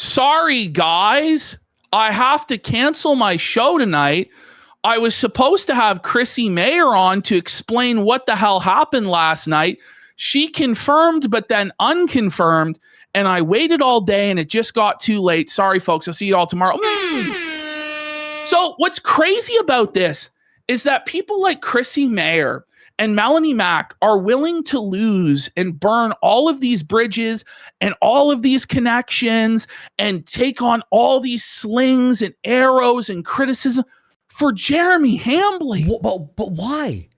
sorry, guys. I have to cancel my show tonight. I was supposed to have Chrissie Mayr on to explain what the hell happened last night. She confirmed, but then unconfirmed. And I waited all day and it just got too late. Sorry, folks. I'll see you all tomorrow. So what's crazy about this is that people like Chrissie Mayr and Melonie Mac are willing to lose and burn all of these bridges and all of these connections and take on all these slings and arrows and criticism for Jeremy Hambly. But why?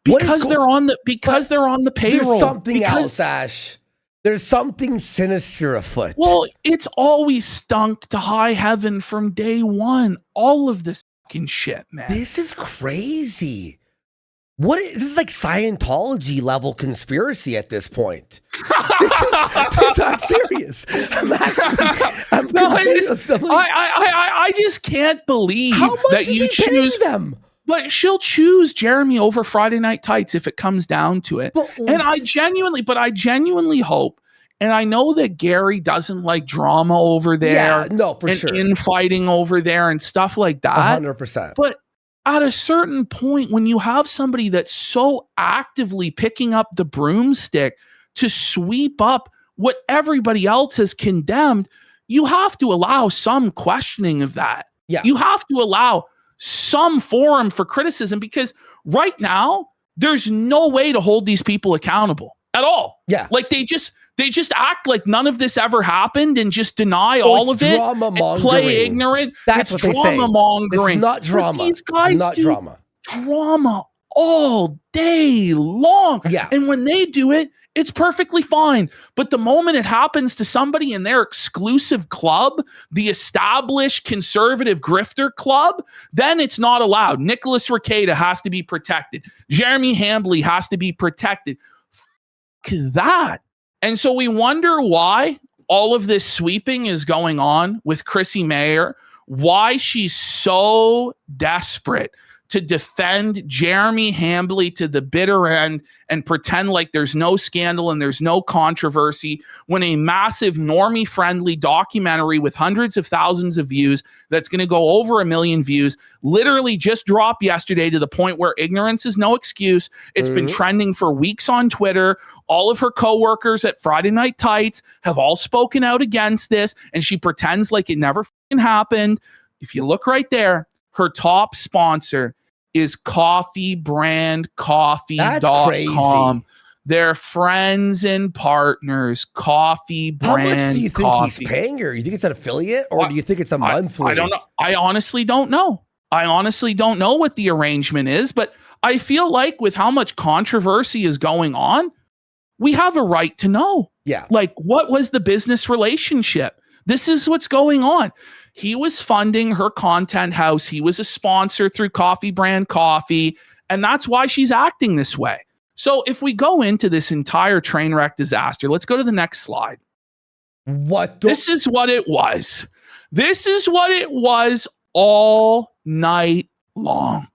Because they're on the payroll. There's something else, Ash. There's something sinister afoot. Well, it's always stunk to high heaven from day one. All of this fucking shit, man. This is crazy. This is like Scientology level conspiracy at this point. This is not serious. I'm confused. I just can't believe that you choose them. But she'll choose Jeremy over Friday Night Tights if it comes down to it. And I genuinely hope, and I know that Gary doesn't like drama over there. Yeah, no, for sure. And infighting over there and stuff like that. 100%. But at a certain point, when you have somebody that's so actively picking up the broomstick to sweep up what everybody else has condemned, you have to allow some questioning of that. Yeah. You have to allow some forum for criticism, because right now there's no way to hold these people accountable at all. Yeah. Like they just act like none of this ever happened and just deny all of it and play ignorant. That's it's what drama mongering. It's not drama. But these guys do drama all day long. Yeah. And when they do it, it's perfectly fine. But the moment it happens to somebody in their exclusive club, the established conservative grifter club, then it's not allowed. Nicholas Rekieta has to be protected. Jeremy Hambly has to be protected. That. And so we wonder why all of this sweeping is going on with Chrissie Mayr, why she's so desperate to defend Jeremy Hambly to the bitter end and pretend like there's no scandal and there's no controversy, when a massive normie-friendly documentary with hundreds of thousands of views that's going to go over 1 million views literally just dropped yesterday, to the point where ignorance is no excuse. It's been trending for weeks on Twitter. All of her coworkers at Friday Night Tights have all spoken out against this, and she pretends like it never happened. If you look right there, her top sponsor is coffeebrandcoffee.com. They're friends and partners. Coffee Brand. How much do you think he's paying her? You think it's an affiliate, or do you think it's a monthly? I don't know. I honestly don't know. I honestly don't know what the arrangement is, but I feel like with how much controversy is going on, we have a right to know. Yeah. Like, what was the business relationship? This is what's going on. He was funding her content house. He was a sponsor through Coffee Brand Coffee, and that's why she's acting this way. So if we go into this entire train wreck disaster, let's go to the next slide. This is what it was. This is what it was all night long.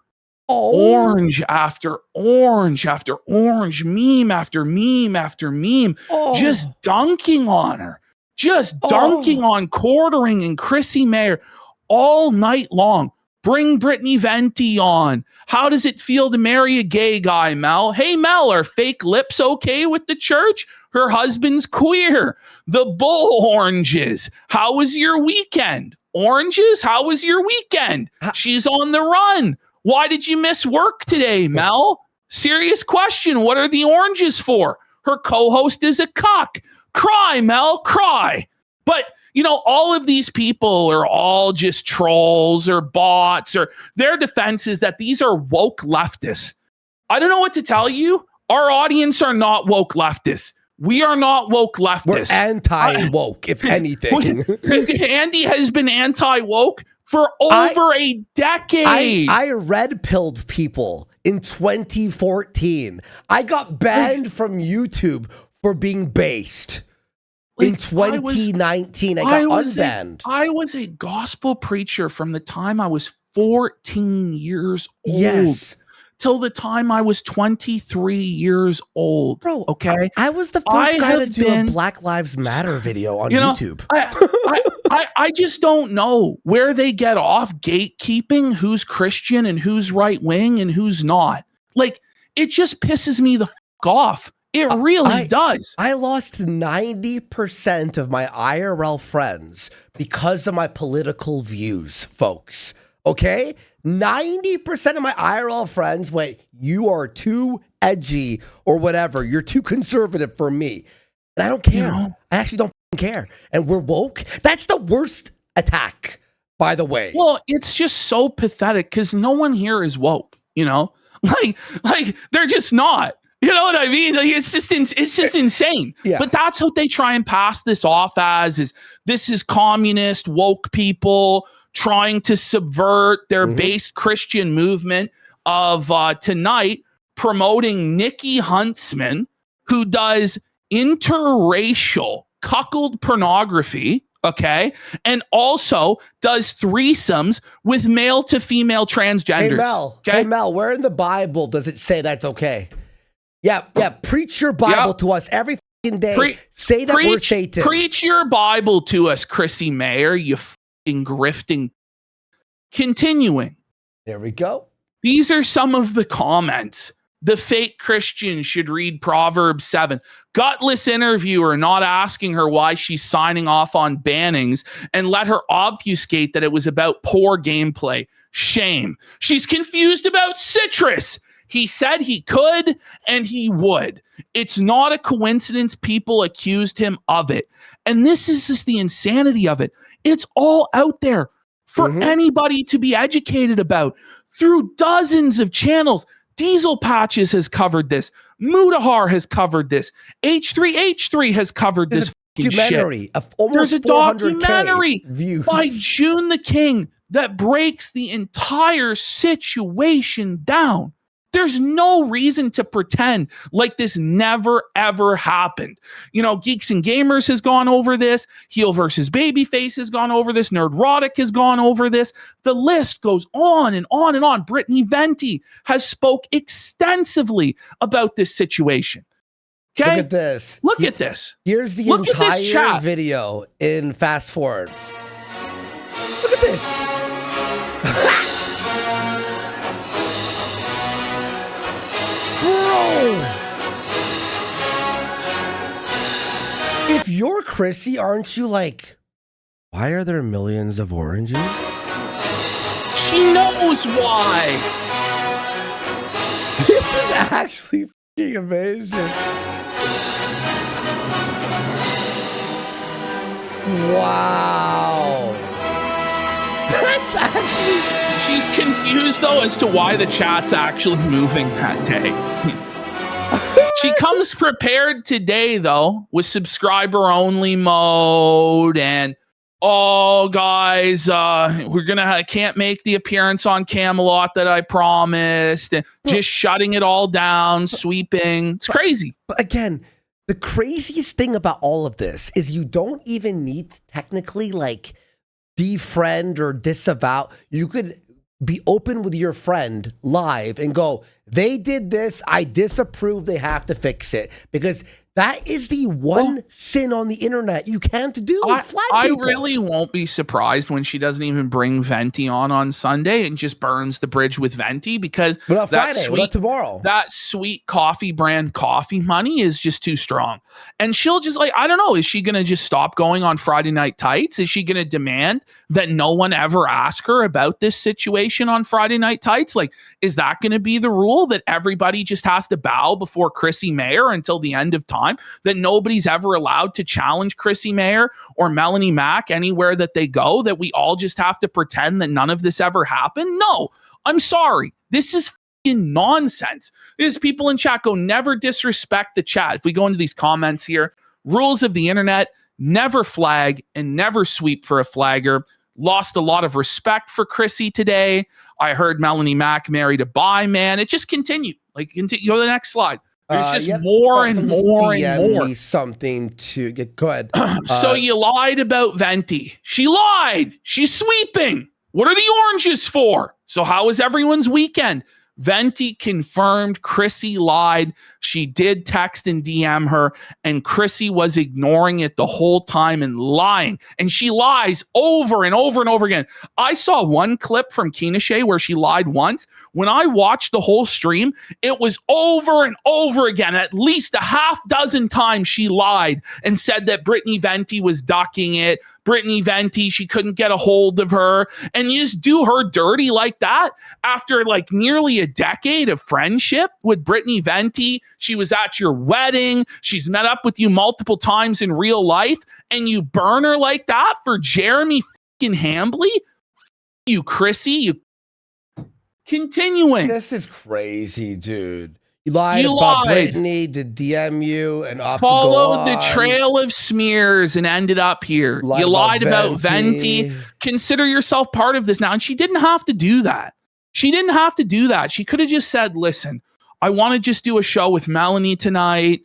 Orange after orange after orange, meme after meme after meme, just dunking on her. Just dunking on Quartering and Chrissie Mayr all night long. Bring Brittany Venty on. How does it feel to marry a gay guy, Mel? Hey, Mel, are fake lips okay with the church? Her husband's queer. The bull oranges. How was your weekend? Oranges, how was your weekend? She's on the run. Why did you miss work today, Mel? Serious question. What are the oranges for? Her co-host is a cuck. Cry, Mel, cry. But, you know, all of these people are all just trolls or bots, or their defense is that these are woke leftists. I don't know what to tell you. Our audience are not woke leftists. We are not woke leftists. We're anti-woke, if anything. Andy has been anti-woke for over a decade. I red-pilled people in 2014. I got banned from YouTube for being based. In 2019, I got unbanned. I was a gospel preacher from the time I was 14 years old. Yes. till the time I was 23 years old. Bro, okay? I was the first guy to do a Black Lives Matter video on YouTube. I just don't know where they get off gatekeeping who's Christian and who's right wing and who's not. Like, it just pisses me the fuck off. It really does. I lost 90% of my IRL friends because of my political views, folks. Okay? 90% of my IRL friends went, you are too edgy or whatever. You're too conservative for me. And I don't care. I actually don't care. And we're woke. That's the worst attack, by the way. Well, it's just so pathetic because no one here is woke, you know? Like they're just not. You know what I mean? Like, it's just insane. Yeah. But that's what they try and pass this off as, is this is communist woke people trying to subvert their base Christian movement of tonight, promoting Nikki Huntsman, who does interracial cuckold pornography, okay, and also does threesomes with male to female transgenders. Hey Mel, where in the Bible does it say that's okay? Yeah, preach your Bible to us every fucking day. Say that we're Satan. Preach your Bible to us, Chrissie Mayr, you fucking grifting. Continuing. There we go. These are some of the comments. The fake Christian should read Proverbs 7. Gutless interviewer not asking her why she's signing off on bannings and let her obfuscate that it was about poor gameplay. Shame. She's confused about citrus. He said he could and he would. It's not a coincidence people accused him of it. And this is just the insanity of it. It's all out there for anybody to be educated about through dozens of channels. Diesel Patches has covered this. Mudahar has covered this. H3H3 has covered this documentary shit. Of almost There's a documentary views by June the King that breaks the entire situation down. There's no reason to pretend like this never, ever happened. You know, Geeks and Gamers has gone over this. Heel versus Babyface has gone over this. Nerdrotic has gone over this. The list goes on and on and on. Brittany Venty has spoke extensively about this situation. Okay? Look at this. Look at this. Here's the entire video in fast forward. Look at this. If you're Chrissie, aren't you like, why are there millions of oranges? She knows why. This is actually fucking amazing. Wow. That's actually... She's confused, though, as to why the chat's actually moving that day. She comes prepared today, though, with subscriber-only mode and, oh, guys, I can't make the appearance on Camelot that I promised, and just shutting it all down, sweeping. It's crazy. But again, the craziest thing about all of this is you don't even need to technically, like, defriend or disavow. You could be open with your friend live and go, they did this, I disapprove, they have to fix it. Because that is the one sin on the internet you can't do. I really won't be surprised when she doesn't even bring Venty on Sunday and just burns the bridge with Venty, because what about Friday? What about tomorrow? That sweet coffee brand coffee money is just too strong. And she'll just, like, I don't know, is she going to just stop going on Friday Night Tights? Is she going to demand that no one ever ask her about this situation on Friday Night Tights? Like, is that going to be the rule, that everybody just has to bow before Chrissie Mayr until the end of time? That nobody's ever allowed to challenge Chrissie Mayr or Melonie Mac anywhere that they go? That we all just have to pretend that none of this ever happened? No, I'm sorry. This is fucking nonsense. There's people in chat go, never disrespect the chat. If we go into these comments here, rules of the internet, never flag and never sweep for a flagger. Lost a lot of respect for Chrissie today. I heard Melonie Mac married a bi man. It just continued. Like, go to the next slide. There's just more and more and more. Me something to get. Go ahead. So you lied about Venty. She lied. She's sweeping. What are the oranges for? So how was everyone's weekend? Venty confirmed Chrissie lied. She did text and DM her, and Chrissie was ignoring it the whole time and lying. And she lies over and over and over again. I saw one clip from Kino where she lied once. When I watched the whole stream, it was over and over again. At least a half dozen times she lied and said that Brittany Venty was ducking it. Brittany Venty, she couldn't get a hold of her. And you just do her dirty like that after like nearly a decade of friendship with Brittany Venty. She was at your wedding. She's met up with you multiple times in real life, and you burn her like that for Jeremy fucking Hambly? You, Chrissie, you. Continuing. This is crazy, dude. You lied about Brittany to DM you and followed the trail of smears and ended up here. You lied about Venty. Consider yourself part of this now. And she didn't have to do that. She didn't have to do that. She could have just said, listen, I want to just do a show with Melonie tonight.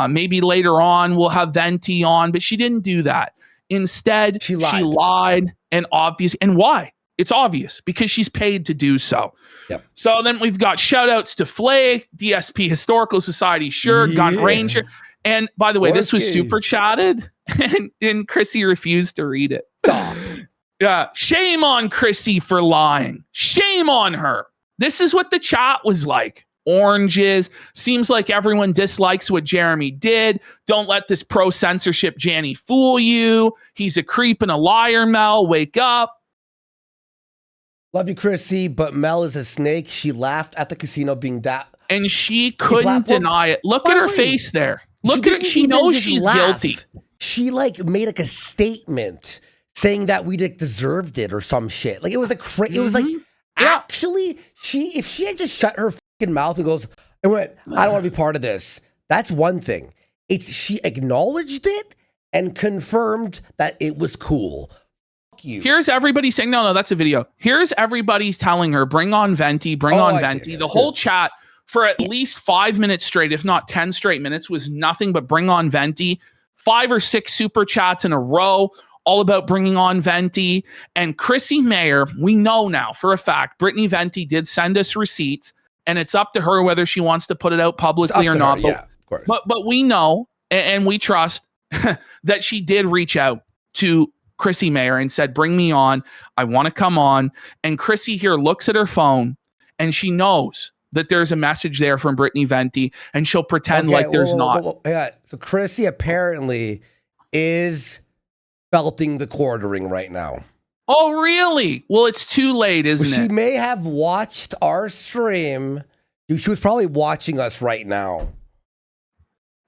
Maybe later on we'll have Venty on, but she didn't do that. Instead, she lied and obvious. And why? It's obvious because she's paid to do so. Yep. So then we've got shout outs to Flake, DSP Historical Society, sure, Gun Ranger. And by the way, this was super chatted and Chrissie refused to read it. Yeah. Shame on Chrissie for lying. Shame on her. This is what the chat was like. Oranges. Seems like everyone dislikes what Jeremy did. Don't let this pro censorship Janny fool you. He's a creep and a liar, Mel. Wake up. Love you, Chrissie, but Mel is a snake. She laughed at the casino being that. And she couldn't deny it. Look at her face there. Look at her. She knows she's guilty. She like made like a statement saying that we like deserved it or some shit. Like it was it was like actually if she had just shut her fucking mouth and goes and went, I don't want to be part of this. That's one thing. It's she acknowledged it and confirmed that it was cool. You. Here's everybody saying, no, that's a video. Here's everybody telling her, bring on Venty, bring on Venty. The whole chat for at least 5 minutes straight, if not 10 straight minutes, was nothing but bring on Venty. 5 or 6 super chats in a row, all about bringing on Venty. And Chrissie Mayr, we know now for a fact, Brittany Venty did send us receipts, and it's up to her whether she wants to put it out publicly or not. Yeah, of course. But we know and we trust that she did reach out to Chrissie Mayr and said, bring me on. I want to come on. And Chrissie here looks at her phone and she knows that there's a message there from Brittany Venty and she'll pretend like there's not. Yeah. So Chrissie apparently is belting the quartering right now. Oh, really? Well, it's too late, isn't it? She may have watched our stream. She was probably watching us right now.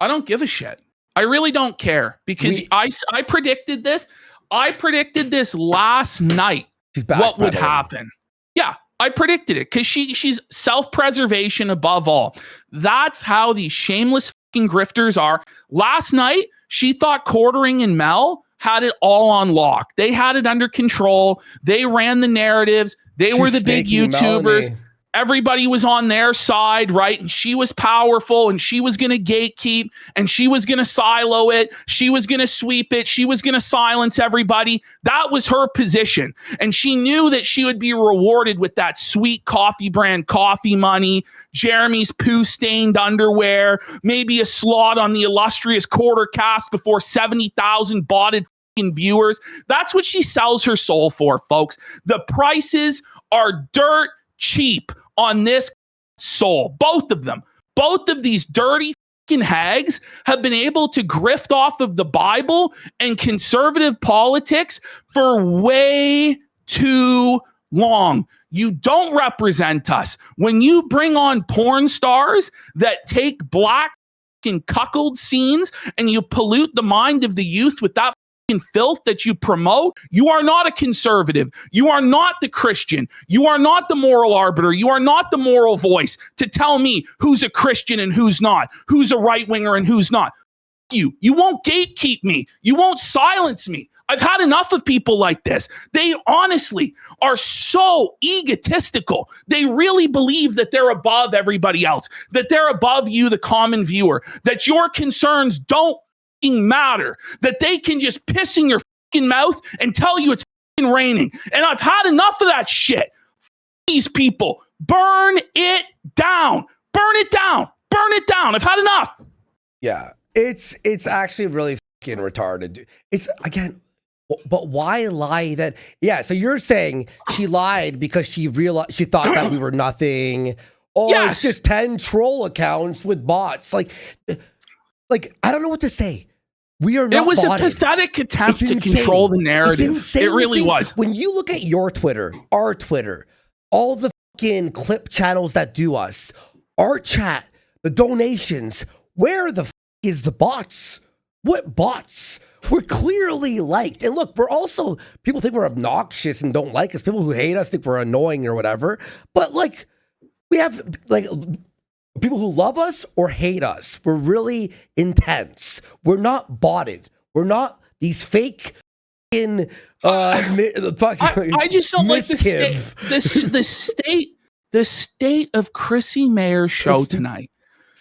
I don't give a shit. I really don't care because I predicted this. I predicted this last night, what would happen. Yeah, I predicted it because she's self-preservation above all. That's how these shameless fucking grifters are. Last night, she thought Quartering and Mel had it all on lock. They had it under control. They ran the narratives. They were the big YouTubers. Melonie. Everybody was on their side, right? And she was powerful and she was going to gatekeep and she was going to silo it. She was going to sweep it. She was going to silence everybody. That was her position. And she knew that she would be rewarded with that sweet coffee brand coffee money, Jeremy's poo-stained underwear, maybe a slot on the illustrious quarter cast before 70,000 botted viewers. That's what she sells her soul for, folks. The prices are dirt cheap on this soul. Both of them. Both of these dirty fucking hags have been able to grift off of the Bible and conservative politics for way too long. You don't represent us. When you bring on porn stars that take black fucking cuckold scenes and you pollute the mind of the youth with that filth that you promote, you are not a conservative. You are not the Christian. You are not the moral arbiter. You are not the moral voice to tell me who's a Christian and who's not, who's a right-winger and who's not. You won't gatekeep me. You won't silence me. I've had enough of people like this. They honestly are so egotistical. They really believe that they're above everybody else, that they're above you, the common viewer, that your concerns don't matter, that they can just piss in your fucking mouth and tell you it's fucking raining. And I've had enough of that shit. These people, Burn it down. Burn it down. Burn it down. I've had enough. Yeah, it's actually really fucking retarded. It's again, but why lie that? Yeah, so you're saying she lied because she thought that we were nothing. Oh, Yes. it's just 10 troll accounts with bots. Like I don't know what to say. We are not. It was botted. a pathetic attempt It's to insane. control the It's narrative. insane It to really think, was. When you look at your Twitter, our Twitter, all the fucking clip channels that do us, our chat, the donations, where the is the bots? What bots? We're clearly liked. And look, we're also, people think we're obnoxious and don't like us. People who hate us think we're annoying or whatever. But like, we have like people who love us or hate us. We're really intense. We're not botted. We're not these fake I just don't like the state of Chrissie Mayr's show tonight.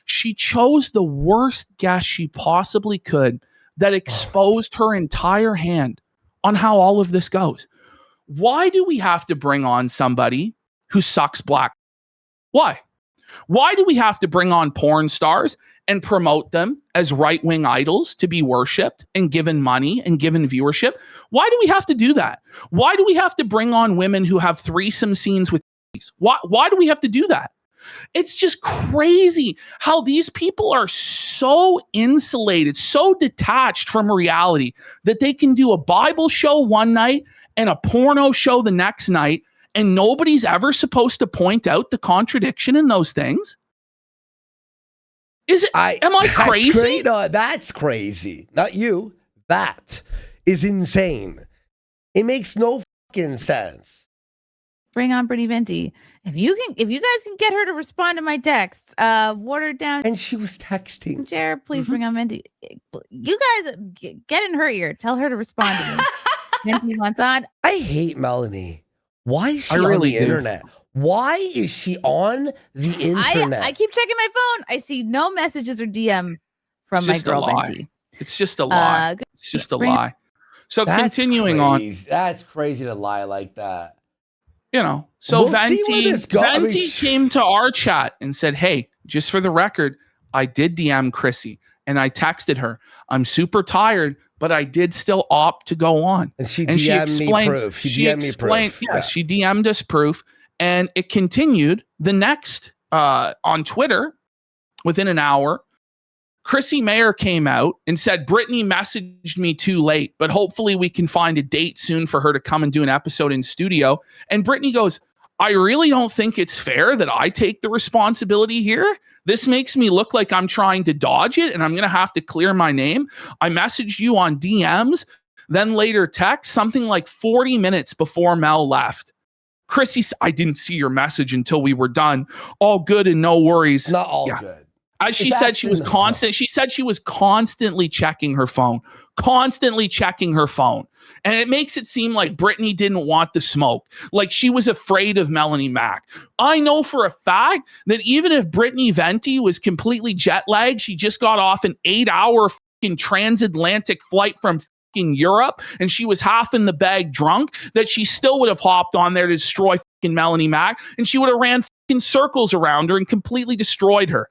She chose the worst guest she possibly could that exposed her entire hand on how all of this goes. Why do we have to bring on somebody who sucks black? Why? Why do we have to bring on porn stars and promote them as right-wing idols to be worshipped and given money and given viewership? Why do we have to do that? Why do we have to bring on women who have threesome scenes with why do we have to do that? It's just crazy how these people are so insulated, so detached from reality that they can do a Bible show one night and a porno show the next night, and nobody's ever supposed to point out the contradiction in those things? Is it? Am I crazy? No, that's crazy. Not you. That is insane. It makes no fucking sense. Bring on Brittany Venty. If you guys can get her to respond to my texts, watered down. And she was texting. Jared, please bring on Venty. You guys get in her ear. Tell her to respond to me. Venty wants on. I hate Melonie. Why is she on the internet? Why is she on the internet? I keep checking my phone. I see no messages or DM from my girl Venty. It's just a lie. It's just a lie. So That's continuing crazy. on. That's crazy to lie like that. You know, so We'll see where this goes. Venty came to our chat and said, hey, just for the record, I did DM Chrissie and I texted her. I'm super tired, but I did still opt to go on. And she DM'd me proof. She DM'd me proof. Yes, she DM'd us proof. And it continued the next on Twitter within an hour. Chrissie Mayr came out and said, Brittany messaged me too late, but hopefully we can find a date soon for her to come and do an episode in studio. And Brittany goes, I really don't think it's fair that I take the responsibility here. This makes me look like I'm trying to dodge it and I'm going to have to clear my name. I messaged you on DMs, then later text something like 40 minutes before Mel left. Chrissie, I didn't see your message until we were done. All good and no worries. Not all good. As she said, she was constant. She said she was constantly checking her phone, And it makes it seem like Brittany didn't want the smoke, like she was afraid of Melonie Mac. I know for a fact that even if Brittany Venty was completely jet lagged, she just got off an 8-hour fucking transatlantic flight from fucking Europe, and she was half in the bag drunk, that she still would have hopped on there to destroy fucking Melonie Mac, and she would have ran fucking circles around her and completely destroyed her.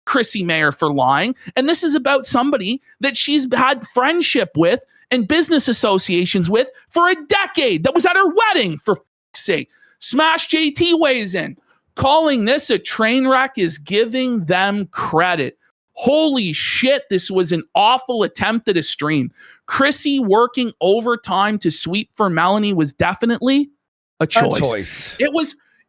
Chrissie Mayr for lying. And this is about somebody that she's had friendship with and business associations with for a decade. That was at her wedding, for fuck's sake. Smash JT weighs in. Calling this a train wreck is giving them credit. Holy shit, this was an awful attempt at a stream. Chrissie working overtime to sweep for Melonie was definitely a choice.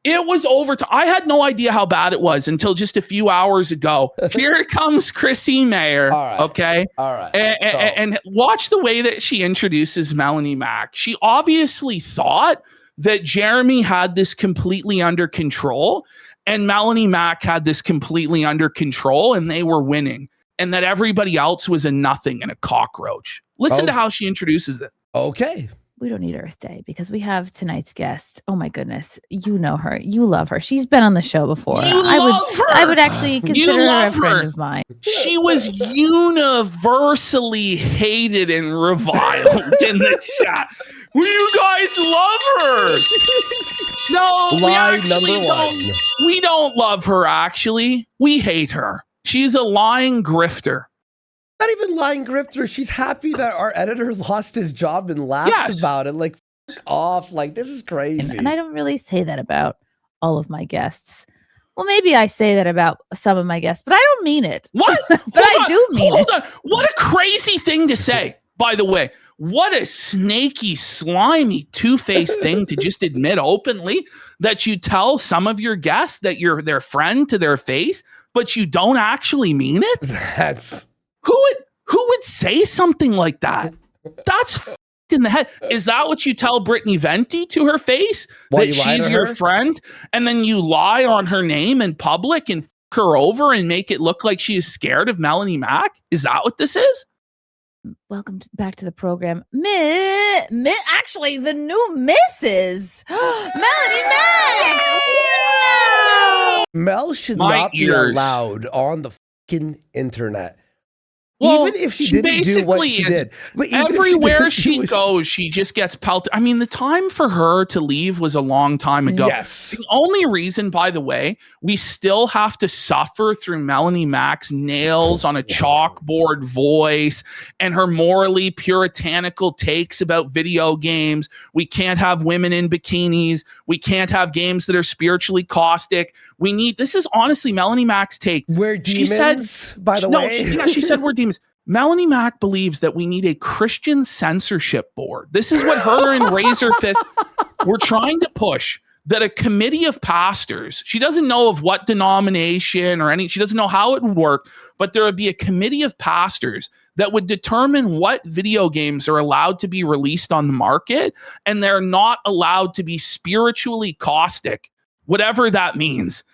It was overtime. I had no idea how bad it was until just a few hours ago. Here comes Chrissie Mayr. All right. Okay. All right. And watch the way that she introduces Melonie Mac. She obviously thought that Jeremy had this completely under control and Melonie Mac had this completely under control and they were winning, and that everybody else was a nothing and a cockroach. Listen to how she introduces it. Okay. We don't need Earth Day because we have tonight's guest. Oh my goodness. You know her. You love her. She's been on the show before. I would actually consider her a friend of mine. She was universally hated and reviled in the chat. You guys love her. No, we don't love her, actually. We hate her. She's a lying grifter. Not even lying grifter. She's happy that our editor lost his job and laughed about it. Like, f off. Like, this is crazy. And I don't really say that about all of my guests. Well, maybe I say that about some of my guests, but I don't mean it. What? But I do mean it. Hold on. What a crazy thing to say, by the way. What a snaky, slimy, two-faced thing to just admit openly that you tell some of your guests that you're their friend to their face, but you don't actually mean it? That's... Who would say something like that? That's in the head. Is that what you tell Brittany Venty to her face? That she's your friend? And then you lie on her name in public and her over and make it look like she is scared of Melonie Mac? Is that what this is? Welcome back to the program. Actually, the new Mrs. Melonie Mac! Mel should not be allowed on the fucking internet. Well, even if she didn't do what she did. But everywhere she goes, she just gets pelted. I mean, the time for her to leave was a long time ago. Yes. The only reason, by the way, we still have to suffer through Melonie Mac's nails on a chalkboard voice and her morally puritanical takes about video games. We can't have women in bikinis. We can't have games that are spiritually caustic. This is honestly Melonie Mac's take. We're demons, by the way. She said we're demons. Melonie Mac believes that we need a Christian censorship board. This is what her and Razor Fist were trying to push, that a committee of pastors, she doesn't know of what denomination or she doesn't know how it would work, but there would be a committee of pastors that would determine what video games are allowed to be released on the market, and they're not allowed to be spiritually caustic, whatever that means.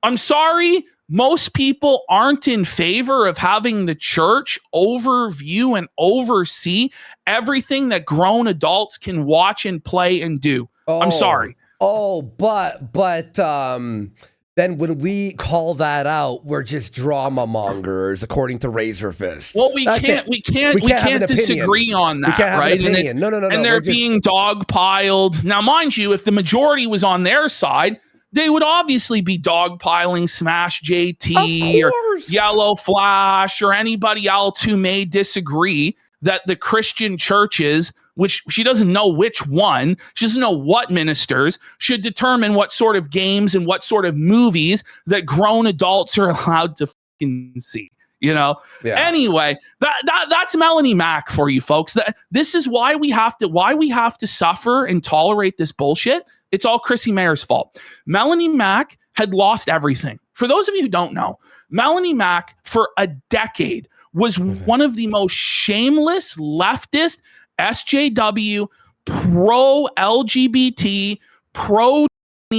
I'm sorry, most people aren't in favor of having the church overview and oversee everything that grown adults can watch and play and do. I'm sorry. But then when we call that out, we're just drama mongers, according to Razor Fist. Well, we can't disagree on that, right? No. And they're being dogpiled. Now, mind you, if the majority was on their side, they would obviously be dogpiling Smash JT or Yellow Flash or anybody else who may disagree that the Christian churches, which she doesn't know which one, she doesn't know what ministers, should determine what sort of games and what sort of movies that grown adults are allowed to fucking see. You know. Yeah. Anyway, that's Melonie Mac for you folks. This is why we have to suffer and tolerate this bullshit. It's all Chrissie Mayr's fault. Melonie Mac had lost everything. For those of you who don't know, Melonie Mac for a decade was one of the most shameless leftist SJW pro LGBT pro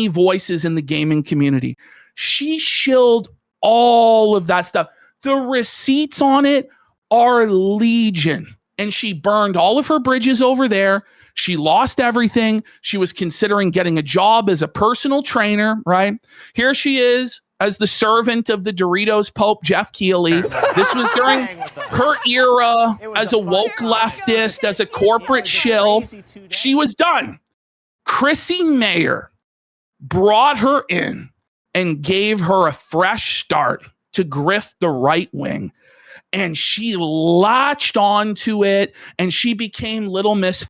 voices in the gaming community. She shilled all of that stuff. The receipts on it are legion. And she burned all of her bridges over there. She lost everything. She was considering getting a job as a personal trainer, right? Here she is as the servant of the Doritos Pope, Jeff Keighley. This was during her era as a woke leftist, as a corporate shill. She was done. Chrissie Mayr brought her in and gave her a fresh start to grift the right wing. And she latched onto it, and she became Little Miss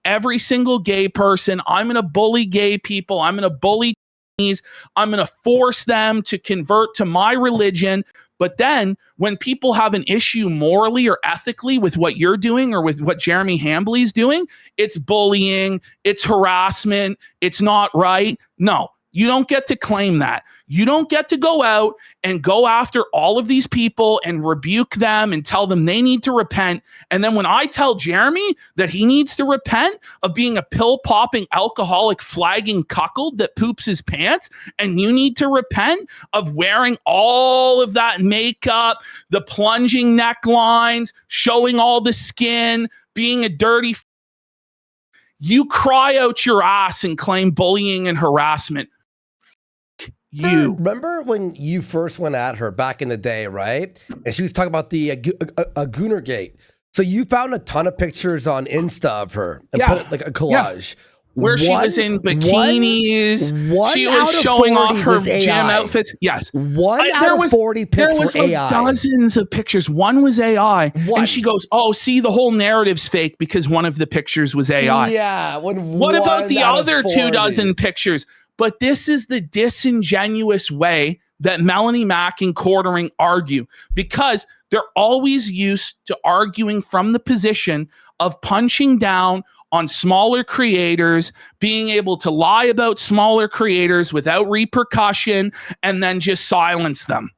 every single gay person. I'm going to bully gay people. I'm going to bully Chinese. I'm going to force them to convert to my religion. But then when people have an issue morally or ethically with what you're doing or with what Jeremy Hambley's doing, it's bullying, it's harassment, it's not right. No. You don't get to claim that. You don't get to go out and go after all of these people and rebuke them and tell them they need to repent. And then when I tell Jeremy that he needs to repent of being a pill-popping, alcoholic, flagging cuckold that poops his pants, and you need to repent of wearing all of that makeup, the plunging necklines, showing all the skin, being a dirty you cry out your ass and claim bullying and harassment. You remember when you first went at her back in the day, right? And she was talking about the Goonergate. So you found a ton of pictures on Insta of her and put it like a collage. Yeah. Where she was in bikinis. She was showing off her gym outfits. Yes. One out of 40 pics there was were AI. Dozens of pictures. One was AI. And she goes, oh, see, the whole narrative's fake because one of the pictures was AI. Yeah. What about the other 24 pictures? But this is the disingenuous way that Melonie Mac and Quartering argue, because they're always used to arguing from the position of punching down on smaller creators, being able to lie about smaller creators without repercussion, and then just silence them.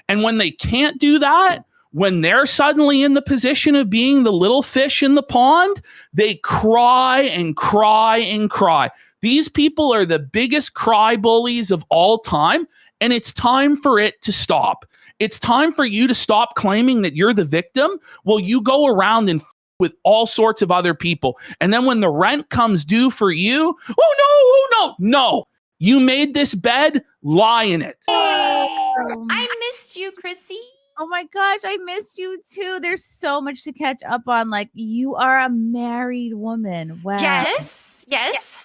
And when they can't do that, when they're suddenly in the position of being the little fish in the pond, they cry and cry and cry. These people are the biggest cry bullies of all time, and it's time for it to stop. It's time for you to stop claiming that you're the victim while you go around and with all sorts of other people. And then when the rent comes due for you, no. You made this bed, lie in it. I missed you, Chrissie. Oh my gosh, I missed you too. There's so much to catch up on. Like, you are a married woman. Wow. Yes.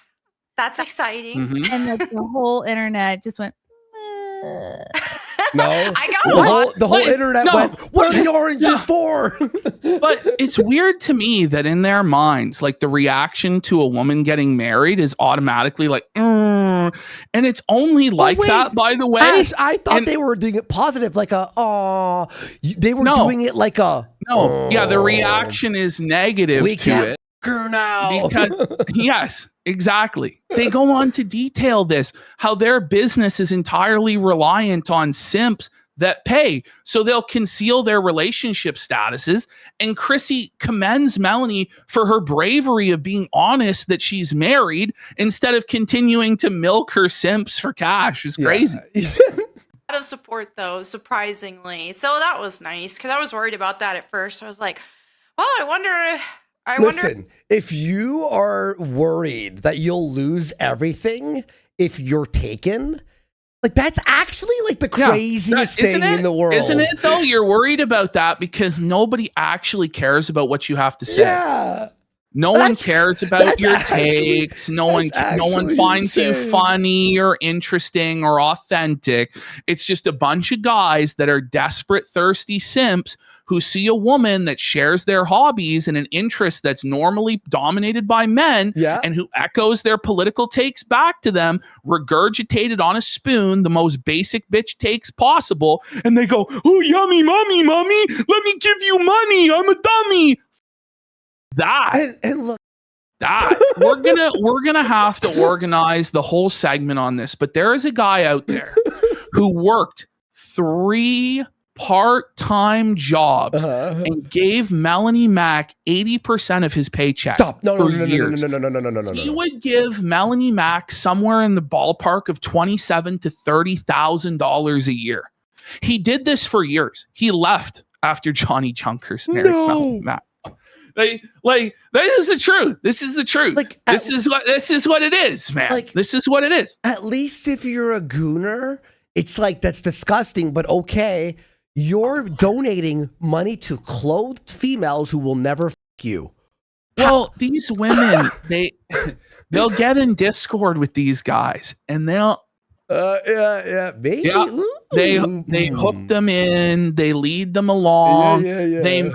That's exciting. Mm-hmm. And like, the whole internet just went, No, I got the whole internet went, what are the oranges for? But it's weird to me that in their minds, like, the reaction to a woman getting married is automatically like, and it's only like that, by the way. Ash, I thought they were doing it positive, like they were doing it like a the reaction is negative to it. Now. Because, yes, exactly. They go on to detail this, how their business is entirely reliant on simps that pay. So they'll conceal their relationship statuses. And Chrissie commends Melonie for her bravery of being honest that she's married instead of continuing to milk her simps for cash. It's crazy. A lot of support, though, surprisingly. So that was nice, because I was worried about that at first. I was like, well, I wonder. Listen, if you are worried that you'll lose everything if you're taken, like, that's actually like the craziest thing in the world. Isn't it, though? You're worried about that because nobody actually cares about what you have to say. Yeah. No one cares about your takes. No one finds you funny or interesting or authentic. It's just a bunch of guys that are desperate, thirsty simps who see a woman that shares their hobbies and an interest that's normally dominated by men, and who echoes their political takes back to them, regurgitated on a spoon, the most basic bitch takes possible, and they go, "Oh, yummy, mommy, let me give you money. I'm a dummy." And look, we're gonna have to organize the whole segment on this, but there is a guy out there who worked 3 part-time jobs and gave Melonie Mac 80% of his paycheck. Stop! No. He would give Melonie Mac somewhere in the ballpark of $27,000 to $30,000 a year. He did this for years. He left after Johnny Junkers married Melonie Mac. Like this is the truth. This is the truth. Like, this is what it is, man. Like, this is what it is. At least if you're a gooner, it's like, that's disgusting, but okay, you're donating money to clothed females who will never you. Well, these women, they'll get in Discord with these guys, and they'll maybe. Yeah, they hook them in, they lead them along, they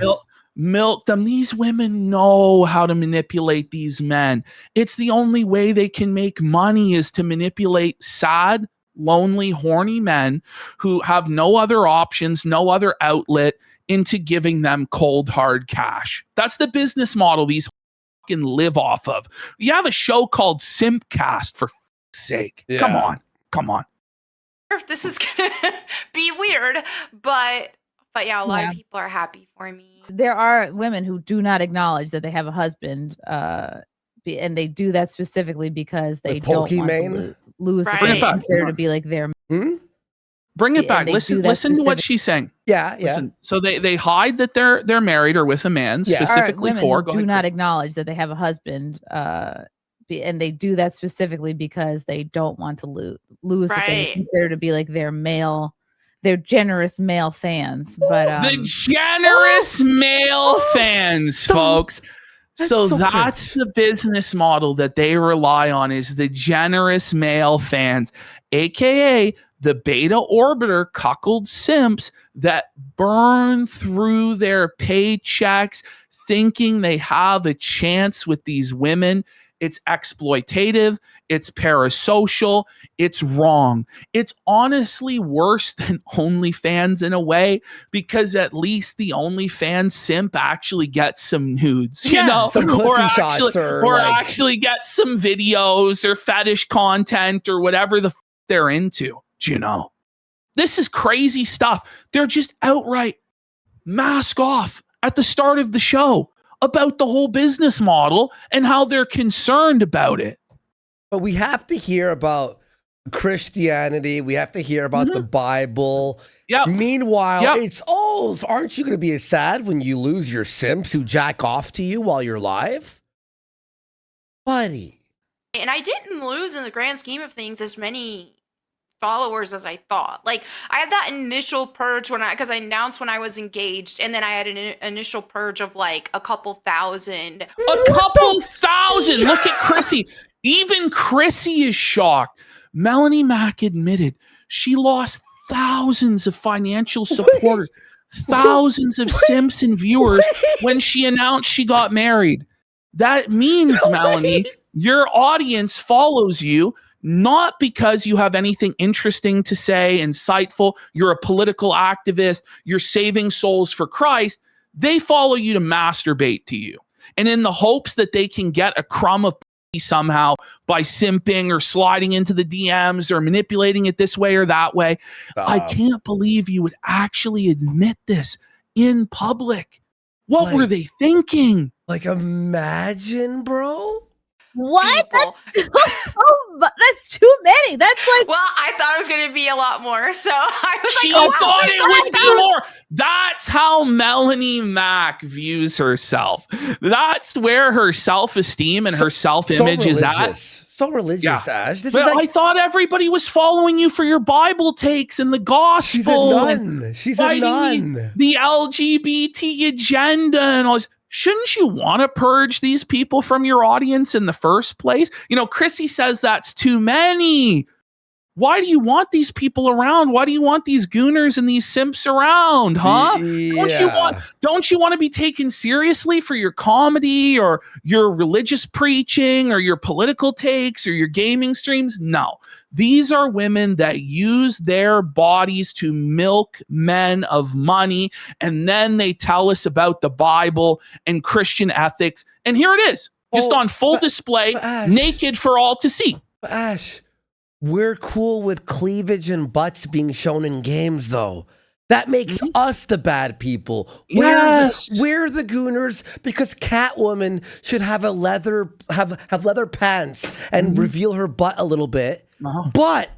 milk them. These women know how to manipulate these men. It's the only way they can make money is to manipulate sad, lonely, horny men who have no other options, no other outlet, into giving them cold, hard cash. That's the business model these fucking live off of. You have a show called Simpcast, for fuck's sake. Yeah. Come on. This is gonna be weird, but yeah, a lot of people are happy for me. There are women who do not acknowledge that they have a husband, and they do that specifically because they don't want to lose what they consider to be like their. Bring it back. Listen to what she's saying. Yeah. Listen, so they hide that they're married or with a man specifically for. Do not acknowledge that they have a husband, and they do that specifically because they don't want to lose what they consider to be like their male their generous male fans. But the generous male fans, folks. So that's the business model that they rely on, is the generous male fans, aka the beta orbiter cuckold simps that burn through their paychecks thinking they have a chance with these women. It's exploitative. It's parasocial. It's wrong. It's honestly worse than OnlyFans in a way, because at least the OnlyFans simp actually gets some nudes, you know, some actually gets some videos or fetish content or whatever the they're into, you know. This is crazy stuff. They're just outright mask off at the start of the show about the whole business model and how they're concerned about it. But we have to hear about Christianity. We have to hear about the Bible. Yep. Meanwhile, it's, aren't you going to be sad when you lose your simps who jack off to you while you're live? Buddy. And I didn't lose in the grand scheme of things as many followers as I thought. Like, I had that initial purge because I announced when I was engaged, and then I had an initial purge of like a couple thousand. A couple thousand. Look at Chrissie. Even Chrissie is shocked. Melonie Mac admitted she lost thousands of financial supporters, thousands of simps and viewers when she announced she got married. That means, Melonie, your audience follows you not because you have anything interesting to say, insightful, you're a political activist, you're saving souls for Christ. They follow you to masturbate to you. And in the hopes that they can get a crumb of somehow by simping or sliding into the DMs or manipulating it this way or that way. I can't believe you would actually admit this in public. What were they thinking? Like, imagine, bro. What? That's too many. That's like. Well, I thought it was going to be a lot more, so I was she like, thought it would be more. That's how Melonie Mac views herself. That's where her self-esteem and her self-image is at. So religious, Ash. This but is like, I thought everybody was following you for your Bible takes and the gospel. She's a nun. The LGBT agenda and all this. Shouldn't you want to purge these people from your audience in the first place? You know, Chrissie says that's too many. Why do you want these people around? Why do you want these gooners and these simps around, huh? Yeah. Don't you want to be taken seriously for your comedy or your religious preaching or your political takes or your gaming streams? No. These are women that use their bodies to milk men of money, and then they tell us about the Bible and Christian ethics. And here it is, just on full display, naked for all to see. Ash, we're cool with cleavage and butts being shown in games, though. That makes us the bad people. We're the gooners, because Catwoman should have leather pants and reveal her butt a little bit. But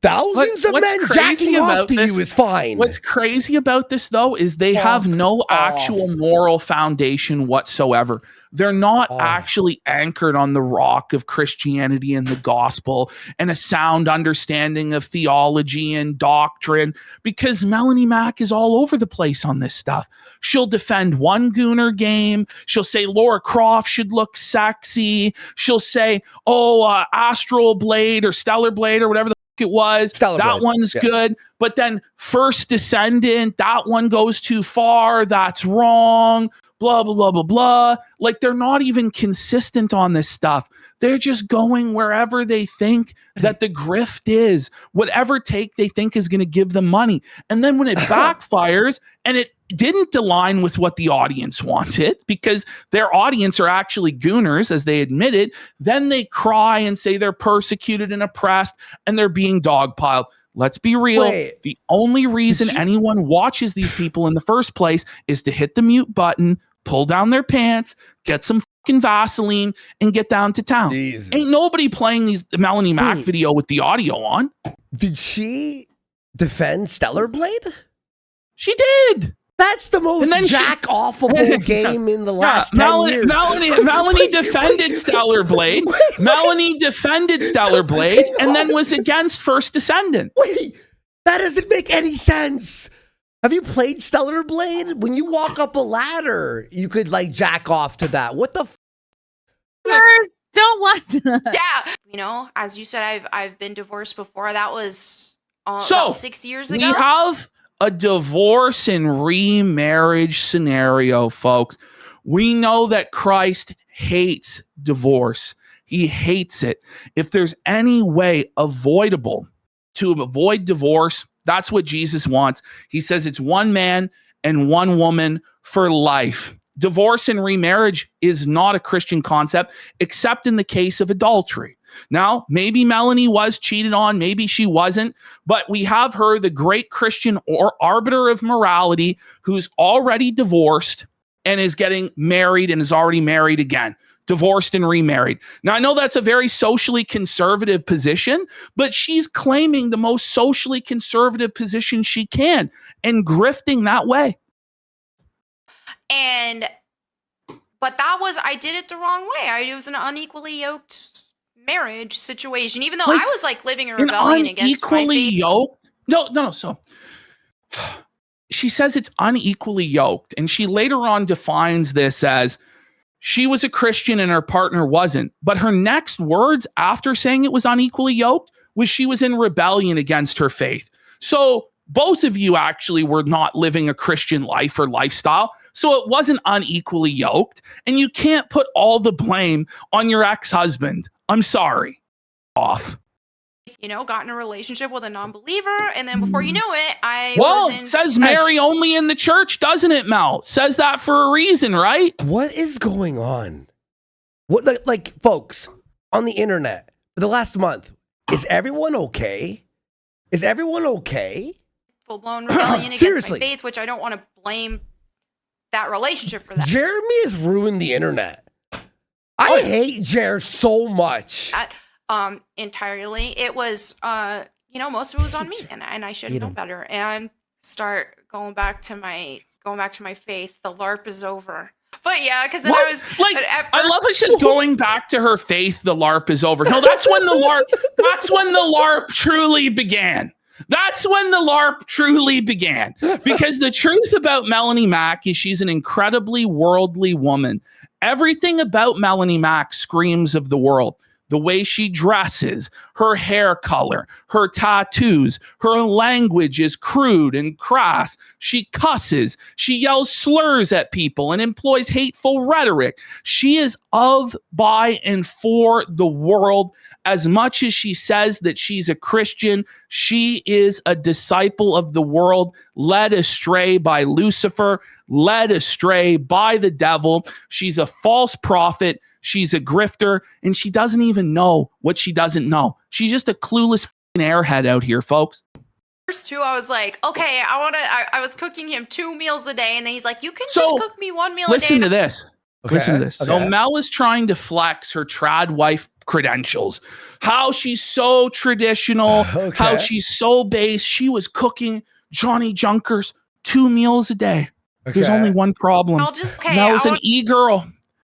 thousands of men jacking off to you is fine. What's crazy about this, though, is they have no actual moral foundation whatsoever. They're not actually anchored on the rock of Christianity and the gospel and a sound understanding of theology and doctrine, because Melonie Mac is all over the place on this stuff. She'll defend one gooner game. She'll say Laura Croft should look sexy. She'll say, Astral Blade or Stellar Blade or whatever it was. That one's good. But then First Descendant, that one goes too far. That's wrong. Blah, blah, blah, blah, blah. Like, they're not even consistent on this stuff. They're just going wherever they think that the grift is, whatever take they think is going to give them money. And then when it backfires and it didn't align with what the audience wanted, because their audience are actually gooners, as they admitted, then they cry and say they're persecuted and oppressed and they're being dogpiled. Let's be real. The only reason anyone watches these people in the first place is to hit the mute button, pull down their pants, get some fucking Vaseline, and get down to town. Jesus. Ain't nobody playing the Melonie Mac video with the audio on. Did she defend Stellar Blade? She did. That's the most jack-offable game in the last 10 years. Melonie defended Stellar Blade. Melonie defended Stellar Blade and then was against First Descendant. Wait, That doesn't make any sense. Have you played Stellar Blade? When you walk up a ladder, you could like jack off to that. What the? Don't want to. Yeah, you know, as you said, I've been divorced before. That was about 6 years ago. We have a divorce and remarriage scenario, folks. We know that Christ hates divorce. He hates it. If there's any way avoidable to avoid divorce, that's what Jesus wants. He says it's one man and one woman for life. Divorce and remarriage is not a Christian concept, except in the case of adultery. Now, maybe Melonie was cheated on, maybe she wasn't, but we have her, the great Christian or arbiter of morality, who's already divorced and is getting married and is already married again. Divorced and remarried. Now, I know that's a very socially conservative position, but she's claiming the most socially conservative position she can and grifting that way. But I did it the wrong way. It was an unequally yoked marriage situation, even though I was like living in rebellion against my faith. Yoked? No. So she says it's unequally yoked, and she later on defines this as she was a Christian and her partner wasn't. But her next words after saying it was unequally yoked was she was in rebellion against her faith. So both of you actually were not living a Christian life or lifestyle. So it wasn't unequally yoked. And you can't put all the blame on your ex-husband. I'm sorry. Off. You know, got in a relationship with a non-believer, and then before you know it, it says marry only in the church, doesn't it, Mel? Says that for a reason, right? What is going on? What, like, folks on the internet for the last month? Is everyone okay? Is everyone okay? Full-blown rebellion against my faith, which I don't want to blame that relationship for that. Jeremy has ruined the internet. I hate Jer so much. Entirely. It was, most of it was on me, and I should have known better. And start going back to my faith. The LARP is over. But yeah, because then I was like, I love how she's going back to her faith. The LARP is over. No, that's when the LARP truly began. That's when the LARP truly began. Because the truth about Melonie Mack is she's an incredibly worldly woman. Everything about Melonie Mack screams of the world. The way she dresses, her hair color, her tattoos, her language is crude and crass. She cusses, she yells slurs at people and employs hateful rhetoric. She is of, by, and for the world. As much as she says that she's a Christian, she is a disciple of the world, led astray by Lucifer, led astray by the devil. She's a false prophet. She's a grifter, and she doesn't even know what she doesn't know. She's just a clueless airhead out here, folks. First two, I was like, okay, I was cooking him 2 meals a day, and then he's like, you can just cook me 1 meal a day. Listen to this. Okay. Listen to this. Okay. So Mel is trying to flex her trad wife credentials. How she's so traditional, how she's so base. She was cooking Johnny Junkers 2 meals a day. Okay. There's only one problem. Mel's an e-girl.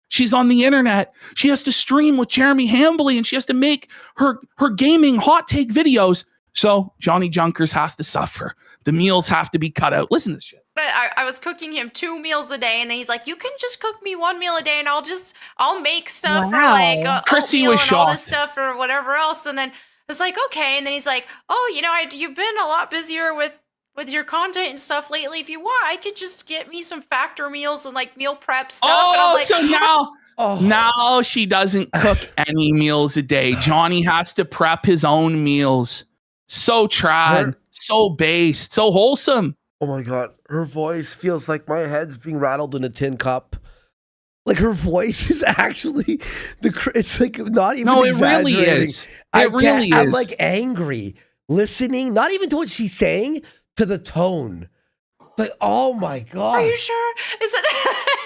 She's on the internet. She has to stream with Jeremy Hambly, and she has to make her gaming hot take videos. So Johnny Junkers has to suffer. The meals have to be cut out. Listen to this shit. But I was cooking him 2 meals a day, and then he's like, you can just cook me 1 meal a day, and I'll make stuff for like Chrissie was shocked. All this stuff or whatever else. And then it's like, okay. And then he's like, oh, you've been a lot busier with your content and stuff lately. If you want, I could just get me some factor meals and like meal prep stuff. And I'm like, so now she doesn't cook any meals a day. Johnny has to prep his own meals. So trad, so based, so wholesome. Oh my God. Her voice feels like my head's being rattled in a tin cup. Like her voice is actually it's like not even No, it really is. It really is. I'm like angry listening, not even to what she's saying, to the tone. Like, oh my God. Are you sure? Is it?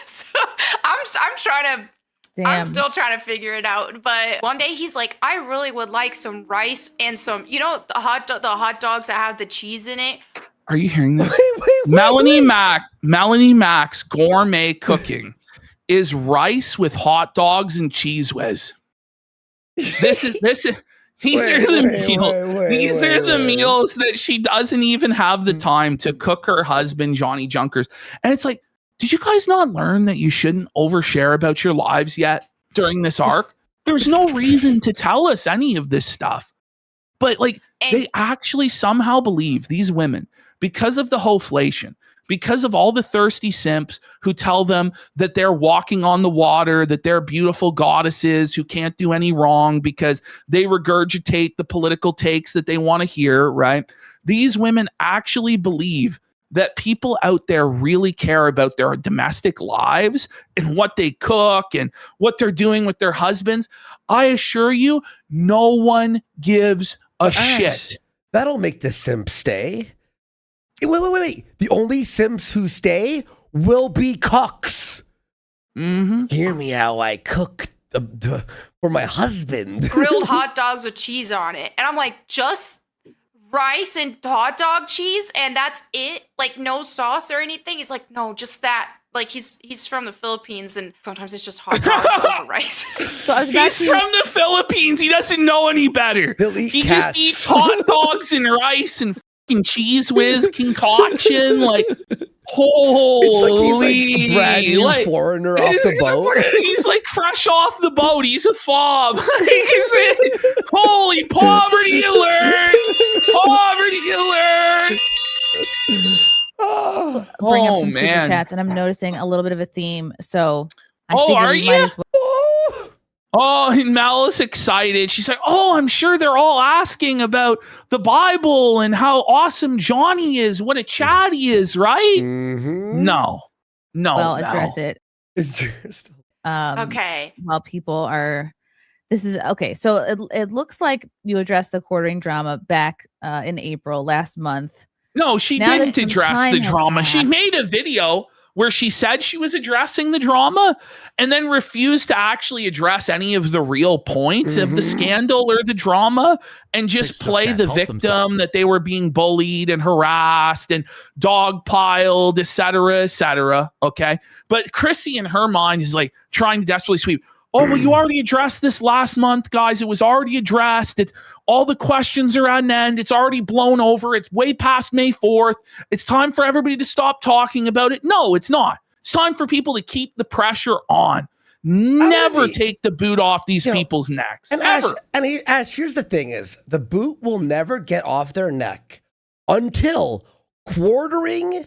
So, I'm trying to. Damn. I'm still trying to figure it out. But one day he's like, I really would like some rice and some, the hot dogs that have the cheese in it. Are you hearing this? Melonie Mack's gourmet cooking is rice with hot dogs and cheese whiz. This is These are the meals that she doesn't even have the time to cook her husband, Johnny Junkers. And it's like, did you guys not learn that you shouldn't overshare about your lives yet during this arc? There's no reason to tell us any of this stuff. But like, they actually somehow believe, these women, because of the hoflation, because of all the thirsty simps who tell them that they're walking on the water, that they're beautiful goddesses who can't do any wrong because they regurgitate the political takes that they want to hear, right? These women actually believe that people out there really care about their domestic lives and what they cook and what they're doing with their husbands. I assure you, no one gives a shit. That'll make the simp stay. Wait. The only simps who stay will be cooks. Mm-hmm. Hear me how I cook for my husband. Grilled hot dogs with cheese on it. And I'm like, just rice and hot dog cheese? And that's it? Like, no sauce or anything? He's like, no, just that. Like, he's from the Philippines, and sometimes it's just hot dogs over rice. So he's from the Philippines. He doesn't know any better. He just eats hot dogs and rice and cheese whiz concoction, like holy, he's like brand new foreigner off the boat. He's like fresh off the boat. He's a fob. Holy poverty alert! Poverty alert! Bring up some super chats, and I'm noticing a little bit of a theme. So I are you? Oh, and Mel is excited. She's like, oh, I'm sure they're all asking about the Bible and how awesome Johnny is, what a chat he is, right? Mm-hmm. No. Well, address it. Okay. While people are, this is, okay. So it looks like you addressed the quartering drama back in April last month. No, she didn't address the drama. She made a video where she said she was addressing the drama and then refused to actually address any of the real points of the scandal or the drama and just play the victim that they were being bullied and harassed and dogpiled, et cetera, okay? But Chrissie in her mind is like trying to desperately sweep. Oh, well, you already addressed this last month, guys. It was already addressed. It's all the questions are at an end. It's already blown over. It's way past May 4th. It's time for everybody to stop talking about it. No, it's not. It's time for people to keep the pressure on. Never take the boot off these people's necks. And ever. Ash, here's the thing is, the boot will never get off their neck until Quartering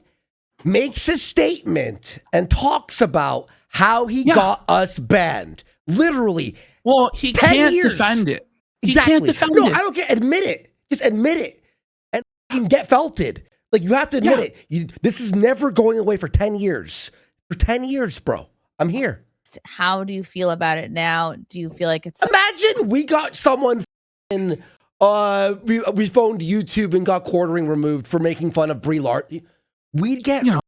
makes a statement and talks about how he got us banned. Literally. Well, he can't defend it. He can't defend it. No, I don't care. Admit it. Just admit it. And you can get felted. Like, you have to admit it. This is never going away for 10 years. For 10 years, bro. I'm here. How do you feel about it now? Do you feel like it's... Imagine we got someone in... we phoned YouTube and got Quartering removed for making fun of Brie Larson. We'd get... in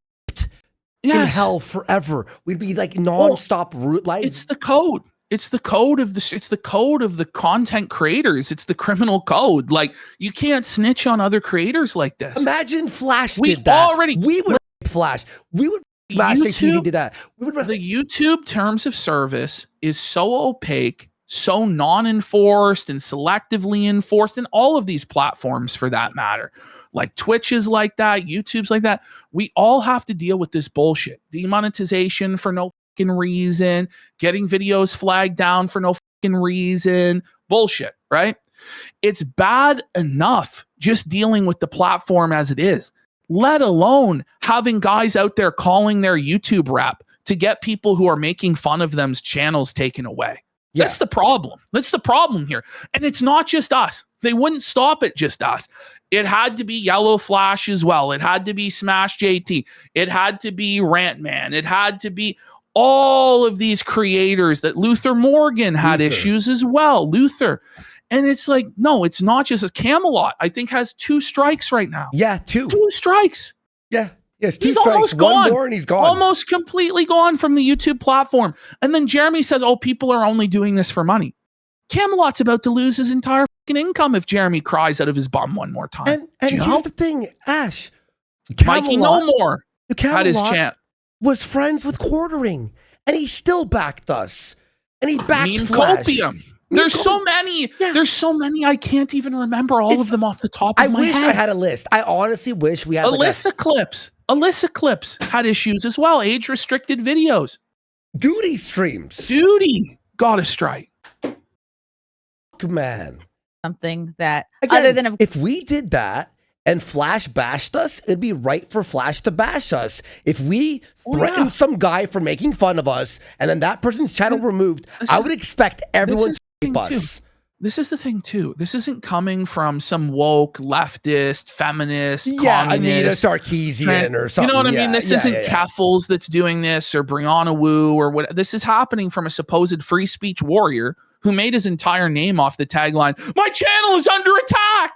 hell forever. We'd be like nonstop root life. It's the code. It's the code of the content creators. It's the criminal code. Like, you can't snitch on other creators like this. Imagine Flash did that. We would Flash. We would Flash TV did that. The YouTube terms of service is so opaque, so non-enforced and selectively enforced, and all of these platforms for that matter. Like Twitch is like that, YouTube's like that. We all have to deal with this bullshit. Demonetization for no fucking reason, getting videos flagged down for no fucking reason. Bullshit, right? It's bad enough just dealing with the platform as it is, let alone having guys out there calling their YouTube rep to get people who are making fun of them's channels taken away. That's the problem. That's the problem here. And it's not just us. They wouldn't stop at just us. It had to be Yellow Flash as well. It had to be Smash JT. It had to be Rant Man. It had to be all of these creators that Luther Morgan had issues as well. Luther. And it's like, no, it's not just a Camelot. I think has 2 strikes right now. Yeah, 2. 2 strikes. Yeah. Yes, 2 he's strikes. Almost One gone. more and he's gone. Almost completely gone from the YouTube platform. And then Jeremy says, oh, people are only doing this for money. Camelot's about to lose his entire fucking income if Jeremy cries out of his bum one more time. And here's the thing, Ash. Mikey No More had his chant. Was friends with Quartering. And he still backed us. And he backed Meme Flash. Copium. There's so many. Yeah. There's so many. I can't even remember all of them off the top of my head. I wish I had a list. I honestly wish we had Alyssa Clips had issues as well. Age restricted videos. Duty streams. Duty got a strike. Man. Something that Again, other than if we did that and Flash bashed us, it'd be right for Flash to bash us. If we threatened some guy for making fun of us and then that person's channel removed, I would expect everyone to hate us. This is the thing too. This isn't coming from some woke leftist, feminist, Anita communist, Sarkeesian or something. You know what I mean? This isn't Keffels that's doing this or Brianna Wu or what. This is happening from a supposed free speech warrior who made his entire name off the tagline, "My channel is under attack."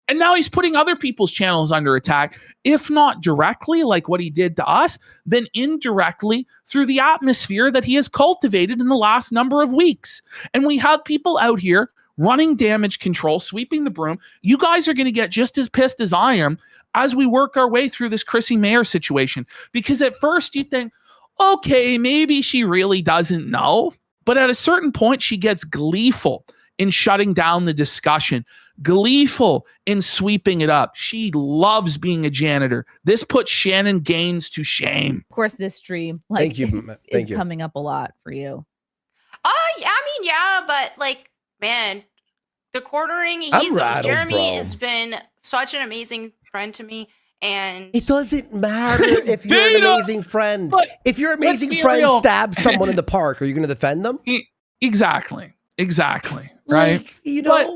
And now he's putting other people's channels under attack, if not directly, like what he did to us, then indirectly through the atmosphere that he has cultivated in the last number of weeks. And we have people out here running damage control, sweeping the broom. You guys are going to get just as pissed as I am as we work our way through this Chrissie Mayr situation. Because at first you think, okay, maybe she really doesn't know. But at a certain point, she gets gleeful in shutting down the discussion, gleeful in sweeping it up. She loves being a janitor. This puts Shannon Gaines to shame. Of course, this stream is coming up a lot for you. Yeah, but like, man, the cornering, Jeremy has been such an amazing friend to me. And it doesn't matter if you're an amazing friend. If your amazing friend stabs someone in the park, are you going to defend them? Exactly. Right? But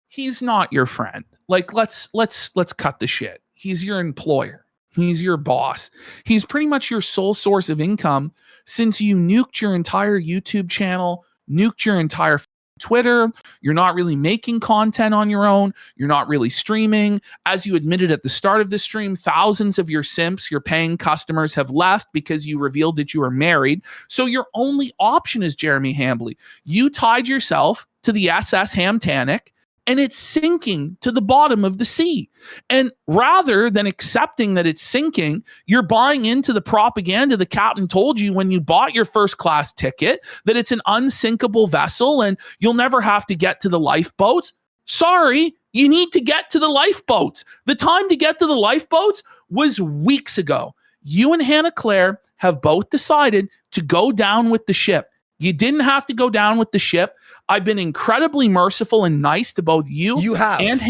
he's not your friend. Like, let's cut the shit. He's your employer. He's your boss. He's pretty much your sole source of income since you nuked your entire YouTube channel, nuked your entire Twitter. You're not really making content on your own. You're not really streaming. As you admitted at the start of the stream, thousands of your simps, your paying customers have left because you revealed that you are married. So your only option is Jeremy Hambley. You tied yourself to the SS Hamtanic and it's sinking to the bottom of the sea. And rather than accepting that it's sinking, you're buying into the propaganda the captain told you when you bought your first class ticket, that it's an unsinkable vessel and you'll never have to get to the lifeboats. Sorry, you need to get to the lifeboats. The time to get to the lifeboats was weeks ago. You and Hannah Claire have both decided to go down with the ship. You didn't have to go down with the ship. I've been incredibly merciful and nice to both you and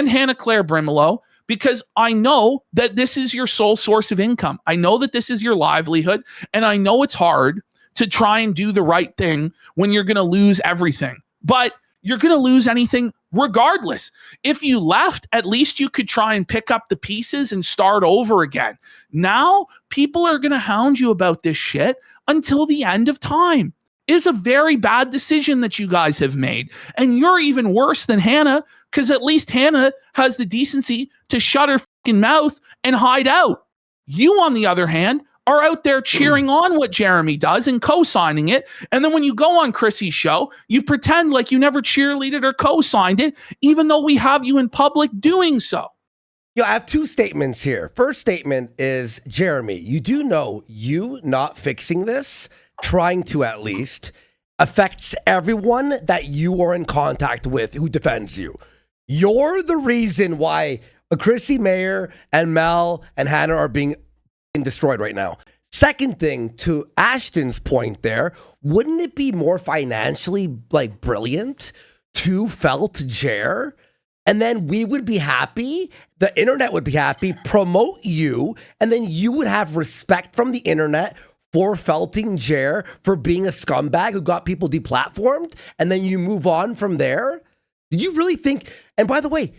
Hannah Claire Brimelow, because I know that this is your sole source of income. I know that this is your livelihood, and I know it's hard to try and do the right thing when you're going to lose everything. But you're going to lose anything regardless. If you left, at least you could try and pick up the pieces and start over again. Now, people are going to hound you about this shit until the end of time. It is a very bad decision that you guys have made. And you're even worse than Hannah, because at least Hannah has the decency to shut her fucking mouth and hide out. You, on the other hand, are out there cheering on what Jeremy does and co-signing it. And then when you go on Chrissie's show, you pretend like you never cheerleaded or co-signed it, even though we have you in public doing so. I have two statements here. First statement is, Jeremy, you do know you not fixing this, trying to at least, affects everyone that you are in contact with who defends you. You're the reason why Chrissie, Mayr, and Mel and Hannah are being destroyed right now. Second thing, to Ashton's point there, wouldn't it be more financially brilliant to felt Jer? And then we would be happy, the internet would be happy, promote you, and then you would have respect from the internet for felting Jer for being a scumbag who got people deplatformed, and then you move on from there? Did you really think, and by the way,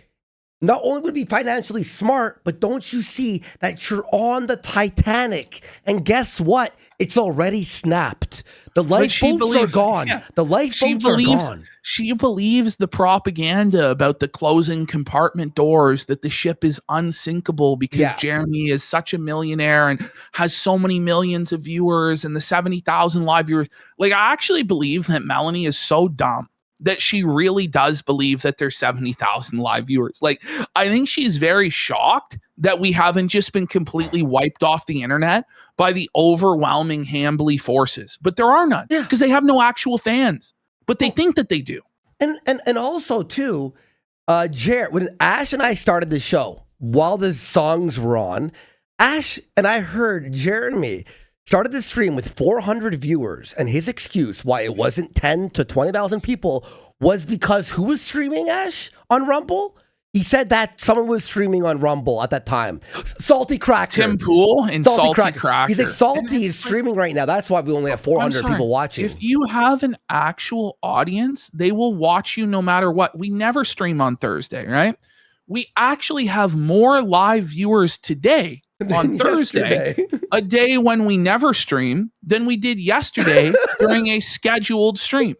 not only would it be financially smart, but don't you see that you're on the Titanic? And guess what? It's already snapped. The lifeboats are gone. Yeah. The lifeboats are gone. She believes the propaganda about the closing compartment doors, that the ship is unsinkable because Jeremy is such a millionaire and has so many millions of viewers and the 70,000 live viewers. I actually believe that Melonie is so dumb that she really does believe that there's 70,000 live viewers. I think she's very shocked that we haven't just been completely wiped off the internet by the overwhelming Hambly forces. But there are none because they have no actual fans. but they think that they do. And also too, Jared, when Ash and I started the show, while the songs were on, Ash and I heard Jeremy started the stream with 400 viewers, and his excuse why it wasn't 10 to 20,000 people was because who was streaming, Ash, on Rumble? He said that someone was streaming on Rumble at that time. Salty Cracker. Tim Pool and Salty Cracker. He's like, Salty is streaming right now. That's why we only have 400 people watching. If you have an actual audience, they will watch you no matter what. We never stream on Thursday, right? We actually have more live viewers today on Thursday, a day when we never stream, than we did yesterday during a scheduled stream.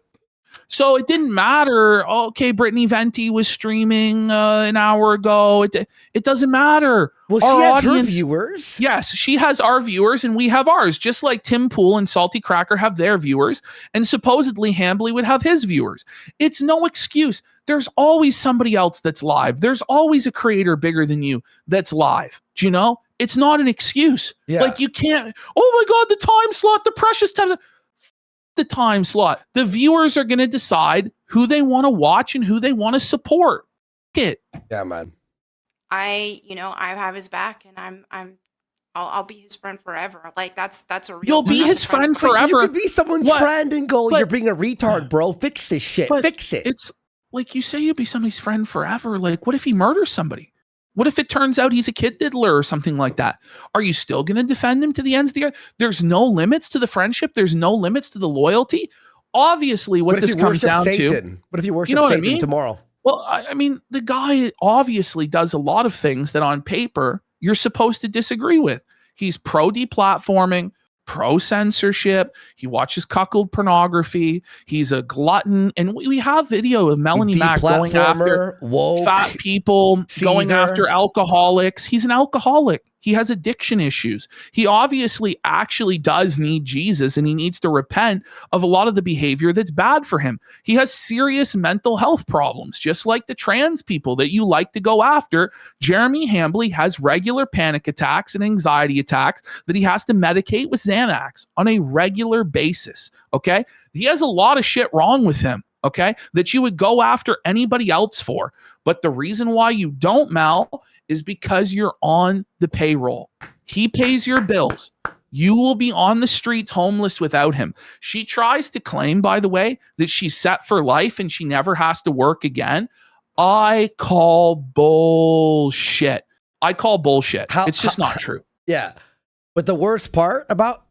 So it didn't matter. Okay, Brittany Venty was streaming an hour ago. It doesn't matter. Well, she has her viewers. Yes, she has our viewers and we have ours. Just like Tim Pool and Salty Cracker have their viewers, and supposedly Hambly would have his viewers. It's no excuse. There's always somebody else that's live. There's always a creator bigger than you that's live. Do you know? It's not an excuse. Yeah. Like you can't, oh my God, the time slot, the precious time. The time slot. The viewers are going to decide who they want to watch and who they want to support. Yeah, man. I have his back, and I'll be his friend forever. Like that's a real. You'll be his friend forever. You could be someone's friend and go, you're being a retard, bro. Fix this shit. Fix it. It's like you say you'll be somebody's friend forever. Like, what if he murders somebody? What if it turns out he's a kid diddler or something like that? Are you still going to defend him to the ends of the earth? There's no limits to the friendship. There's no limits to the loyalty. Obviously, what this comes down to. What if you worship Satan tomorrow? Well, I mean, the guy obviously does a lot of things that on paper you're supposed to disagree with. He's pro-deplatforming, pro-censorship. He watches cuckold pornography. He's a glutton. And we have video of Melonie Mac going after fat people, going after alcoholics. He's an alcoholic. He has addiction issues. He obviously actually does need Jesus, and he needs to repent of a lot of the behavior that's bad for him. He has serious mental health problems, just like the trans people that you like to go after. Jeremy Hambly has regular panic attacks and anxiety attacks that he has to medicate with Xanax on a regular basis, okay? He has a lot of shit wrong with him, okay, that you would go after anybody else for. But the reason why you don't, Mel, is because you're on the payroll. He pays your bills. You will be on the streets homeless without him. She tries to claim, by the way, that she's set for life and she never has to work again. I call bullshit. It's just not true. Yeah. But the worst part about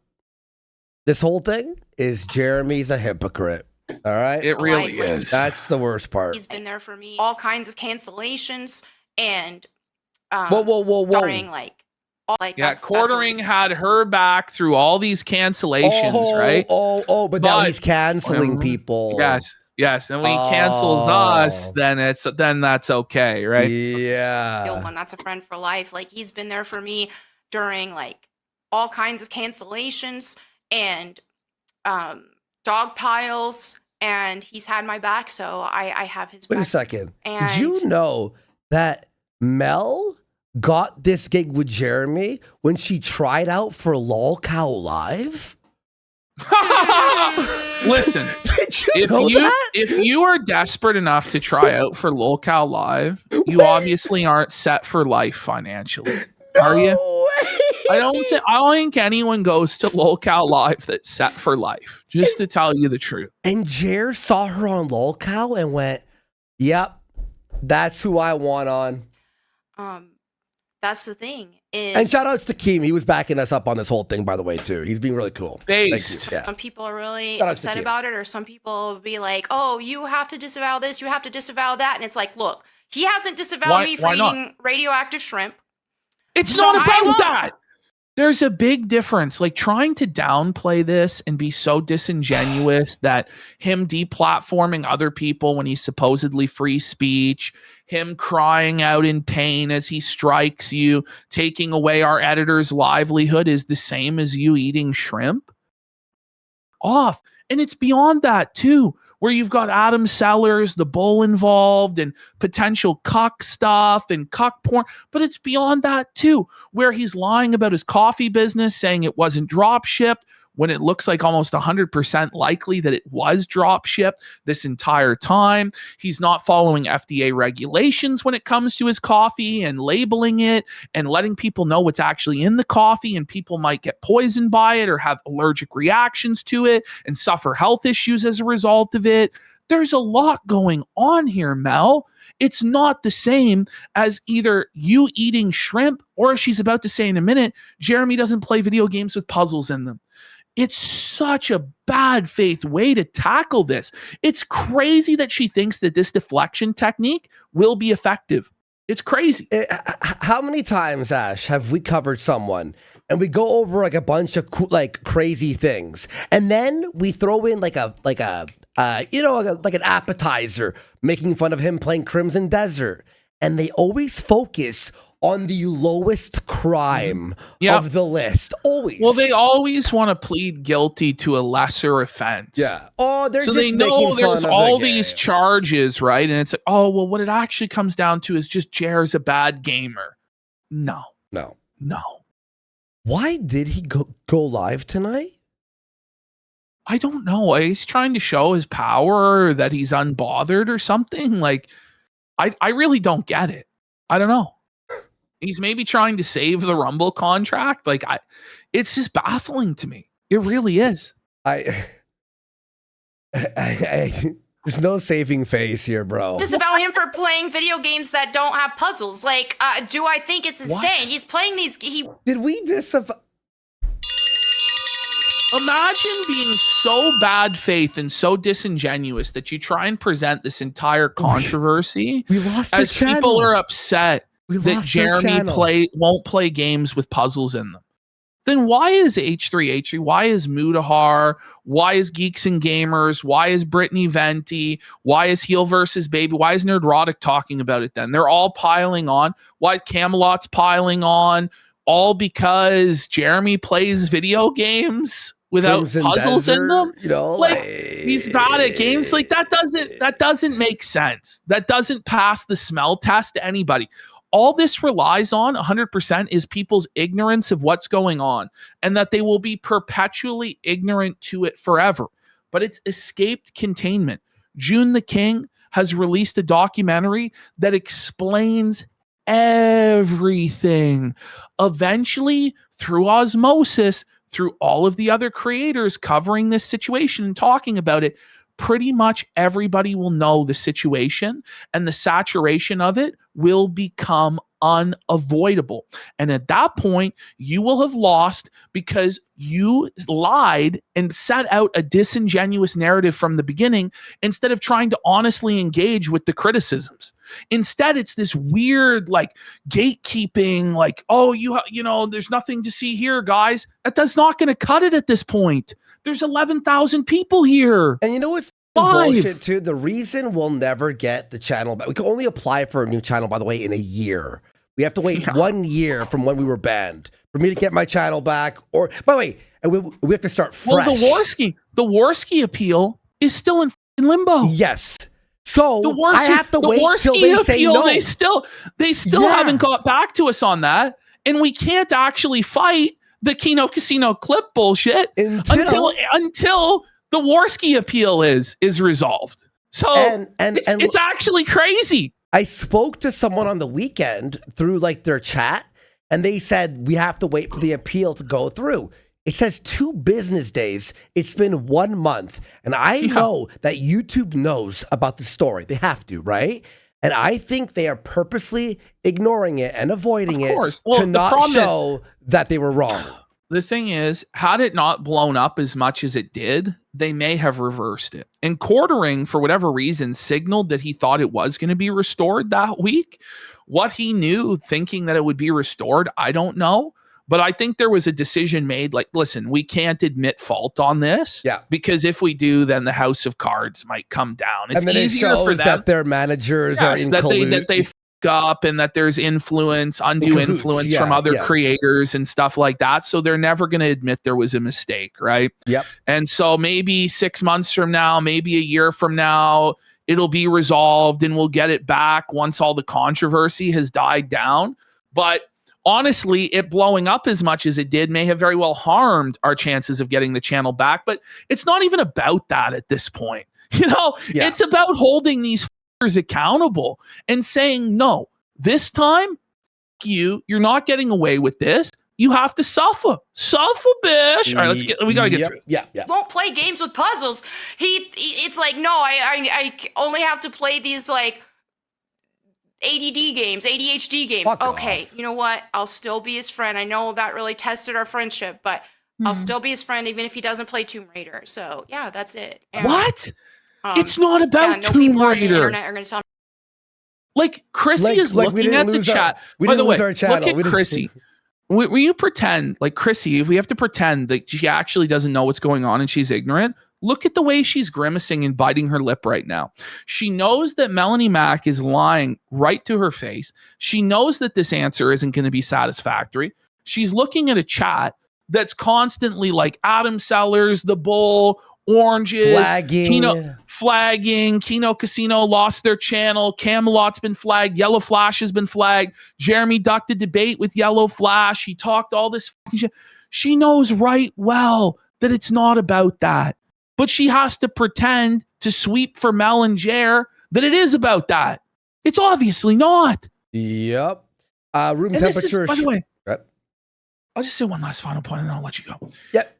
this whole thing is Jeremy's a hypocrite. All right? It really is. That's the worst part. He's been there for me. All kinds of cancellations and whoa. During Quartering had her back through all these cancellations, right? But now he's canceling people. Yes, and when he cancels us, then that's okay, right? Yeah. That's a friend for life. Like he's been there for me during like all kinds of cancellations and dog piles, and he's had my back, so I have his back. Wait a second. And did you know that Mel got this gig with Jeremy when she tried out for LOLcow Live? Listen, if you are desperate enough to try out for LOLcow Live, you obviously aren't set for life financially. Are you? I don't think anyone goes to LOLcow Live that's set for life, just to tell you the truth. And Jer saw her on LOLcow and went, yep, that's who I want on. That's the thing. And shout outs to Keem. He was backing us up on this whole thing, by the way, too. He's being really cool. Based. Yeah. Some people are really upset about it, or some people will be like, oh, you have to disavow this, you have to disavow that. And it's like, look, he hasn't disavowed me for eating radioactive shrimp. It's not about that. There's a big difference. Like trying to downplay this and be so disingenuous that him deplatforming other people when he's supposedly free speech, him crying out in pain as he strikes you, taking away our editor's livelihood is the same as you eating shrimp. Off. And it's beyond that too, where you've got Adam Sellers, the bull involved, and potential cuck stuff and cuck porn. But it's beyond that too, where he's lying about his coffee business, saying it wasn't drop shipped, when it looks like almost 100% likely that it was drop shipped this entire time. He's not following FDA regulations when it comes to his coffee and labeling it and letting people know what's actually in the coffee, and people might get poisoned by it or have allergic reactions to it and suffer health issues as a result of it. There's a lot going on here, Mel. It's not the same as either you eating shrimp, or as she's about to say in a minute, Jeremy doesn't play video games with puzzles in them. It's such a bad faith way to tackle this. It's crazy that she thinks that this deflection technique will be effective. It's crazy. How many times, Ash, have we covered someone and we go over like a bunch of crazy things, and then we throw in like an appetizer, making fun of him playing Crimson Desert, and they always focus on the lowest crime of the list. Always. Well, they always want to plead guilty to a lesser offense. Yeah. Oh, they're so just they know making there's fun all of the these game. charges, right? And it's like, oh, well, what it actually comes down to is just Jer's a bad gamer. No. Why did he go live tonight? I don't know. He's trying to show his power, that he's unbothered or something. Like, I really don't get it. I don't know. He's maybe trying to save the Rumble contract. Like, it's just baffling to me. It really is. There's no saving face here, bro. Just about him for playing video games that don't have puzzles. Like, do I think it's insane? What? He's playing these. Did we Imagine being so bad faith and so disingenuous that you try and present this entire controversy we lost as our people channel. are upset that Jeremy won't play games with puzzles in them. Then why is H3H3? Why is Mudahar? Why is Geeks and Gamers? Why is Brittany Venty? Why is Heel versus Baby? Why is Nerdrotic talking about it then? They're all piling on. Why is Camelot's piling on? All because Jeremy plays video games without puzzles in them? You know, like he's bad at games. Like that doesn't make sense. That doesn't pass the smell test to anybody. All this relies on 100% is people's ignorance of what's going on, and that they will be perpetually ignorant to it forever. But it's escaped containment. June the King has released a documentary that explains everything. Eventually, through osmosis, through all of the other creators covering this situation and talking about it, pretty much everybody will know the situation, and the saturation of it will become unavoidable. And at that point, you will have lost because you lied and set out a disingenuous narrative from the beginning instead of trying to honestly engage with the criticisms. Instead, it's this weird like gatekeeping, like, oh, you know, there's nothing to see here, guys. That's not going to cut it at this point. There's 11,000 people here. And you know what's bullshit too? The reason we'll never get the channel back. We can only apply for a new channel, by the way, in a year. We have to wait 1 year from when we were banned for me to get my channel back. Or, by the way, and we have to start fresh. Well, the Worski appeal is still in limbo. Yes. So I have to wait till they say no. They still haven't got back to us on that, and we can't actually fight the Kino Casino clip bullshit until the Worski appeal is resolved. So it's actually crazy. I spoke to someone on the weekend through like their chat, and they said we have to wait for the appeal to go through. It says 2 business days. It's been 1 month. And I know that YouTube knows about the story. They have to, right? And I think they are purposely ignoring it and avoiding it to not show that they were wrong. The thing is, had it not blown up as much as it did, they may have reversed it. And Quartering, for whatever reason, signaled that he thought it was going to be restored that week. What he knew, thinking that it would be restored, I don't know. But I think there was a decision made like, listen, we can't admit fault on this. Yeah. Because if we do, then the house of cards might come down. It's easier for them that their managers are in that they f up and that there's undue influence from other creators and stuff like that. So they're never going to admit there was a mistake, right? Yep. And so maybe 6 months from now, maybe a year from now, it'll be resolved and we'll get it back once all the controversy has died down. But honestly, it blowing up as much as it did may have very well harmed our chances of getting the channel back. But it's not even about that at this point. It's about holding these fuckers accountable and saying, no, this time, you're not getting away with this. You have to suffer, bitch. All right, we gotta get through it. Yeah. Won't play games with puzzles. It's like, no, I only have to play these like ADD games, ADHD games. Fuck okay, off. you know what? I'll still be his friend. I know that really tested our friendship, but I'll still be his friend even if he doesn't play Tomb Raider. So yeah, that's it. And, What? It's not about Tomb people on the Raider. internet are gonna tell me. Like Chrissie is looking at the chat. By the way, look at Chrissie. Will you pretend, like Chrissie, if we have to pretend that she actually doesn't know what's going on and she's ignorant, look at the way she's grimacing and biting her lip right now. She knows that Melonie Mac is lying right to her face. She knows that this answer isn't going to be satisfactory. She's looking at a chat that's constantly like Adam Sellers, The Bull, oranges, flagging, Kino Casino lost their channel, Camelot's been flagged, Yellow Flash has been flagged, Jeremy ducked a debate with Yellow Flash, he talked all this shit. She knows right well that it's not about that, but she has to pretend to sweep for Mel and Jer that it is about that. It's obviously not. Yep. Room temperature. By the way, I'll just say one last final point and then I'll let you go. Yep.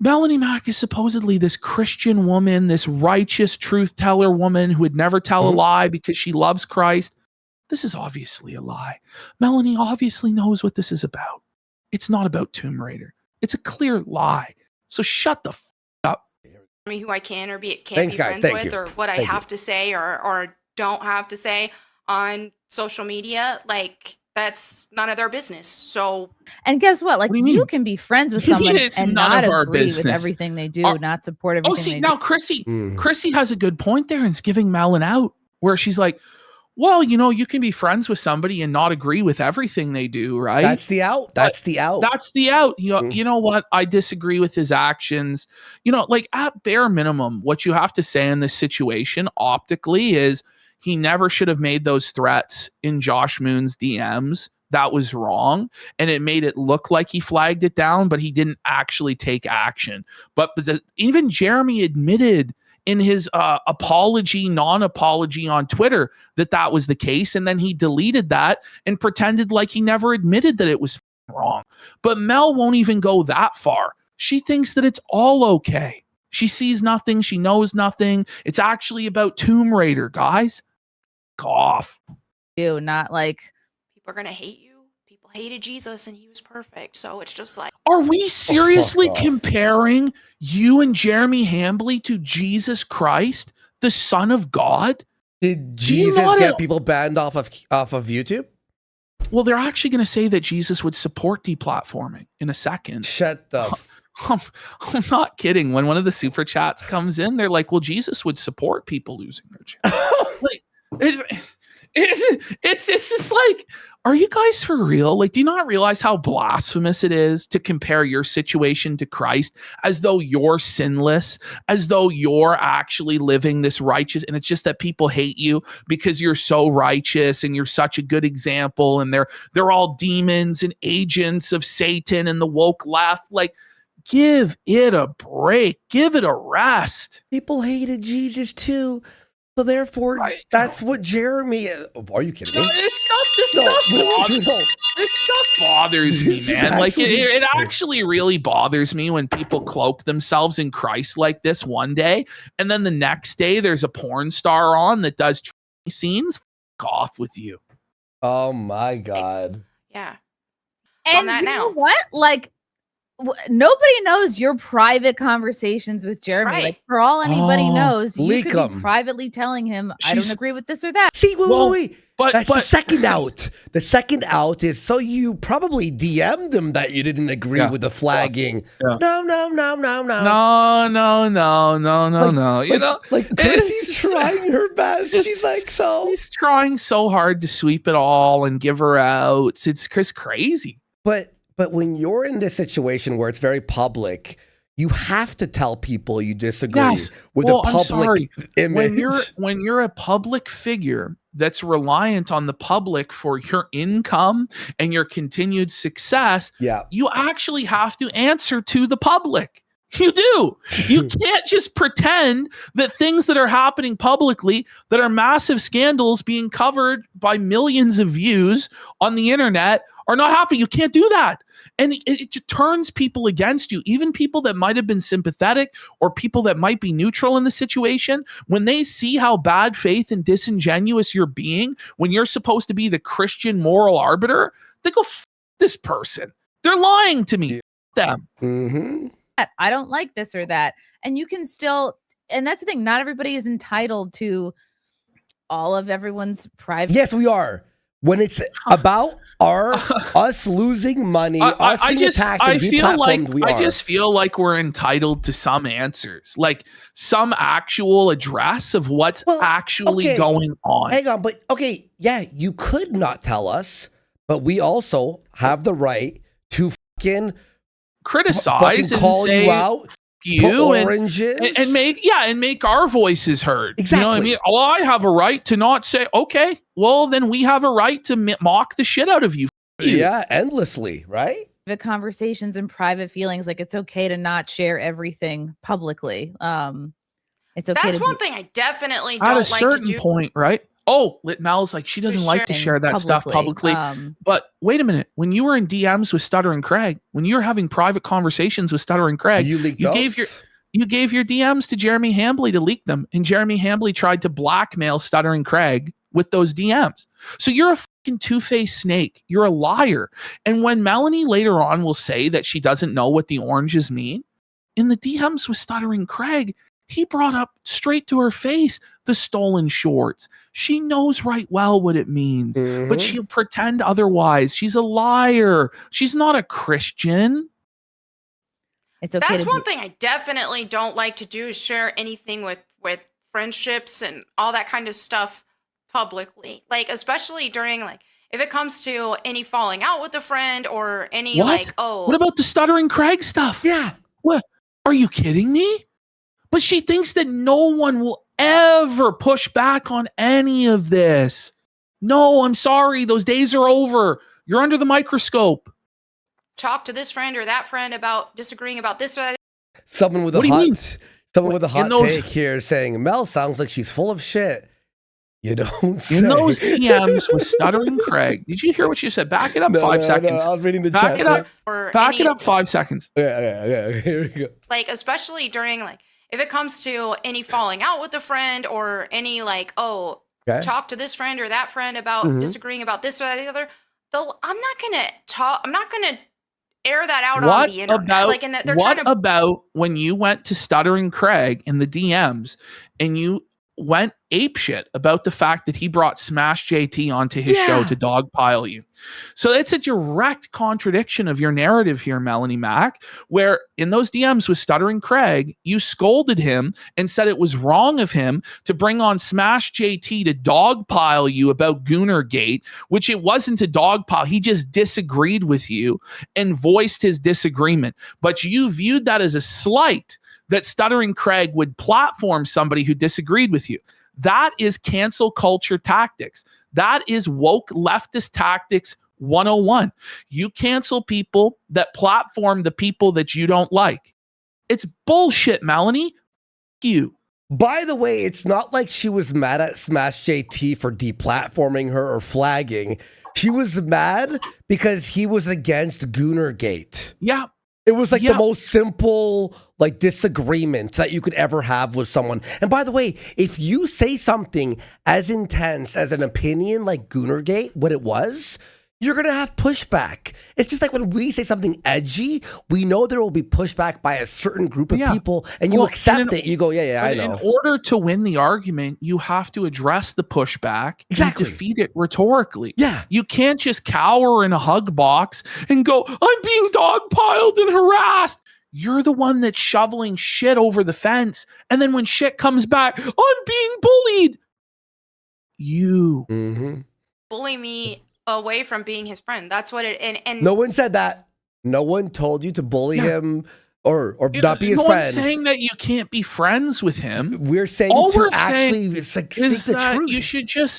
Melonie Mac is supposedly this Christian woman, this righteous truth teller woman who would never tell a lie because she loves Christ. This is obviously a lie. Melonie obviously knows what this is about. It's not about Tomb Raider. It's a clear lie. So shut the up. Me who I can or can't be friends with, or what I have to say or don't have to say on social media. Like, that's none of their business. So, and guess what? Like, you can be friends with someone and not agree with everything they do, not support everything. See, now Chrissie has a good point there and is giving Mel an out where she's like, well, you can be friends with somebody and not agree with everything they do, right? That's the out. That's the out. You know what? I disagree with his actions. Like at bare minimum, what you have to say in this situation optically is, he never should have made those threats in Josh Moon's DMs. That was wrong. And it made it look like he flagged it down, but he didn't actually take action. But even Jeremy admitted in his non-apology on Twitter that was the case. And then he deleted that and pretended like he never admitted that it was wrong. But Mel won't even go that far. She thinks that it's all okay. She sees nothing. She knows nothing. It's actually about Tomb Raider, guys. Cough. Not like people are going to hate you. People hated Jesus and he was perfect. So it's just like, are we seriously comparing you and Jeremy Hambly to Jesus Christ, the Son of God? Did Jesus get people banned off of YouTube? Well, they're actually going to say that Jesus would support deplatforming in a second. Shut the I'm not kidding. When one of the super chats comes in, they're like, well, Jesus would support people losing their channel. Like, it's just like, are you guys for real? Like, do you not realize how blasphemous it is to compare your situation to Christ as though you're sinless, as though you're actually living this righteous, and it's just that people hate you because you're so righteous and you're such a good example, and they're all demons and agents of Satan and the woke left. Like, give it a break. Give it a rest. People hated Jesus too. So therefore, that's what Jeremy... Are you kidding me? This stuff bothers me, man. Like, it actually really bothers me when people cloak themselves in Christ like this one day, and then the next day there's a porn star on that does scenes. Fuck off with you. Oh my God. Yeah. And you know what? Like, nobody knows your private conversations with Jeremy. Right. Like, for all anybody knows, you could them. be privately telling him, I don't agree with this or that. See, wait. That's the second out. The second out is so you probably DM'd him that you didn't agree with the flagging. Yeah. No. No. Chrissie's trying her best. She's trying so hard to sweep it all and give her outs. It's crazy. But when you're in this situation where it's very public, you have to tell people you disagree with a public image. When you're a public figure, that's reliant on the public for your income and your continued success, you actually have to answer to the public. You do. You can't just pretend that things that are happening publicly, that are massive scandals being covered by millions of views on the internet, are not happening. You can't do that. And it just turns people against you, even people that might have been sympathetic or people that might be neutral in the situation. When they see how bad faith and disingenuous you're being, when you're supposed to be the Christian moral arbiter, they go, F this person. They're lying to me. F them. Mm-hmm. I don't like this or that. And you can still, and that's the thing, not everybody is entitled to all of everyone's private. Yes, we are. When it's about us losing money, us being attacked and deplatformed, we are. I just feel like we're entitled to some answers, like some actual address of what's actually going on. Hang on, but you could not tell us, but we also have the right to fucking criticize and call say you out. You and make our voices heard. Exactly. You know what I mean? Well, I have a right to not say, okay, well, then we have a right to mock the shit out of you. Yeah, endlessly, right? The conversations and private feelings, like it's okay to not share everything publicly. It's okay. That's one thing I definitely don't at a like certain to do. point, right? Oh, Mel's like, she doesn't like to share that stuff publicly. But wait a minute. When you were in DMs with Stuttering Craig, when you were having private conversations with Stuttering Craig, you gave your DMs to Jeremy Hambley to leak them. And Jeremy Hambley tried to blackmail Stuttering Craig with those DMs. So you're a fucking two-faced snake. You're a liar. And when Melonie later on will say that she doesn't know what the oranges mean, in the DMs with Stuttering Craig, he brought up straight to her face the stolen shorts. She knows right well what it means, but she'll pretend otherwise. She's a liar. She's not a Christian. It's okay. That's one thing I definitely don't like to do, is share anything with friendships and all that kind of stuff publicly. Like, especially during, like, if it comes to any falling out with a friend or any what about the Stuttering Craig stuff? Yeah. What? Are you kidding me? But she thinks that no one will ever push back on any of this. No, I'm sorry. Those days are over. You're under the microscope. Talk to this friend or that friend about disagreeing about this or that. Someone with a hot take here saying, Mel sounds like she's full of shit. You don't say. In those DMs with Stuttering Craig. Did you hear what she said? Back it up 5 seconds. I was reading the Back chat. it up. Back it up 5 seconds. Yeah. Here we go. Like, especially during, like, if it comes to any falling out with a friend or any, like, talk to this friend or that friend about disagreeing about this or that or the other, though, I'm not going to air that out on the internet. About when you went to Stuttering Craig in the DMs and you went apeshit about the fact that he brought Smash JT onto his show to dogpile you? So it's a direct contradiction of your narrative here, Melonie Mac, where in those DMs with Stuttering Craig, you scolded him and said it was wrong of him to bring on Smash JT to dogpile you about Goonergate, which it wasn't a dogpile. He just disagreed with you and voiced his disagreement. But you viewed that as a slight, that Stuttering Craig would platform somebody who disagreed with you. That is cancel culture tactics. That is woke leftist tactics 101. You cancel people that platform the people that you don't like. It's bullshit, Melonie. You. By the way, it's not like she was mad at Smash JT for deplatforming her or flagging. She was mad because he was against Goonergate. Yeah. It was like the most simple, like, disagreement that you could ever have with someone. And by the way, if you say something as intense as an opinion like Goonergate, what it was, you're going to have pushback. It's just like when we say something edgy, we know there will be pushback by a certain group of people, and you accept it. You go, I know. In order to win the argument, you have to address the pushback and defeat it rhetorically. Yeah. You can't just cower in a hug box and go, I'm being dogpiled and harassed. You're the one that's shoveling shit over the fence. And then when shit comes back, I'm being bullied. You. Bully me away from being his friend. That's what it and no one said that. No one told you to bully him or not be his no friend. one's saying that you can't be friends with him. We're saying All to we're actually saying speak is the that truth.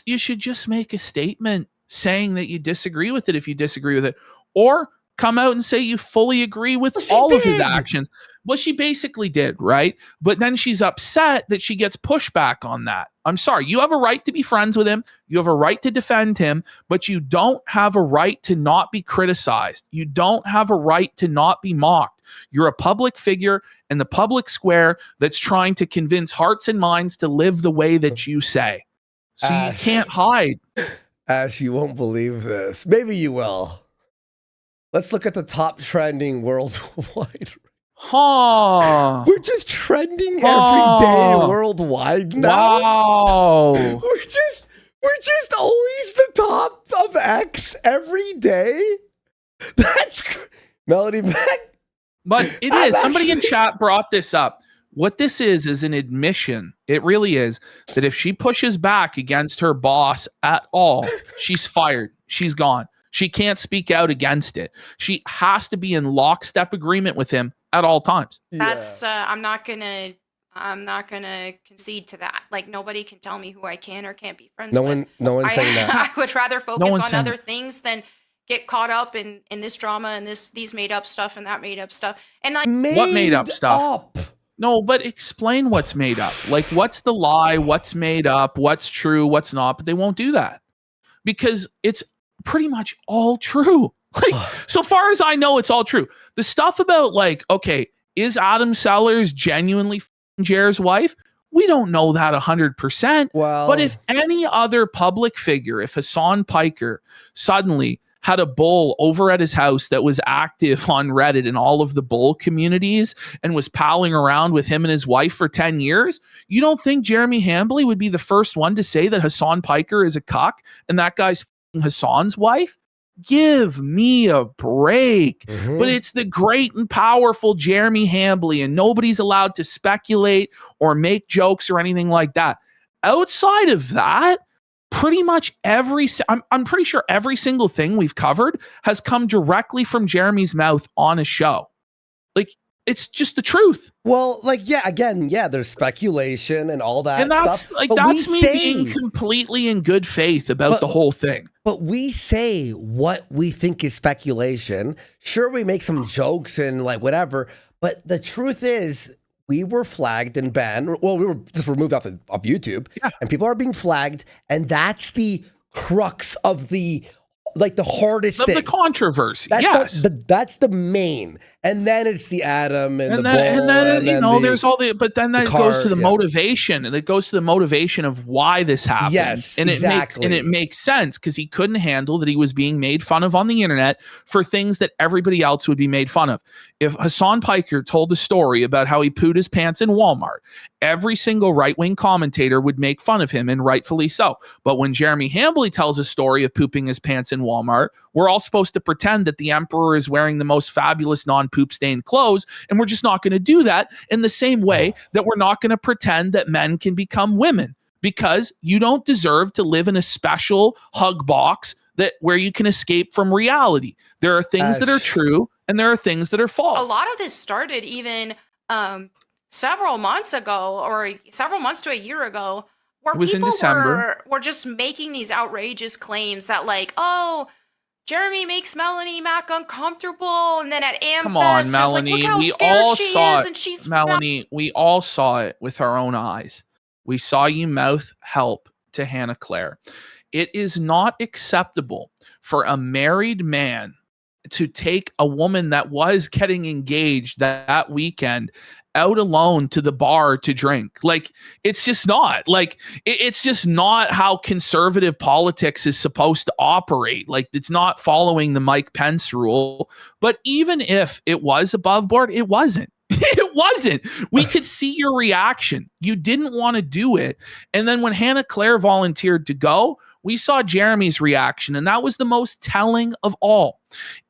you should just make a statement saying that you disagree with it if you disagree with it, or come out and say you fully agree with all of his actions. Well, she basically did, right? But then she's upset that she gets pushback on that. I'm sorry. You have a right to be friends with him. You have a right to defend him, but you don't have a right to not be criticized. You don't have a right to not be mocked. You're a public figure in the public square that's trying to convince hearts and minds to live the way that you say. So you can't hide. Ash, you won't believe this. Maybe you will. Let's look at the top trending worldwide. Huh. We're just trending every day worldwide now. Wow. We're just always the top of X every day. That's Melody back. But it is. Somebody in chat brought this up. What this is an admission. It really is that if she pushes back against her boss at all, she's fired. She's gone. She can't speak out against it. She has to be in lockstep agreement with him at all times. That's I'm not gonna concede to that. Like, nobody can tell me who I can or can't be friends with. No one's saying that. I would rather focus on other things than get caught up in this drama and these made up stuff and that made up stuff. And like, what made up stuff? No, but explain what's made up. Like, what's the lie? What's made up? What's true? What's not? But they won't do that because it's pretty much all true. Like, so far as I know, it's all true. The stuff about, like, okay, is Adam Sellers genuinely Jer's wife? We don't know that 100%. Well, but if any other public figure, if Hassan Piker suddenly had a bull over at his house that was active on Reddit in all of the bull communities and was palling around with him and his wife for 10 years, you don't think Jeremy Hambly would be the first one to say that Hassan Piker is a cuck and that guy's Hassan's wife? Give me a break. But it's the great and powerful Jeremy Hambly, and nobody's allowed to speculate or make jokes or anything like that. Outside of that, pretty much I'm pretty sure every single thing we've covered has come directly from Jeremy's mouth on a show. Like, it's just the truth. Well, like, there's speculation and all that. And that's stuff, like, that's me being completely in good faith about the whole thing. But we say what we think is speculation. Sure, we make some jokes and like whatever. But the truth is, we were flagged and banned. Well, we were just removed off YouTube, and people are being flagged. And that's the crux of the hardest thing. The controversy. That's the main. And then it's the Adam and the bull. And then there's all the, but then that goes to the motivation, and it goes to the motivation of why this happened. Yes, and exactly. It makes sense because he couldn't handle that he was being made fun of on the internet for things that everybody else would be made fun of. If Hassan Piker told a story about how he pooed his pants in Walmart, every single right-wing commentator would make fun of him, and rightfully so. But when Jeremy Hambly tells a story of pooping his pants in Walmart, we're all supposed to pretend that the emperor is wearing the most fabulous non-poop stained clothes, and we're just not going to do that in the same way that we're not going to pretend that men can become women, because you don't deserve to live in a special hug box where you can escape from reality. There are things that are true and there are things that are false. A lot of this started even several months ago, or several months to a year ago, where it was people in December. were just making these outrageous claims that, like, oh, Jeremy makes Melonie Mac uncomfortable, and then at AmFest, come on, Melonie, like, we all saw it. And she's Melonie, we all saw it with our own eyes. We saw you mouth help to Hannah Claire. It is not acceptable for a married man to take a woman that was getting engaged that weekend out alone to the bar to drink. Like, it's just not. Like, it's just not how conservative politics is supposed to operate. Like, it's not following the Mike Pence rule. But even if it was above board, it wasn't. It wasn't. We could see your reaction. You didn't want to do it. And then when Hannah Claire volunteered to go, we saw Jeremy's reaction, and that was the most telling of all.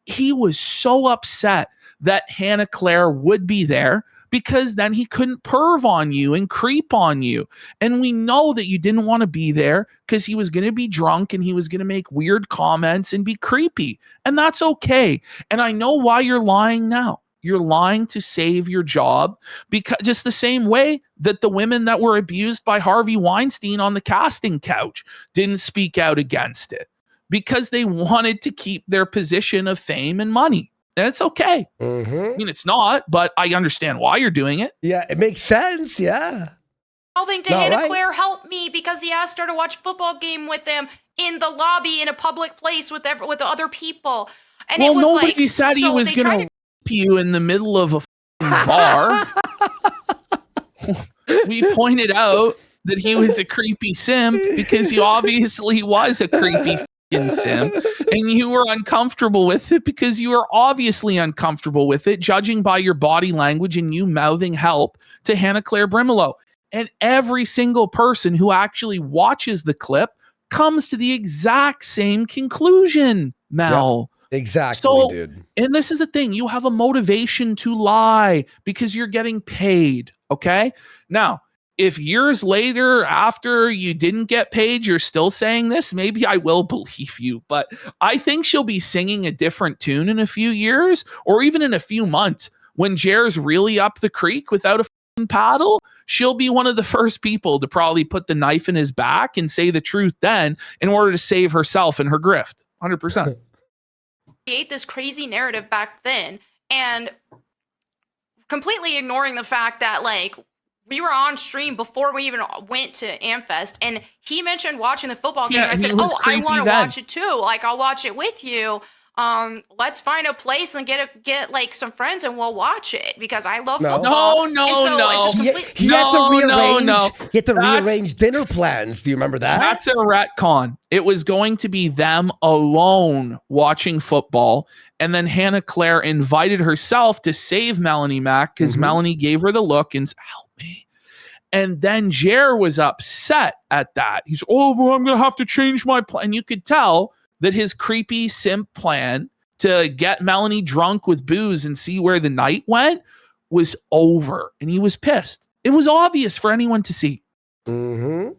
He was so upset that Hannah Claire would be there, because then he couldn't perv on you and creep on you. And we know that you didn't want to be there because he was going to be drunk and he was going to make weird comments and be creepy. And that's okay. And I know why you're lying now. You're lying to save your job, because just the same way that the women that were abused by Harvey Weinstein on the casting couch didn't speak out against it because they wanted to keep their position of fame and money. And it's okay. I mean, it's not, but I understand why you're doing it. Yeah, it makes sense. Yeah. Mouthing to Hannah Claire, help me, because he asked her to watch a football game with him in the lobby in a public place with other people. And well, it was nobody like, said he was going to rape you in the middle of a bar. We pointed out that he was a creepy simp because he obviously was a creepy simp, and you were uncomfortable with it because you were obviously uncomfortable with it, judging by your body language and you mouthing help to Hannah Claire Brimelow. And every single person who actually watches the clip comes to the exact same conclusion, Mel. Yep, exactly, so, dude. And this is the thing. You have a motivation to lie because you're getting paid, okay? Now, if years later, after you didn't get paid, you're still saying this, maybe I will believe you. But I think she'll be singing a different tune in a few years or even in a few months when Jer's really up the creek without a paddle. She'll be one of the first people to probably put the knife in his back and say the truth then in order to save herself and her grift. 100%. Create this crazy narrative back then and completely ignoring the fact that, like, we were on stream before we even went to Amfest, and he mentioned watching the football game. I said, "Oh, I want to watch it too. Like, I'll watch it with you. Let's find a place and get like some friends, and we'll watch it because I love football." No. He had to rearrange. He had to rearrange dinner plans. Do you remember that? That's a retcon. It was going to be them alone watching football, and then Hannah Claire invited herself to save Melonie Mac because Melonie gave her the look and help me. And then Jer was upset at that. He's, well, I'm going to have to change my plan. And you could tell that his creepy simp plan to get Melonie drunk with booze and see where the night went was over. And he was pissed. It was obvious for anyone to see. Ignored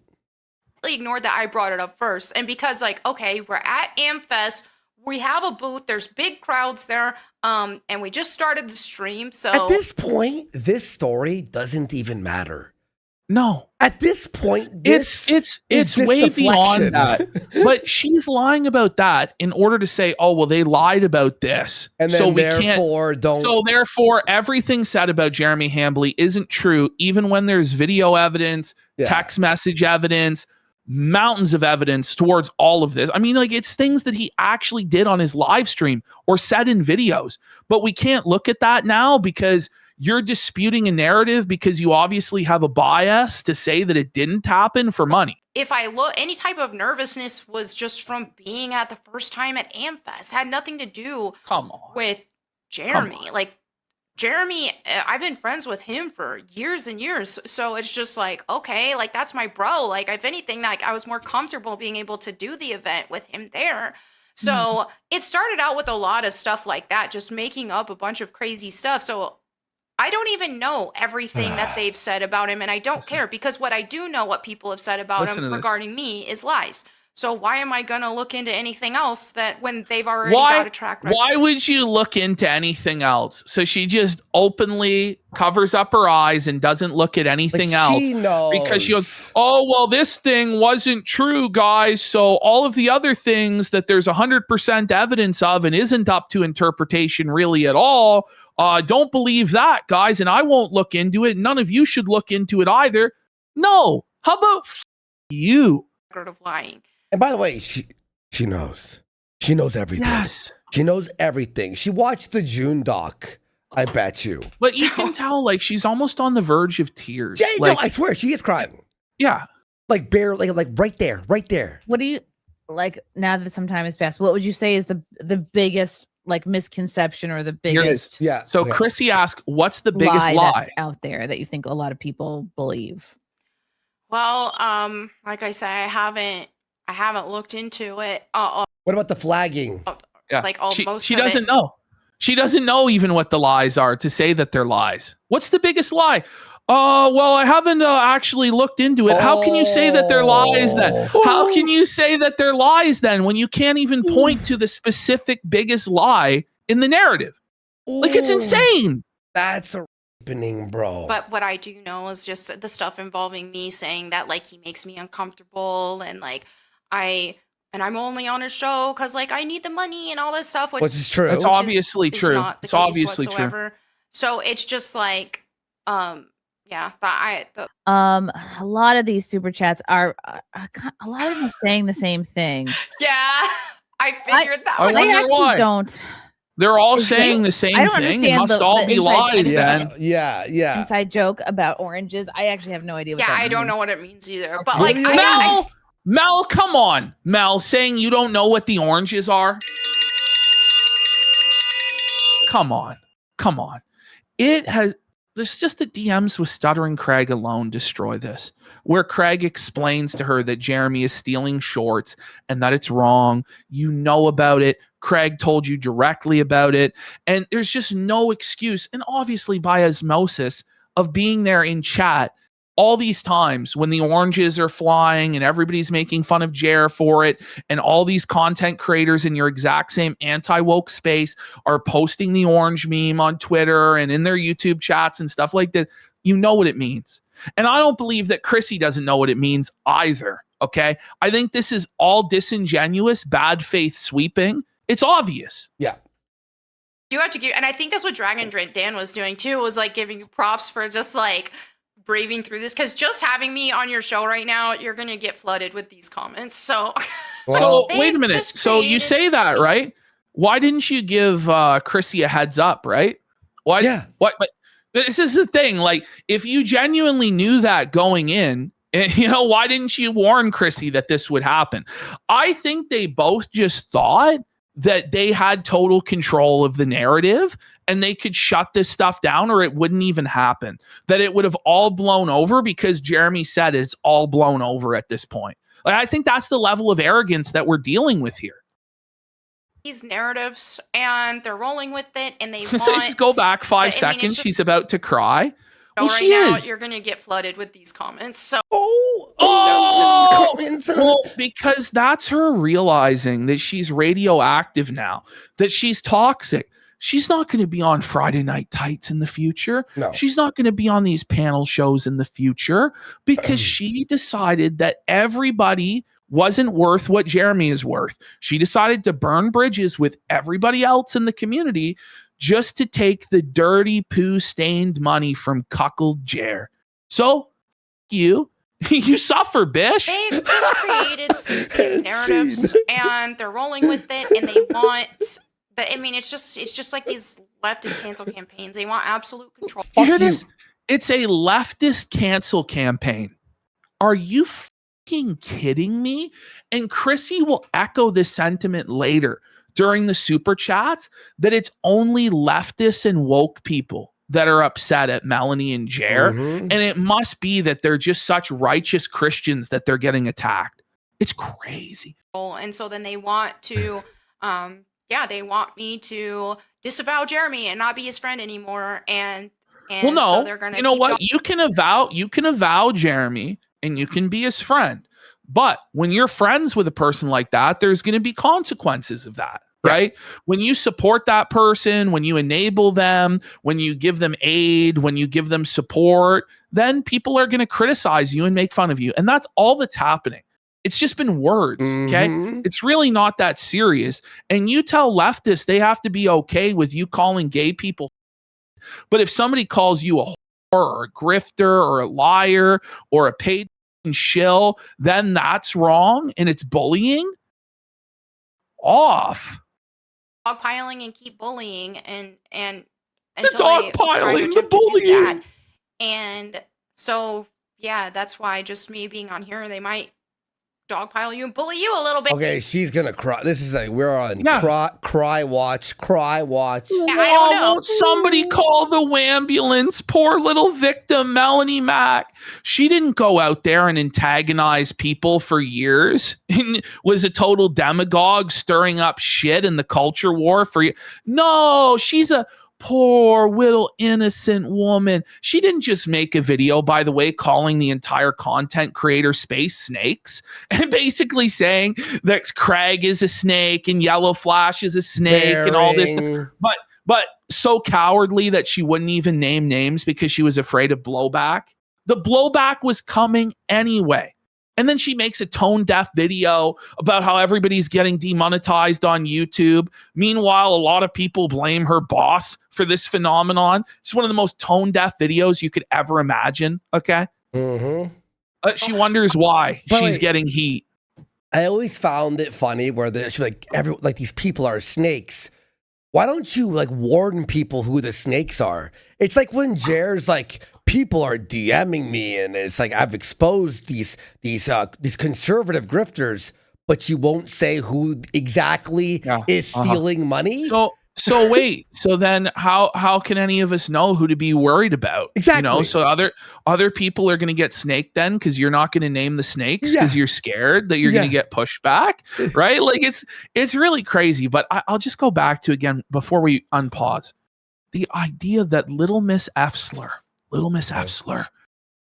that I brought it up first. And because, like, okay, we're at Amfest. We have a booth. There's big crowds there. And we just started the stream. So at this point, this story doesn't even matter. No. At this point, it's way beyond that. But she's lying about that in order to say, oh, well, they lied about this. And then so we therefore can't. So therefore, everything said about Jeremy Hambley isn't true, even when there's video evidence, text message evidence, mountains of evidence towards all of this. I mean, like, it's things that he actually did on his live stream or said in videos. But we can't look at that now because you're disputing a narrative because you obviously have a bias to say that it didn't happen for money. If I look, any type of nervousness was just from being at the first time at Amfest. Had nothing to do with Jeremy. Like, Jeremy, I've been friends with him for years and years. So it's just like, okay, like, that's my bro. Like, if anything, like, I was more comfortable being able to do the event with him there. So it started out with a lot of stuff like that, just making up a bunch of crazy stuff. So I don't even know everything that they've said about him, and I don't care, because what I do know, what people have said about him regarding me, is lies. So why am I going to look into anything else that when they've already got a track record? Why would you look into anything else? So she just openly covers up her eyes and doesn't look at anything else. She knows. Because she goes, oh, well, this thing wasn't true, guys. So all of the other things that there's 100% evidence of and isn't up to interpretation really at all, don't believe that, guys, and I won't look into it. None of you should look into it either. No. How about you? Of lying. And by the way, she knows. She knows everything. Yes. She knows everything. She watched the June doc, I bet you. But you can tell, like, she's almost on the verge of tears. Yeah, like, no, I swear, she is crying. Yeah. Like, barely, like right there. What do you, like, now that some time has passed, what would you say is the biggest, like, misconception or the biggest? Yeah. So Chrissie asked, what's the biggest lie that's out there that you think a lot of people believe? Well, like I said, I haven't looked into it. What about the flagging? Like, she doesn't know. She doesn't know even what the lies are to say that they're lies. What's the biggest lie? Well, I haven't actually looked into it. How can you say that they're lies then? How can you say that they're lies then when you can't even point to the specific biggest lie in the narrative? Like, it's insane. That's a happening, bro. But what I do know is just the stuff involving me saying that, like, he makes me uncomfortable, and like I'm only on his show because like I need the money and all this stuff, which is true. It's obviously true. It's obviously true. So it's just like, yeah, a lot of these super chats are a lot of them saying the same thing. Yeah, I figured that. I wonder why. Don't. They're all saying the same thing. It must all be lies then. Yeah. Inside joke about oranges. I actually have no idea what that means. I don't know what it means either. But Okay. like, Mel, come on. Mel, saying you don't know what the oranges are? Come on. There's just the DMs with Stuttering Craig alone destroy this, where Craig explains to her that Jeremy is stealing shorts and that it's wrong. You know about it. Craig told you directly about it. And there's just no excuse. And obviously by osmosis of being there in chat all these times when the oranges are flying and everybody's making fun of Jer for it, and all these content creators in your exact same anti-woke space are posting the orange meme on Twitter and in their YouTube chats and stuff like that, you know what it means. And I don't believe that Chrissie doesn't know what it means either, okay? I think this is all disingenuous, bad faith sweeping. It's obvious. Yeah. You have to give, and I think that's what Dragon Dan was doing too, was like giving you props for just like braving through this, because just having me on your show right now, you're gonna get flooded with these comments. So wait a minute. So you say that, right? Why didn't you give Chrissie a heads up, right? Why? Yeah. What? But this is the thing. Like, if you genuinely knew that going in, why didn't you warn Chrissie that this would happen? I think they both just thought that they had total control of the narrative and they could shut this stuff down or it wouldn't even happen. That it would have all blown over because Jeremy said it's all blown over at this point. Like, I think that's the level of arrogance that we're dealing with here. These narratives, and they're rolling with it, and they so want... just go back 5 seconds. She's about to cry. Well, right she now, is. You're going to get flooded with these comments. So, well, because that's her realizing that she's radioactive now, that she's toxic. She's not going to be on Friday Night Tights in the future. No. She's not going to be on these panel shows in the future because she decided that everybody wasn't worth what Jeremy is worth. She decided to burn bridges with everybody else in the community just to take the dirty poo-stained money from cuckold Jer. So, you suffer, bish. They've just created these narratives, and they're rolling with it, and they want... I mean, it's just like these leftist cancel campaigns. They want absolute control. You hear this? It's a leftist cancel campaign. Are you fucking kidding me? And Chrissie will echo this sentiment later during the super chats that it's only leftists and woke people that are upset at Melonie and Jer. And it must be that they're just such righteous Christians that they're getting attacked. It's crazy. And so then they want to... they want me to disavow Jeremy and not be his friend anymore. And well, no, so they're gonna, you know what? You can avow Jeremy and you can be his friend. But when you're friends with a person like that, there's going to be consequences of that, right? When you support that person, when you enable them, when you give them aid, when you give them support, then people are going to criticize you and make fun of you. And that's all that's happening. It's just been words, okay? It's really not that serious. And you tell leftists they have to be okay with you calling gay people. But if somebody calls you a whore or a grifter or a liar or a paid shill, then that's wrong and it's bullying. Off. Dogpiling and keep bullying and the dogpiling, the bullying. And so, yeah, that's why just me being on here, they might dogpile you and bully you a little bit. Okay, she's gonna cry. This is like we're on cry watch. Yeah, I don't know. Won't somebody call the ambulance? Poor little victim, Melonie Mac. She didn't go out there and antagonize people for years and was a total demagogue stirring up shit in the culture war for you. No, she's a poor little innocent woman. She didn't just make a video, by the way, calling the entire content creator space snakes and basically saying that Craig is a snake and Yellow Flash is a snake and all this. But so cowardly that she wouldn't even name names because she was afraid of blowback. The blowback was coming anyway. And then she makes a tone deaf video about how everybody's getting demonetized on YouTube. Meanwhile, a lot of people blame her boss for this phenomenon. It's one of the most tone deaf videos you could ever imagine. Okay. Mm-hmm. She wonders why she's getting heat. I always found it funny where she's like these people are snakes. Why don't you like warn people who the snakes are? It's like when Jer's like, people are DMing me, and it's like I've exposed these conservative grifters, but you won't say who exactly is stealing money. So wait. So then how can any of us know who to be worried about? Exactly. You know, so other people are going to get snaked then because you're not going to name the snakes because you're scared that you're going to get pushed back, right? Like it's really crazy. But I'll just go back to again before we unpause the idea that Little Miss F Slur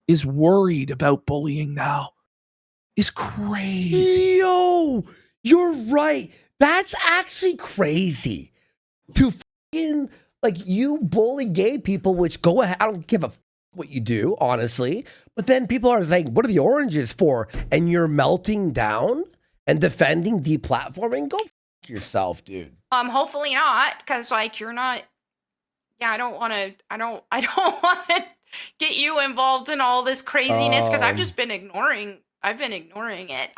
is worried about bullying now is crazy. Yo, you're right. That's actually crazy. To fucking like you bully gay people, which go ahead. I don't give a what you do, honestly. But then people are saying, "What are the oranges for?" And you're melting down and defending deplatforming. Go yourself, dude. Hopefully not, because like you're not. Yeah, I don't want to get you involved in all this craziness because I've just been ignoring. I've been ignoring it.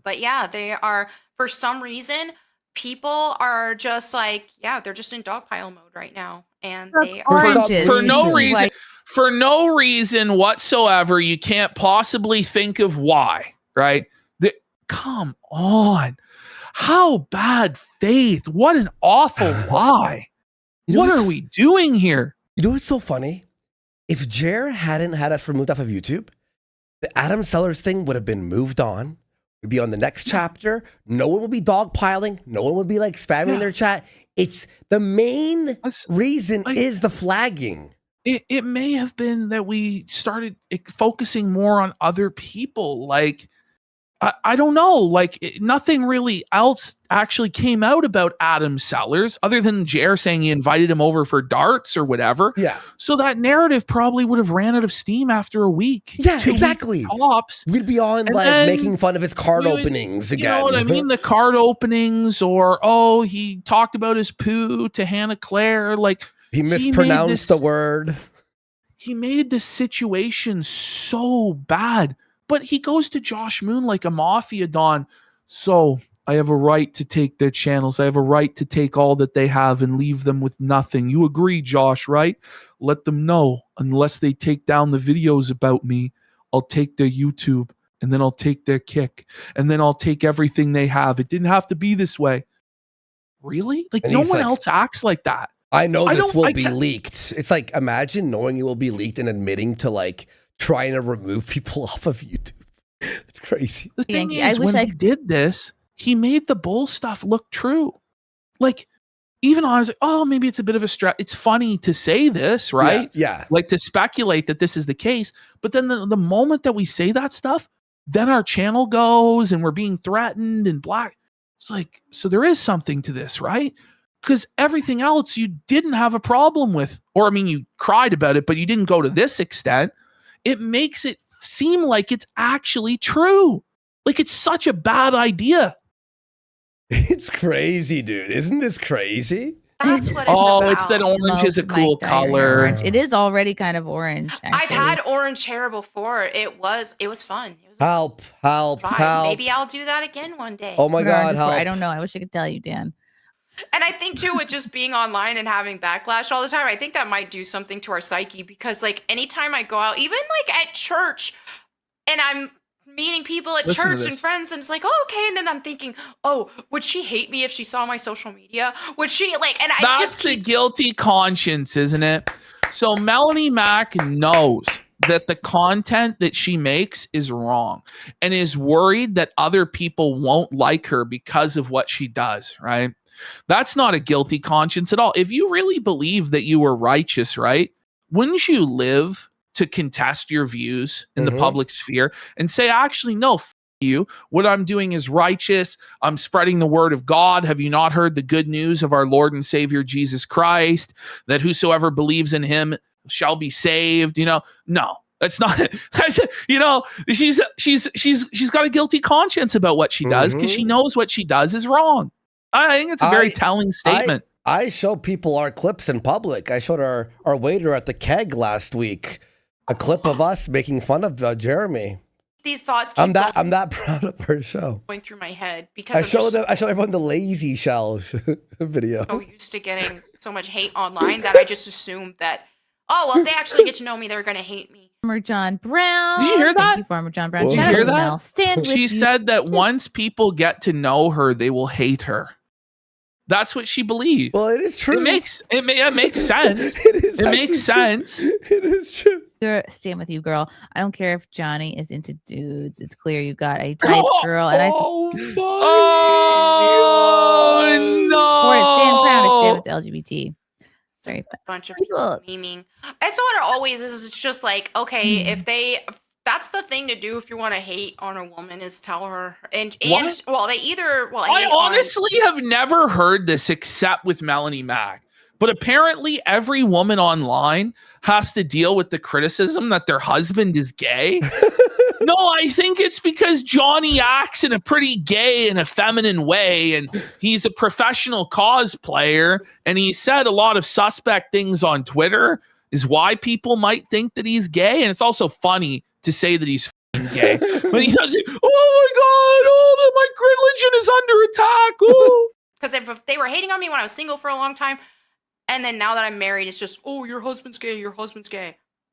But yeah, they are for some reason. People are just like, they're just in dogpile mode right now, and they are for no reason, for no reason whatsoever. You can't possibly think of why, right? Come on, how bad faith! What an awful lie! What are we doing here? You know what's so funny? If Jer hadn't had us removed off of YouTube, the Adam Sellers thing would have been moved on. We'd be on the next chapter. No one will be dogpiling. No one would be like spamming their chat. It's the main reason is the flagging. It may have been that we started focusing more on other people. Like, I don't know. Like, nothing really else actually came out about Adam Sellers other than Jer saying he invited him over for darts or whatever. Yeah. So that narrative probably would have ran out of steam after a week. Yeah, exactly. Tops. We'd be on like making fun of his card openings again. You know what I mean? The card openings, or he talked about his poo to Hannah Claire. Like he mispronounced the word. He made the situation so bad. But he goes to Josh Moon like a mafia don. So I have a right to take their channels. I have a right to take all that they have and leave them with nothing. You agree, Josh, right? Let them know. Unless they take down the videos about me, I'll take their YouTube, and then I'll take their kick, and then I'll take everything they have. It didn't have to be this way. Really? Like, no one else acts like that. I know this will be leaked. It's like, imagine knowing it will be leaked and admitting to like trying to remove people off of YouTube. It's crazy. The thing is, when he did this, he made the bull stuff look true. Like, even I was like, oh, maybe it's a bit of a stretch. It's funny to say this, right? Yeah. Like to speculate that this is the case. But then the moment that we say that stuff, then our channel goes and we're being threatened and black. It's like, so there is something to this, right? Because everything else you didn't have a problem with. Or, I mean, you cried about it, but you didn't go to this extent. It makes it seem like it's actually true. Like it's such a bad idea. It's crazy, dude. Isn't this crazy? That's what it's about. It's that orange is a cool color. Orange. It is already kind of orange. Actually. I've had orange hair before. It was fun. It was help. Maybe I'll do that again one day. Oh my God, help. I don't know. I wish I could tell you, Dan. And I think too, with just being online and having backlash all the time, I think that might do something to our psyche because like anytime I go out, even like at church and I'm meeting people at church and friends and it's like, oh, okay. And then I'm thinking, oh, would she hate me if she saw my social media? Would she like, and I just That's a guilty conscience, isn't it? So Melonie Mac knows that the content that she makes is wrong and is worried that other people won't like her because of what she does, right? That's not a guilty conscience at all. If you really believe that you were righteous, right? Wouldn't you live to contest your views in the public sphere and say, actually, no, you. What I'm doing is righteous. I'm spreading the word of God. Have you not heard the good news of our Lord and Savior Jesus Christ, that whosoever believes in him shall be saved? No, that's not it. She's got a guilty conscience about what she does because she knows what she does is wrong. I think it's a very telling statement. I show people our clips in public. I showed our waiter at the keg last week a clip of us making fun of Jeremy. These thoughts I'm that proud of her show. Going through my head because I show everyone the lazy shells video. So used to getting so much hate online that I just assumed that, oh well, if they actually get to know me, they're gonna hate me. Farmer John Brown. Did you hear that? Thank you, Farmer John Brown. Did you hear that? Mel. Stand with She you. said that once people get to know her, they will hate her. That's what she believes. Well, it is true. It makes sense. It Makes sense. It is true. Stand with you, girl. I don't care if Johnny is into dudes. It's clear you got a type, girl. And Oh stand proud or stand with the LGBT. Sorry, but Bunch of people memeing. That's what it always is. It's just like, okay, if that's the thing to do if you want to hate on a woman is tell her I honestly have never heard this except with Melonie Mac. But apparently every woman online has to deal with the criticism that their husband is gay. No, I think it's because Johnny acts in a pretty gay and effeminate way, and he's a professional cosplayer, and he said a lot of suspect things on Twitter is why people might think that he's gay. And it's also funny to say that he's gay. But he doesn't, oh my God, my religion is under attack. Oh. Because if they were hating on me when I was single for a long time, and then now that I'm married, it's just, oh, your husband's gay.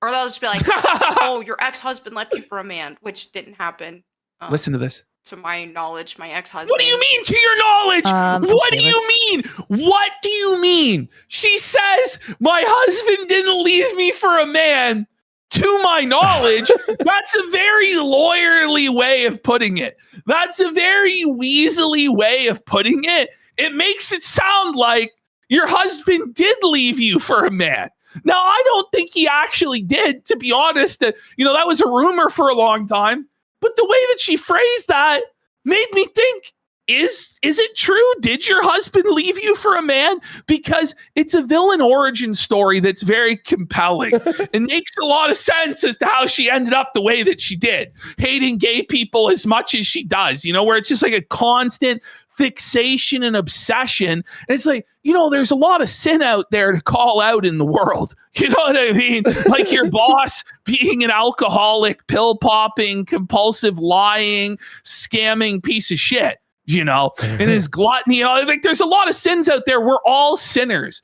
Or they'll just be like, oh, your ex-husband left you for a man, which didn't happen. Listen to this. To my knowledge, my ex-husband. What do you mean to your knowledge? What do you mean? What do you mean? She says, my husband didn't leave me for a man. To my knowledge, that's a very lawyerly way of putting it. That's a very weaselly way of putting it. It makes it sound like your husband did leave you for a man. Now, I don't think he actually did, to be honest. That was a rumor for a long time. But the way that she phrased that made me think, is it true? Did your husband leave you for a man? Because it's a villain origin story that's very compelling. It makes a lot of sense as to how she ended up the way that she did, hating gay people as much as she does, where it's just like a constant fixation and obsession. And it's like, there's a lot of sin out there to call out in the world. You know what I mean? Like your boss being an alcoholic, pill popping, compulsive lying, scamming piece of shit. And his gluttony. Like there's a lot of sins out there. We're all sinners.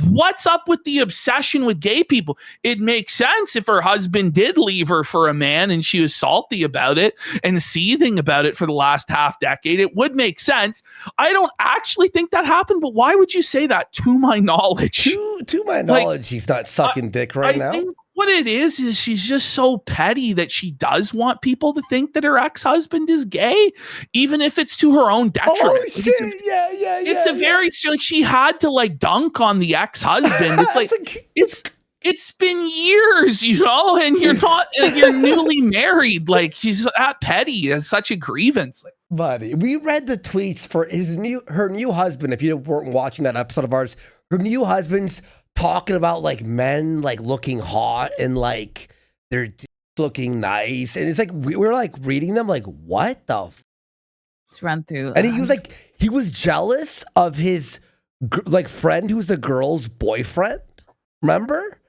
What's up with the obsession with gay people? It makes sense if her husband did leave her for a man and she was salty about it and seething about it for the last half decade. It would make sense. I don't actually think that happened, but why would you say that? To my knowledge. To my knowledge, he's not sucking dick right now. Think what it is she's just so petty that she does want people to think that her ex-husband is gay, even if it's to her own detriment. Oh, shit. It's a very, like, she had to dunk on the ex-husband. It's like, it's been years, and you're not, you're newly married. Like, she's that petty as such a grievance. Buddy, we read the tweets for her new husband. If you weren't watching that episode of ours, her new husband's talking about men looking hot and they're looking nice, and it's like we're reading them what the let's run through. And he was jealous of his friend who's the girl's boyfriend. Remember?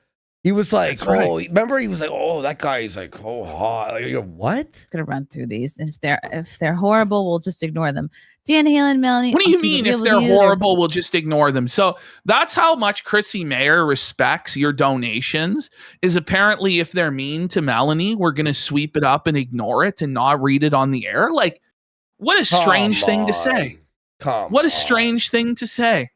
He was like, remember? He was like, oh, that guy's hot. What? Gonna run through these, and if they're horrible, we'll just ignore them. Dan Halen, Melonie. What do you mean if they're horrible, we'll just ignore them? So that's how much Chrissie Mayr respects your donations, is apparently if they're mean to Melonie, we're going to sweep it up and ignore it and not read it on the air. Like, what a strange thing to say. What a strange thing to say.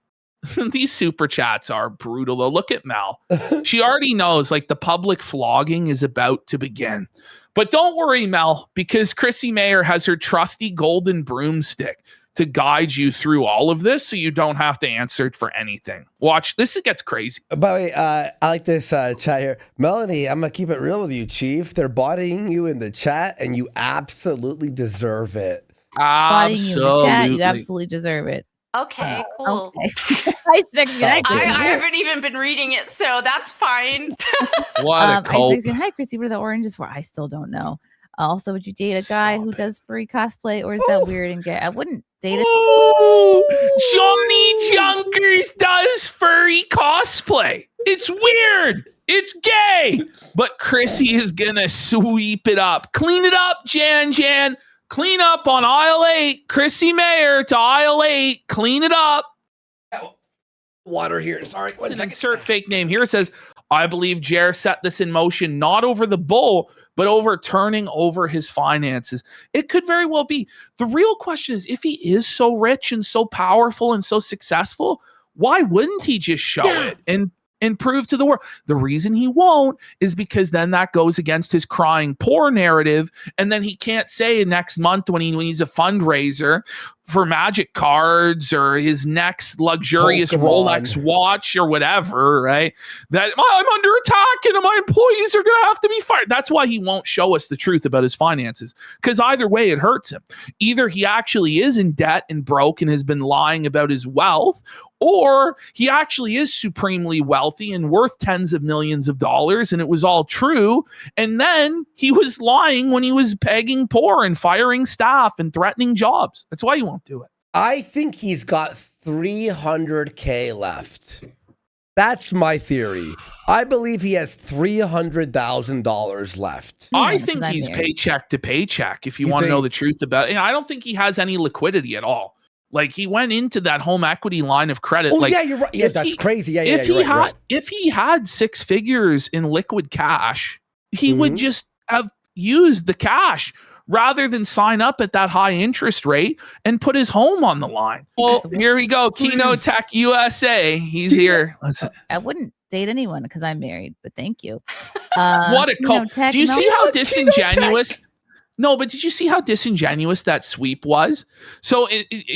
These super chats are brutal though. Look at Mel. She already knows the public flogging is about to begin. But don't worry, Mel, because Chrissie Mayr has her trusty golden broomstick to guide you through all of this so you don't have to answer it for anything. Watch this, it gets crazy. By the way, I like this chat here. Melonie, I'm gonna keep it real with you, Chief. They're bodying you in the chat and you absolutely deserve it. Absolutely. You absolutely deserve it. Okay, cool. Okay. Ice Mexican. I haven't even been reading it, so that's fine. What a cope. Ice Mexican. Hi, Chrissy. What are the oranges for? I still don't know. Also, would you date a guy who does furry cosplay, or is that weird and gay? I wouldn't date Johnny Junkers does furry cosplay. It's weird. It's gay. But Chrissy is gonna sweep it up. Clean it up, Jan. Clean up on aisle 8. Chrissie Mayr to aisle 8. Clean it up. Water here. Sorry. Insert fake name here. It says, I believe Jer set this in motion not over the bull, but over turning over his finances. It could very well be. The real question is, if he is so rich and so powerful and so successful, why wouldn't he just show it and prove to the world? The reason he won't is because then that goes against his crying poor narrative, and then he can't say next month when he's a fundraiser for magic cards or his next luxurious Rolex watch or whatever, right? That I'm under attack and my employees are going to have to be fired. That's why he won't show us the truth about his finances, because either way it hurts him. Either he actually is in debt and broke and has been lying about his wealth, or he actually is supremely wealthy and worth tens of millions of dollars and it was all true. And then he was lying when he was begging poor and firing staff and threatening jobs. That's why he won't do it. I think he's got $300K left. That's my theory. I believe he has $300,000 left. I think he's paycheck to paycheck, if you want to know the truth about it. I don't think he has any liquidity at all. Like, he went into that home equity line of credit. Oh, like, yeah, you're right. Yeah, that's crazy. Yeah, if he had 6 figures in liquid cash, he would just have used the cash rather than sign up at that high interest rate and put his home on the line. Well, here we go. Kino Tech USA. He's here. I wouldn't date anyone because I'm married, but thank you. What a cult. Do you see how disingenuous? No, but did you see how disingenuous that sweep was? So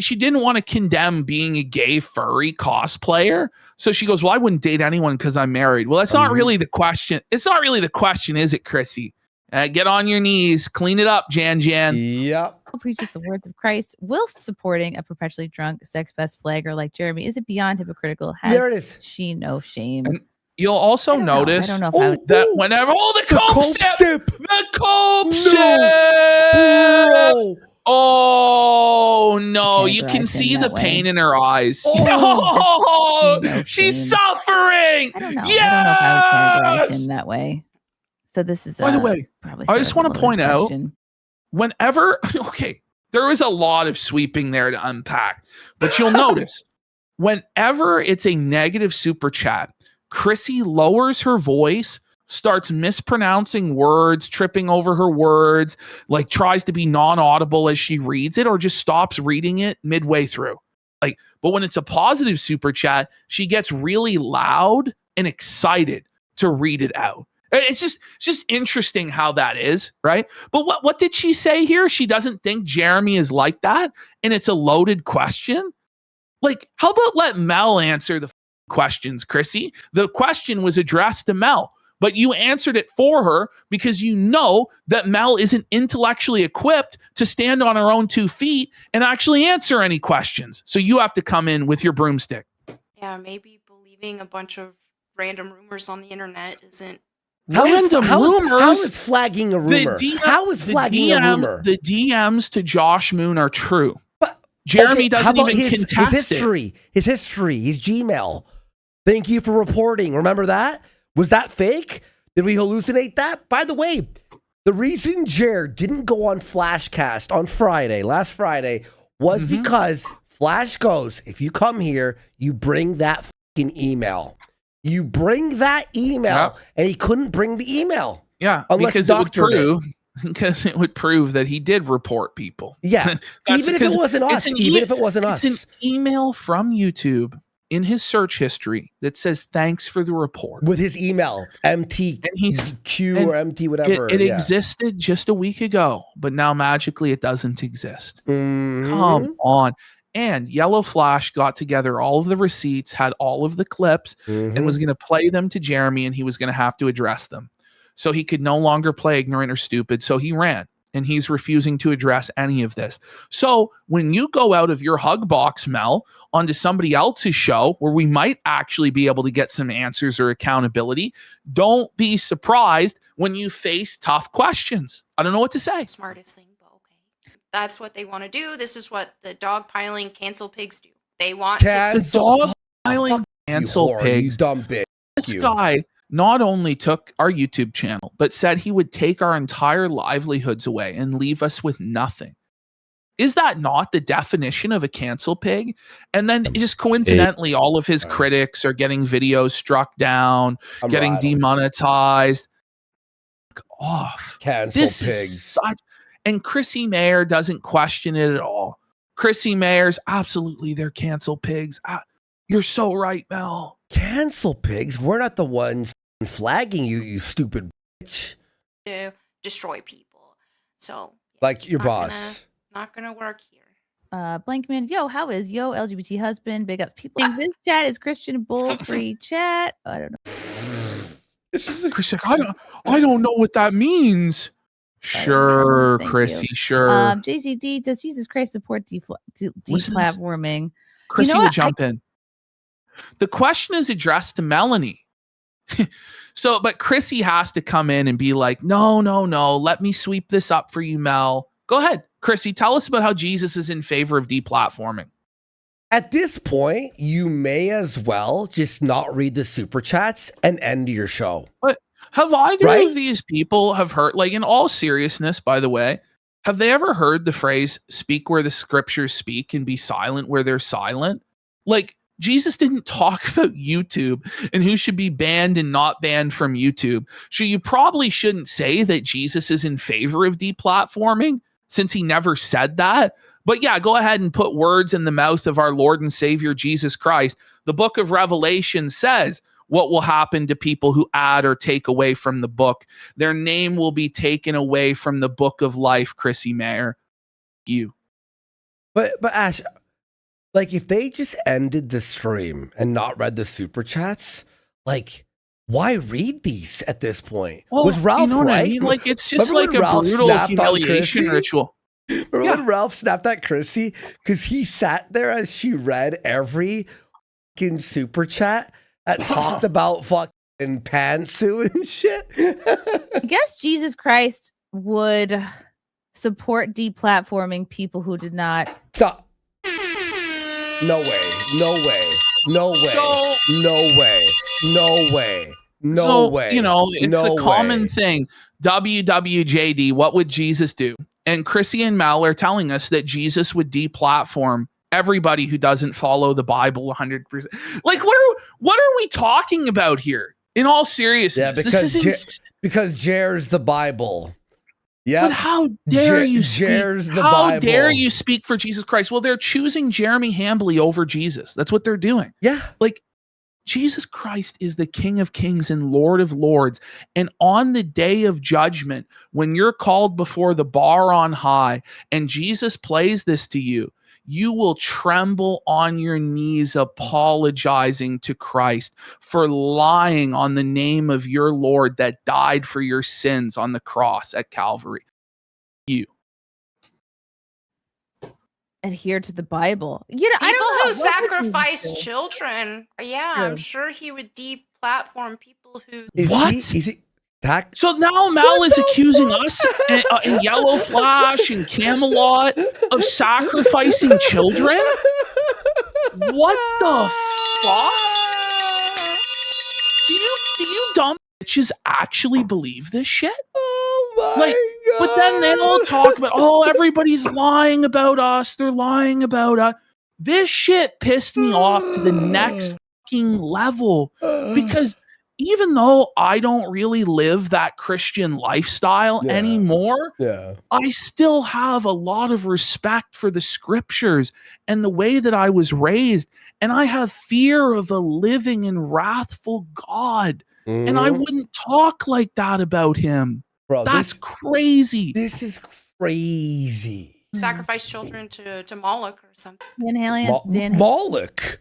she didn't want to condemn being a gay furry cosplayer. So she goes, well, I wouldn't date anyone because I'm married. Well, that's not really the question. It's not really the question, is it, Chrissy? Get on your knees. Clean it up, Jan. Yep. Preaches the words of Christ whilst supporting a perpetually drunk sex best flagger like Jeremy. Is it beyond hypocritical? Has she no shame? And you'll also notice that whenever the cope sip. Oh no, you can see the pain in her eyes. She's suffering. I don't know. Yes! I don't know if I would categorize him that way. So this is, by the way, I just want to point out, whenever, there is a lot of sweeping there to unpack, but you'll notice whenever it's a negative super chat, Chrissy lowers her voice, starts mispronouncing words, tripping over her words, like tries to be non-audible as she reads it, or just stops reading it midway through. But when it's a positive super chat, she gets really loud and excited to read it out. It's just interesting how that is, right? But what did she say here? She doesn't think Jeremy is like that, and it's a loaded question. Like, how about let Mel answer the questions, Chrissy? The question was addressed to Mel, but you answered it for her because you know that Mel isn't intellectually equipped to stand on her own 2 feet and actually answer any questions. So you have to come in with your broomstick. Yeah, maybe believing a bunch of random rumors on the internet isn't. How is flagging a rumor? How is flagging a rumor? The DMs to Josh Moon are true. But Jeremy doesn't even contest his history, his Gmail. Thank you for reporting. Remember that? Was that fake? Did we hallucinate that? By the way, the reason Jared didn't go on Flashcast on last Friday, was because Flash goes, if you come here, you bring that fucking email. You bring that email, and he couldn't bring the email. Yeah, because it would prove that he did report people. Yeah, even if it wasn't us. It's an email from YouTube. in his search history that says thanks for the report. With his email, MTQ or MT whatever. It existed just a week ago, but now magically it doesn't exist. Come on. And Yellow Flash got together all of the receipts, had all of the clips, and was going to play them to Jeremy, and he was going to have to address them. So he could no longer play ignorant or stupid, so he ran. And he's refusing to address any of this. So when you go out of your hug box, Mel, onto somebody else's show where we might actually be able to get some answers or accountability, don't be surprised when you face tough questions. I don't know what to say. Smartest thing, but okay. That's what they want to do. This is what the dogpiling cancel pigs do. They want the dogpiling cancel pigs. You dumb bitch. This guy not only took our YouTube channel, but said he would take our entire livelihoods away and leave us with nothing. Is that not the definition of a cancel pig? And then just coincidentally, all of his critics are getting videos struck down, getting demonetized. Off. Cancel pigs. And Chrissie Mayr doesn't question it at all. Chrissie Mayr's absolutely, they're cancel pigs. You're so right, Mel. Cancel pigs? We're not the ones flagging you, you stupid bitch. To destroy people. So like your boss. Not gonna work here. Blankman, yo, how is yo LGBT husband? Big up people. This chat is Christian Bull free chat. I don't know. Chris, I don't know what that means. Sure, Chrissy, sure. JCD, does Jesus Christ support deplatforming? Chrissy will jump in. The question is addressed to Melonie. But Chrissy has to come in and be like, no, let me sweep this up for you, Mel. Go ahead, Chrissy, tell us about how Jesus is in favor of deplatforming. At this point, you may as well just not read the super chats and end your show. But have either of these people have heard, like in all seriousness, by the way, have they ever heard the phrase, speak where the scriptures speak and be silent where they're silent? Like, Jesus didn't talk about YouTube and who should be banned and not banned from YouTube. So you probably shouldn't say that Jesus is in favor of deplatforming since he never said that. But yeah, go ahead and put words in the mouth of our Lord and Savior, Jesus Christ. The book of Revelation says what will happen to people who add or take away from the book. Their name will be taken away from the book of life, Chrissie Mayr. You. But Ash, like, if they just ended the stream and not read the super chats, like, why read these at this point? Well, was Ralph right? I mean? Like, it's just like a brutal humiliation ritual. Remember when Ralph snapped at Chrissy? Because he sat there as she read every fucking super chat that talked about fucking pantsuit and shit. I guess Jesus Christ would support deplatforming people who did not. Stop. No way. No way. No way. No way. No way. No way. You know, it's the common thing. WWJD, what would Jesus do? And Chrissy and Mel are telling us that Jesus would deplatform everybody who doesn't follow the Bible 100%. Like, what are we talking about here? In all seriousness, yeah, because Jer's the Bible. Yeah, but how dare you speak? How dare you speak for Jesus Christ? Well, they're choosing Jeremy Hambley over Jesus. That's what they're doing. Yeah, like Jesus Christ is the King of Kings and Lord of Lords. And on the day of judgment, when you're called before the bar on high, and Jesus plays this to you, you will tremble on your knees apologizing to Christ for lying on the name of your Lord that died for your sins on the cross at Calvary. You adhere to the Bible. You know, people who sacrifice children. Yeah, I'm sure he would deplatform people who. Is he so now Mal is accusing us and Yellow Flash and Camelot of sacrificing children? What the fuck? Do you dumb bitches actually believe this shit? Oh my God. But then they all talk about, everybody's lying about us. They're lying about us. This shit pissed me off to the next fucking level because even though I don't really live that Christian lifestyle anymore, I still have a lot of respect for the scriptures and the way that I was raised. And I have fear of a living and wrathful God. And I wouldn't talk like that about him. Bro, that's crazy. This is crazy. Sacrifice children to Moloch or something. Moloch?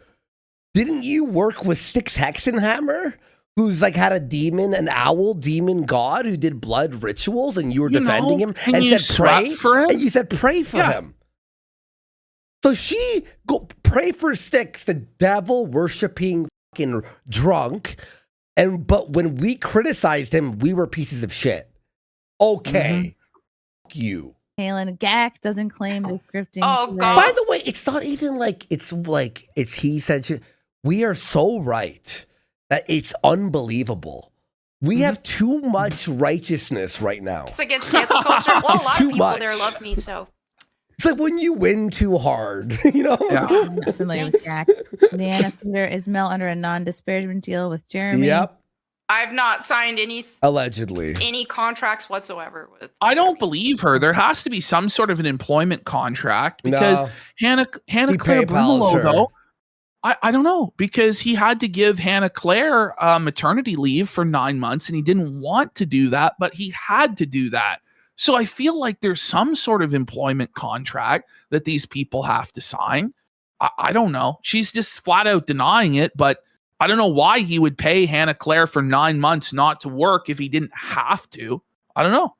Didn't you work with Styx Hexenhammer? Who's like had a demon, an owl demon god who did blood rituals, and you were defending him and said pray for him. And you said pray for him. So she go pray for Styx, the devil worshipping fucking drunk, but when we criticized him, we were pieces of shit. Okay, fuck you. Halen Gak doesn't claim the scripting. Oh God! By the way, it's not even like it's he said shit. We are so right. That it's unbelievable. We have too much righteousness right now. It's against cancel culture. Well, a lot of people there love me, so. It's like when you win too hard, you know? Yeah. I'm not familiar with Jack. Leanna Peter is Mel under a non-disparagement deal with Jeremy. Yep. I've not signed any allegedly any contracts whatsoever with. I don't believe her. There has to be some sort of an employment contract because Hannah Claire Brumelo, though. I don't know, because he had to give Hannah Claire maternity leave for 9 months and he didn't want to do that, but he had to do that. So I feel like there's some sort of employment contract that these people have to sign. I don't know. She's just flat out denying it, but I don't know why he would pay Hannah Claire for 9 months not to work if he didn't have to. I don't know.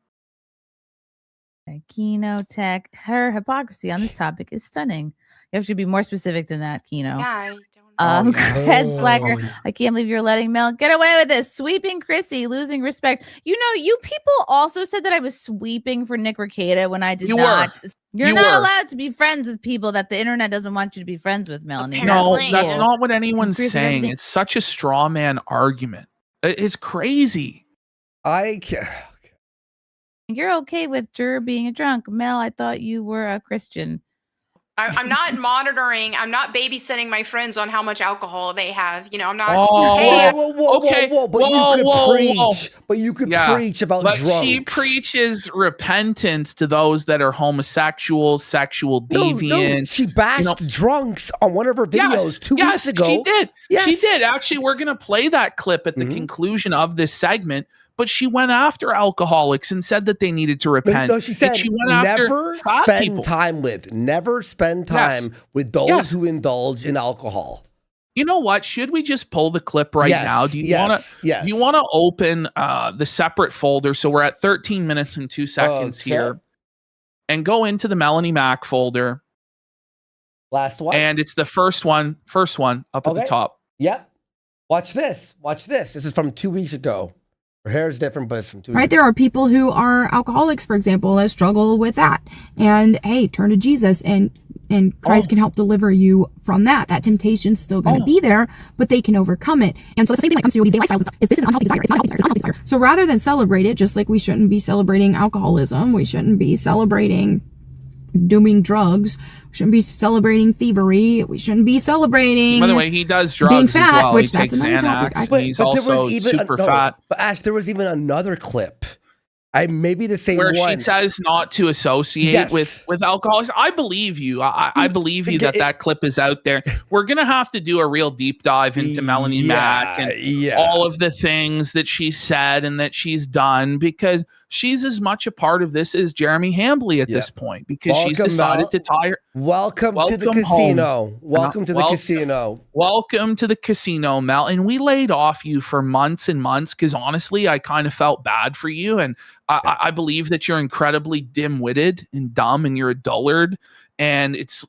Kino Tech, her hypocrisy on this topic is stunning. You have to be more specific than that, Kino. Yeah, I don't know. Head slacker. I can't believe you're letting Mel get away with this. Sweeping Chrissie, losing respect. You know, you people also said that I was sweeping for Nick Rekieta when I did not. You're not allowed to be friends with people that the internet doesn't want you to be friends with, Melonie. No, that's not what anyone's saying. It's such a straw man argument. It's crazy. I can't. You're okay with Jur being a drunk. Mel, I thought you were a Christian. I'm not monitoring. I'm not babysitting my friends on how much alcohol they have. You know, I'm not. But you could preach about drunks. But she preaches repentance to those that are homosexuals, sexual deviant. No, she bashed drunks on one of her videos 2 weeks ago. She did. Yes. She did. Actually, we're going to play that clip at the conclusion of this segment. But she went after alcoholics and said that they needed to repent. No, she said she went never spend time with those who indulge in alcohol. You know what? Should we just pull the clip now? Do you want to open the separate folder? So we're at 13 minutes and 2 seconds here, and go into the Melonie Mac folder. Last one, and it's the first one up at the top. Yep. Watch this. This is from 2 weeks ago. Her hair is different, but it's from 2 Right, there are people who are alcoholics, for example, that struggle with that. And hey, turn to Jesus, and Christ can help deliver you from that. That temptation's still going to be there, but they can overcome it. And so it's the same thing when it comes to these daily lifestyles and stuff. This is an unhealthy desire. It's not a healthy desire. It's an unhealthy desire. So rather than celebrate it, just like we shouldn't be celebrating alcoholism, we shouldn't be celebrating doing drugs, we shouldn't be celebrating thievery, we shouldn't be celebrating. By the way, he does drugs being fat, as well. Which he takes Xanax. He's also super fat. But Ash, there was even another clip. Maybe the same where one. She says not to associate with alcoholics. I believe you. I believe you that clip is out there. We're gonna have to do a real deep dive into Melonie Mac and all of the things that she said and that she's done, because she's as much a part of this as Jeremy Hambley at this point, because she's decided to tire. Welcome to the casino. Welcome to the casino. Welcome to the casino, Mel. And we laid off you for months and months because honestly, I kind of felt bad for you. And I believe that you're incredibly dim-witted and dumb, and you're a dullard. And it's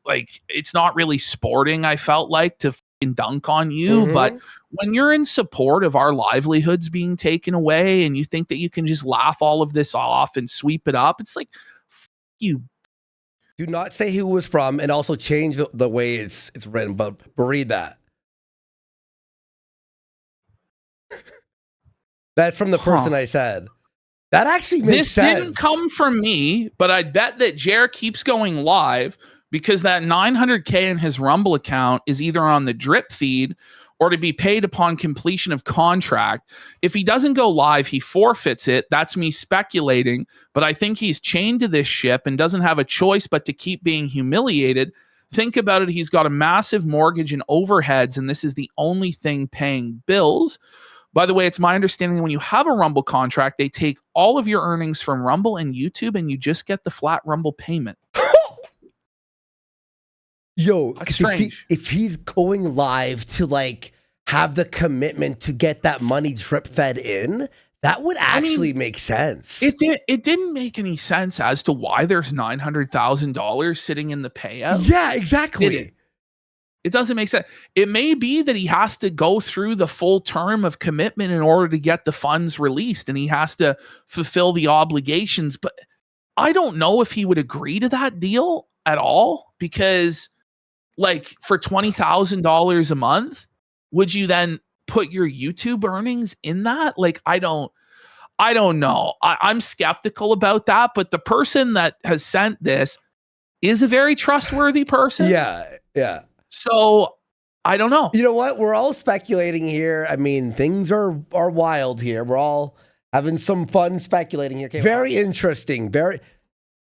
like, it's not really sporting, I felt like, to dunk on you. But when you're in support of our livelihoods being taken away and you think that you can just laugh all of this off and sweep it up, it's like, you. Do not say who it was from, and also change the way it's written, but read that. That's from the person I said. That actually makes sense. This didn't come from me, but I bet that Jer keeps going live because that 900K in his Rumble account is either on the drip feed or to be paid upon completion of contract. If he doesn't go live, he forfeits it. That's me speculating, but I think he's chained to this ship and doesn't have a choice but to keep being humiliated. Think about it. He's got a massive mortgage and overheads, and this is the only thing paying bills. By the way, it's my understanding that when you have a Rumble contract, they take all of your earnings from Rumble and YouTube, and you just get the flat Rumble payment. Yo, that's strange. If he's going live to like have the commitment to get that money drip fed in, that would actually make sense. It didn't make any sense as to why there's $900,000 sitting in the payout. Yeah, exactly. It doesn't make sense. It may be that he has to go through the full term of commitment in order to get the funds released, and he has to fulfill the obligations. But I don't know if he would agree to that deal at all, because like for $20,000 a month, would you then put your YouTube earnings in that? Like, I don't know. I'm skeptical about that, but the person that has sent this is a very trustworthy person. Yeah. So I don't know. You know what? We're all speculating here. I mean, things are wild here. We're all having some fun speculating here. Okay, very interesting. Very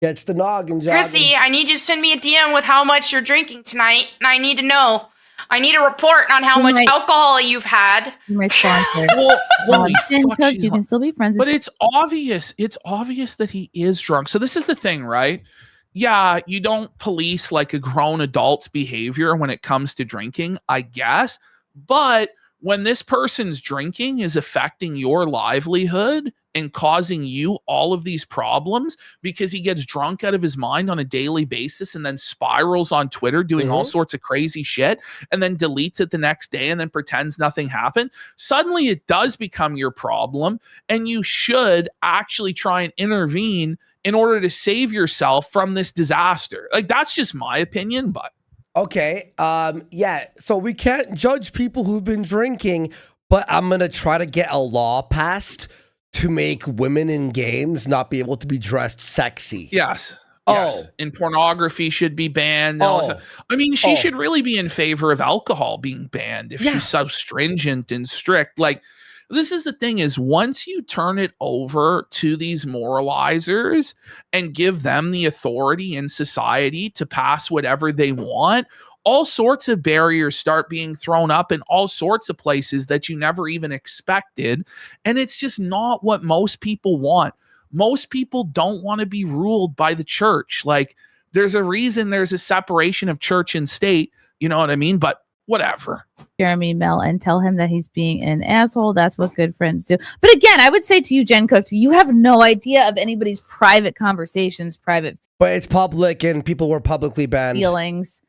gets the noggin jogging. Chrissie, I need you to send me a DM with how much you're drinking tonight, and I need to know. I need a report on how much alcohol you've had. My sponsor. Holy fuck, you can still be friends with But it's obvious. It's obvious that he is drunk. So this is the thing, right? Yeah, you don't police like a grown adult's behavior when it comes to drinking, I guess. But when this person's drinking is affecting your livelihood and causing you all of these problems because he gets drunk out of his mind on a daily basis and then spirals on Twitter doing all sorts of crazy shit and then deletes it the next day and then pretends nothing happened, suddenly it does become your problem, and you should actually try and intervene in order to save yourself from this disaster. Like, that's just my opinion, but okay. Yeah. So we can't judge people who've been drinking, but I'm going to try to get a law passed to make women in games not be able to be dressed sexy. Yes. And pornography should be banned. I mean, she should really be in favor of alcohol being banned if she's so stringent and strict. Like, this is the thing, is once you turn it over to these moralizers and give them the authority in society to pass whatever they want, all sorts of barriers start being thrown up in all sorts of places that you never even expected. And it's just not what most people want. Most people don't want to be ruled by the church. Like, there's a reason there's a separation of church and state. You know what I mean? But whatever. Jeremy Mel and tell him that he's being an asshole. That's what good friends do. But again, I would say to you, Jen Cook, you have no idea of anybody's private conversations, private. But it's public and people were publicly banned. Feelings.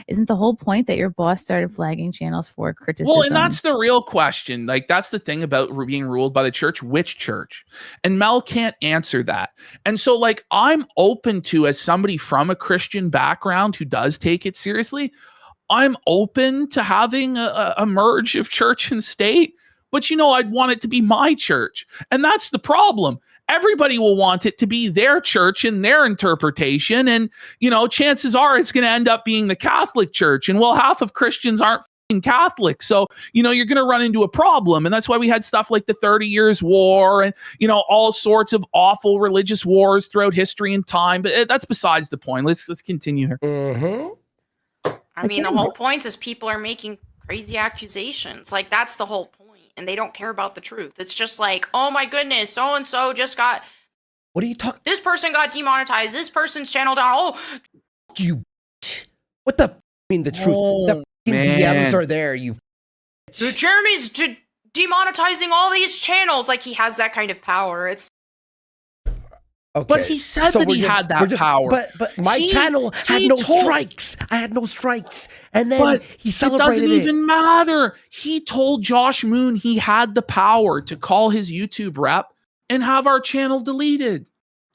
Isn't the whole point that your boss started flagging channels for criticism? Well, and that's the real question. Like, that's the thing about being ruled by the church. Which church? And Mel can't answer that. And so, like, I'm open to, as somebody from a Christian background who does take it seriously, I'm open to having a merge of church and state. But, you know, I'd want it to be my church. And that's the problem. Everybody will want it to be their church and their interpretation. And, you know, chances are it's going to end up being the Catholic Church. And, well, half of Christians aren't Catholic. So, you know, you're going to run into a problem. And that's why we had stuff like the 30 Years' War and, you know, all sorts of awful religious wars throughout history and time. But that's besides the point. Let's continue here. I mean, the whole point is people are making crazy accusations. Like, that's the whole point. And they don't care about the truth. It's just like, oh my goodness, so-and-so just got... What are you talking... This person got demonetized. This person's channel down. Oh, you... What the... mean the truth? The DMs are there, you... So Jeremy's demonetizing all these channels. Like, he has that kind of power. It's... Okay. But he said that he had that power. But my channel had no strikes. I had no strikes. And then he celebrated it. Doesn't even matter. He told Josh Moon he had the power to call his YouTube rep and have our channel deleted.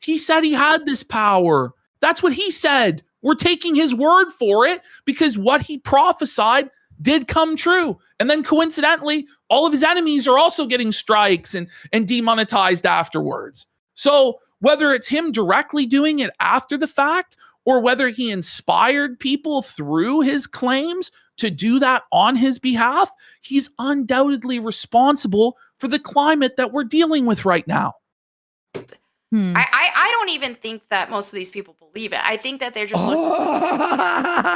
He said he had this power. That's what he said. We're taking his word for it because what he prophesied did come true. And then coincidentally, all of his enemies are also getting strikes and demonetized afterwards. So whether it's him directly doing it after the fact or whether he inspired people through his claims to do that on his behalf, he's undoubtedly responsible for the climate that we're dealing with right now. I don't even think that most of these people believe it. I think that they're just looking.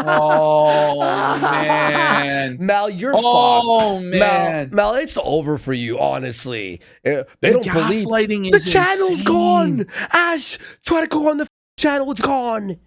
Oh man, Mel, you're oh fucked. man, Mel, it's over for you. Honestly, they don't believe gaslighting the is channel's insane. gone. Ash, try to go on the channel. It's gone.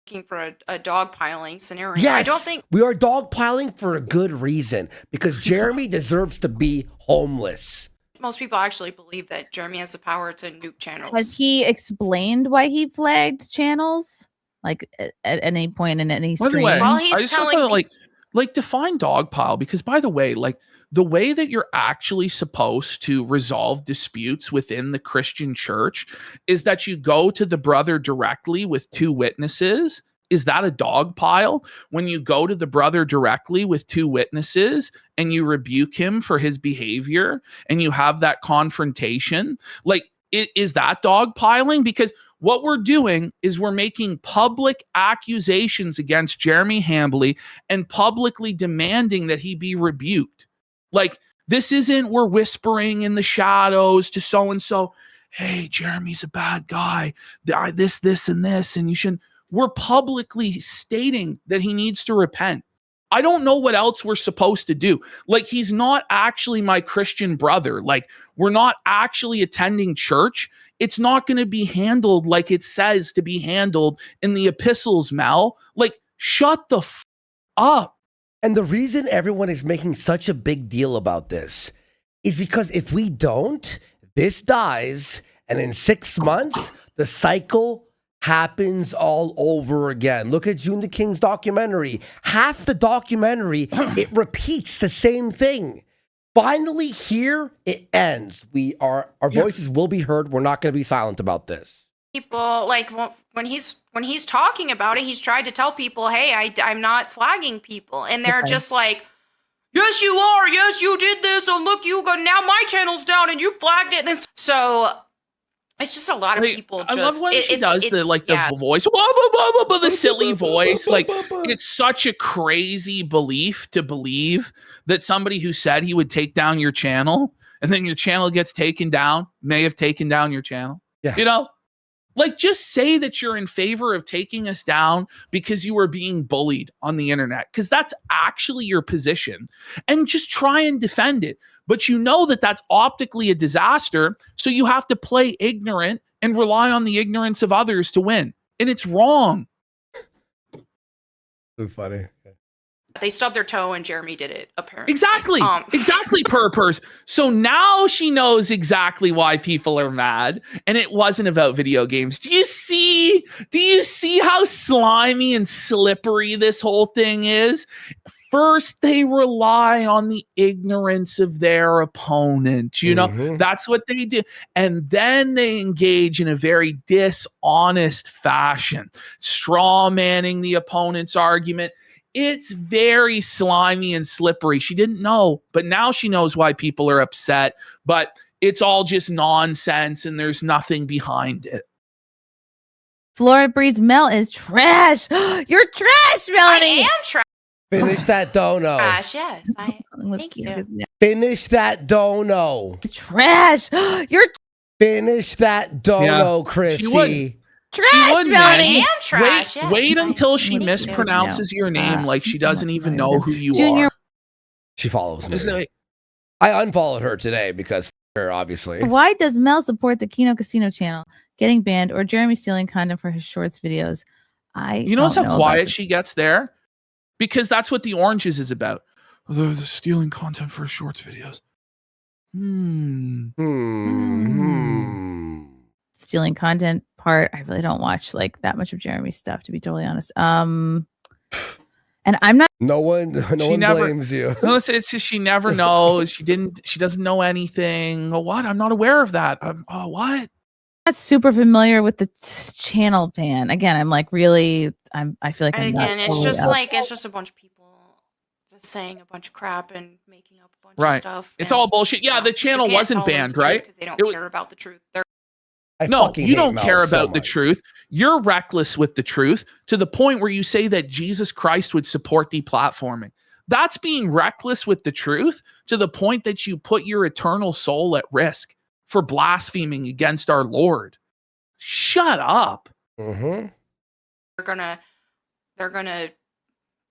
Looking for a dogpiling scenario. Yes, I don't think we are dogpiling for a good reason, because Jeremy deserves to be homeless. most people actually believe that Jeremy has the power to nuke channels. Has he explained why he flagged channels? Like at any point in any stream? By the way, While he's I just telling want to like define dogpile, because by the way, like the way that you're actually supposed to resolve disputes within the Christian church is that you go to the brother directly with 2 witnesses. Is that a dog pile? When you go to the brother directly with 2 witnesses and you rebuke him for his behavior and you have that confrontation, like, is that dog piling? Because what we're doing is we're making public accusations against Jeremy Hambley and publicly demanding that he be rebuked. Like, this isn't we're whispering in the shadows to so-and-so, hey, Jeremy's a bad guy, this, and this, and you shouldn't. We're publicly stating that he needs to repent. I don't know what else we're supposed to do. Like, he's not actually my Christian brother. Like, we're not actually attending church. It's not going to be handled like it says to be handled in the epistles, Mel. Like, shut the up. And the reason everyone is making such a big deal about this is because if we don't, this dies, and in 6 months, the cycle happens all over again. Look at June the King's documentary. Half the documentary, it repeats the same thing. Finally, here it ends. Our voices will be heard. We're not going to be silent about this. People, like, when he's talking about it, he's tried to tell people, hey, I'm not flagging people, and they're just like, yes, you are. Yes, you did this. And look, you go now. My channel's down, and you flagged it. So it's just a lot of people. I love when she does the voice, the silly voice. Like, it's such a crazy belief to believe that somebody who said he would take down your channel and then your channel gets taken down may have taken down your channel. Yeah. You know, like, just say that you're in favor of taking us down because you were being bullied on the internet, because that's actually your position, and just try and defend it. But you know that that's optically a disaster, so you have to play ignorant and rely on the ignorance of others to win. And it's wrong. So funny. They stubbed their toe and Jeremy did it, apparently. Exactly. Exactly, Purpers. So now she knows exactly why people are mad, and it wasn't about video games. Do you see how slimy and slippery this whole thing is? First, they rely on the ignorance of their opponent. You know, that's what they do. And then they engage in a very dishonest fashion, straw manning the opponent's argument. It's very slimy and slippery. She didn't know, but now she knows why people are upset. But it's all just nonsense, and there's nothing behind it. Florida Breeze Mel is trash. You're trash, Melonie. I am trash. Finish that dono. Trash, yes. Thank you. Finish that dono. It's trash. You're Finish that dono, Chrissie. trash, Melonie. I am trash. Wait until she mispronounces your name like she doesn't even know who you are. She follows me. I unfollowed her today because her, obviously. Why does Mel support the Kino Casino channel getting banned, or Jeremy stealing content for his shorts videos? You notice how quiet she gets there? Because that's what the oranges is about. They're stealing content for shorts videos. Stealing content part, I really don't watch like that much of Jeremy's stuff, to be totally honest. And I'm not. No one blames you. No, it's just she never knows. She doesn't know anything. Oh, what? I'm not aware of that. What? Not super familiar with the channel ban. Again, I'm like really. I feel like it's just a bunch of people just saying a bunch of crap and making up a bunch of stuff. It's all bullshit. Yeah, the channel wasn't banned, right? Because they don't care about the truth. No, you don't care about the truth. You're reckless with the truth to the point where you say that Jesus Christ would support deplatforming. That's being reckless with the truth to the point that you put your eternal soul at risk for blaspheming against our Lord. Shut up. Mm-hmm. They're gonna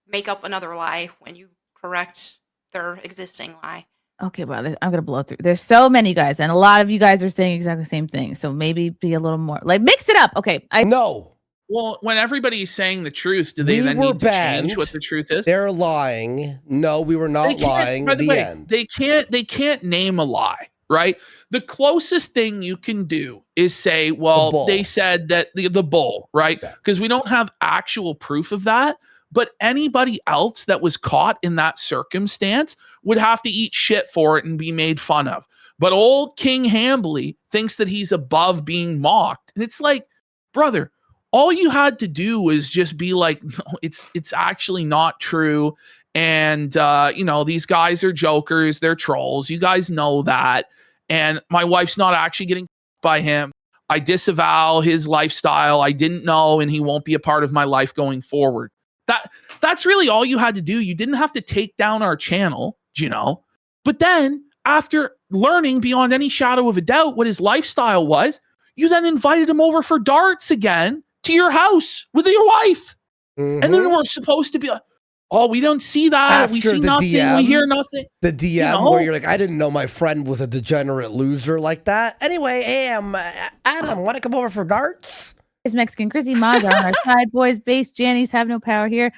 make up another lie when you correct their existing lie. Okay, well, I'm gonna blow through. There's so many guys, and a lot of you guys are saying exactly the same thing. So maybe be a little more like mix it up. Okay, no. Well, when everybody's saying the truth, do they then need to change what the truth is? They're lying. No, we were not lying. By the way, end. They can't name a lie, right? The closest thing you can do is say, well, they said that the bull, right? Because we don't have actual proof of that. But anybody else that was caught in that circumstance would have to eat shit for it and be made fun of. But old King Hambly thinks that he's above being mocked. And it's like, brother, all you had to do was just be like, no, it's actually not true. And, these guys are jokers. They're trolls. You guys know that. And my wife's not actually getting by him. I disavow his lifestyle. I didn't know, and he won't be a part of my life going forward. That's really all you had to do. You didn't have to take down our channel, But then after learning beyond any shadow of a doubt what his lifestyle was, you then invited him over for darts again to your house with your wife. Mm-hmm. And then we're supposed to be like, oh, we don't see that. After we see nothing. DM, we hear nothing. The DM where you're like, I didn't know my friend was a degenerate loser like that. Anyway, hey, Adam, want to come over for darts? Is Mexican Chrissie mods on our side. Boys, base Jannies have no power here.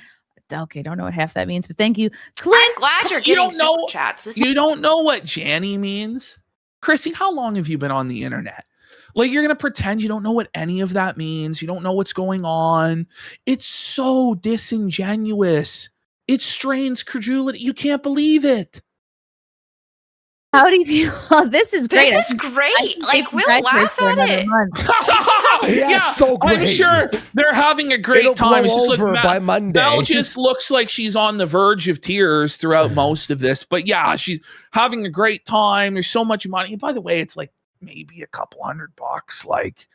Okay, don't know what half that means, but thank you. Clint, I'm glad you're getting super chats. You don't know what Janny means? Chrissie, how long have you been on the internet? Like, you're going to pretend you don't know what any of that means. You don't know what's going on. It's so disingenuous. It strains credulity. You can't believe it. How do you feel? This is great. This is great. Like, we'll laugh at it. Yeah, so great. I'm sure they're having a great time. It's just like by Monday. Mel just looks like she's on the verge of tears throughout most of this. But yeah, she's having a great time. There's so much money. And by the way, it's like maybe a couple $100. Like,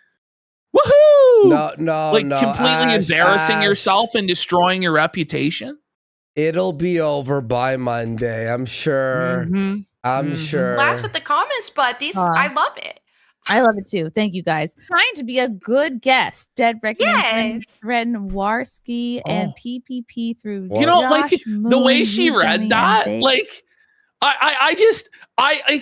woohoo! No. Like completely embarrassing yourself and destroying your reputation. It'll be over by Monday, I'm sure. Mm-hmm. I'm sure. Laugh at the comments, but I love it. I love it too. Thank you guys. Trying to be a good guest. Dead Reckoning, Ren Warski, and PPP through. Like the way she read that, like I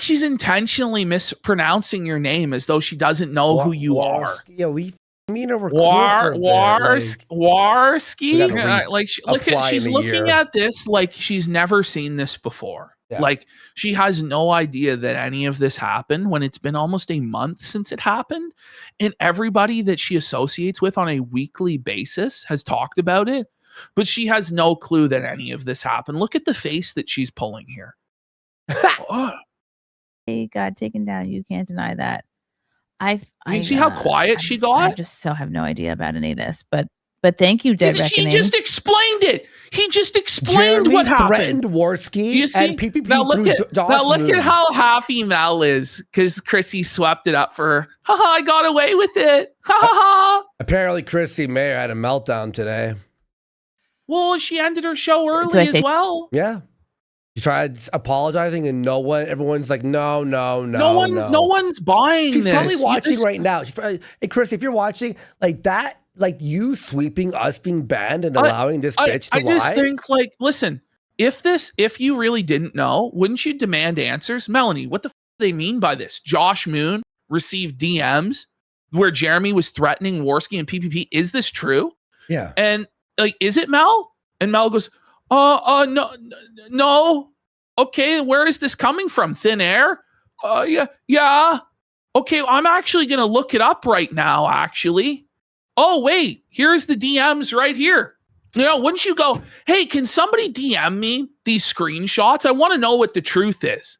she's intentionally mispronouncing your name as though she doesn't know who you are. Yeah, Warski. Like she's looking at this like she's never seen this before. Yeah. Like she has no idea that any of this happened when it's been almost a month since it happened. And everybody that she associates with on a weekly basis has talked about it, but she has no clue that any of this happened. Look at the face that she's pulling here. Hey, God taken down. You can't deny that. You see how quiet she got? I just so have no idea about any of this, but thank you, Dead Reckoning. She just explained it. He just explained what happened. Threatened Warski. You see? And PPP now look at how happy Mel is because Chrissie swept it up for her. Haha, I got away with it. Ha ha ha. Apparently, Mayr had a meltdown today. Well, she ended her show early as well. Yeah. She tried apologizing, and everyone's like, no. No one's buying She's this. Probably watching right now. Hey, Chrissie, if you're watching, like that, like you sweeping us being banned and allowing this bitch to lie. I just think, like, listen, if you really didn't know, wouldn't you demand answers? Melonie, what the f do they mean by this? Josh Moon received DMs where Jeremy was threatening Warski and PPP. Is this true? Yeah. And like, is it Mel? And Mel goes, no. Okay, where is this coming from? Thin air? Yeah. Okay, I'm actually going to look it up right now, actually. Oh, wait, here's the DMs right here. Wouldn't you go, hey, can somebody DM me these screenshots? I want to know what the truth is.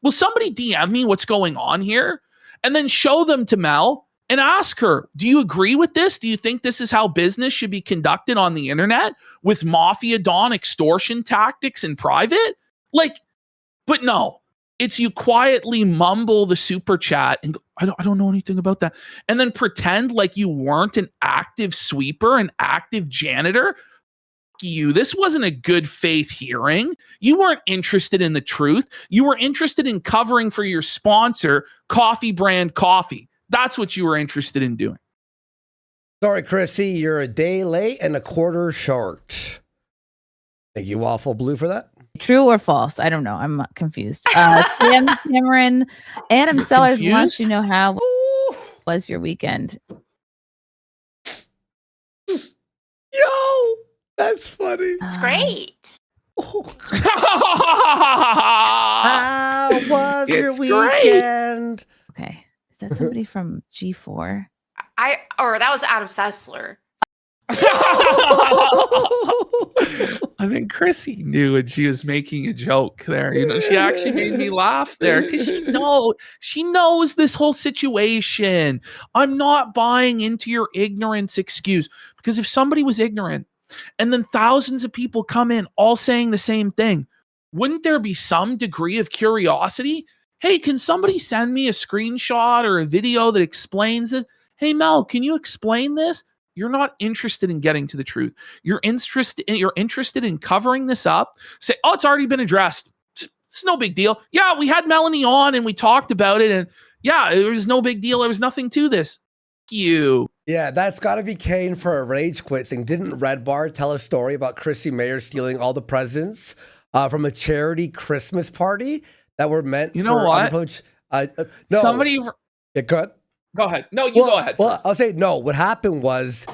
Will somebody DM me what's going on here? And then show them to Mel and ask her, do you agree with this? Do you think this is how business should be conducted on the internet with Mafia Don extortion tactics in private? Like, but no. It's you quietly mumble the super chat and go, I don't know anything about that. And then pretend like you weren't an active sweeper, an active janitor. You. This wasn't a good faith hearing. You weren't interested in the truth. You were interested in covering for your sponsor, Coffee Brand Coffee. That's what you were interested in doing. Sorry, Chrissie, you're a day late and a quarter short. Thank you, Waffle Blue, for that. True or false? I don't know. I'm confused. Sam Cameron, Adam Sellers wants to know how was your weekend? Yo, that's funny. It's great. How was your weekend? Okay. Is that somebody from G4? Or that was Adam Sessler. I think Chrissie knew when she was making a joke there. You know, she actually made me laugh there because she knows this whole situation. I'm not buying into your ignorance excuse, because if somebody was ignorant and then thousands of people come in all saying the same thing, wouldn't there be some degree of curiosity? Hey, can somebody send me a screenshot or a video that explains this? Hey, Mel, can you explain this? You're not interested in getting to the truth. You're interested in covering this up. Say, oh, it's already been addressed. It's no big deal. Yeah, we had Melonie on and we talked about it. And yeah, it was no big deal. There was nothing to this. You. Yeah, that's got to be Kane for a rage quit thing. Didn't Red Bar tell a story about Chrissie Mayr stealing all the presents from a charity Christmas party that were meant for... You know what? No. Somebody... Yeah, go ahead. Go ahead. No, go ahead. Well, I'll say no. What happened was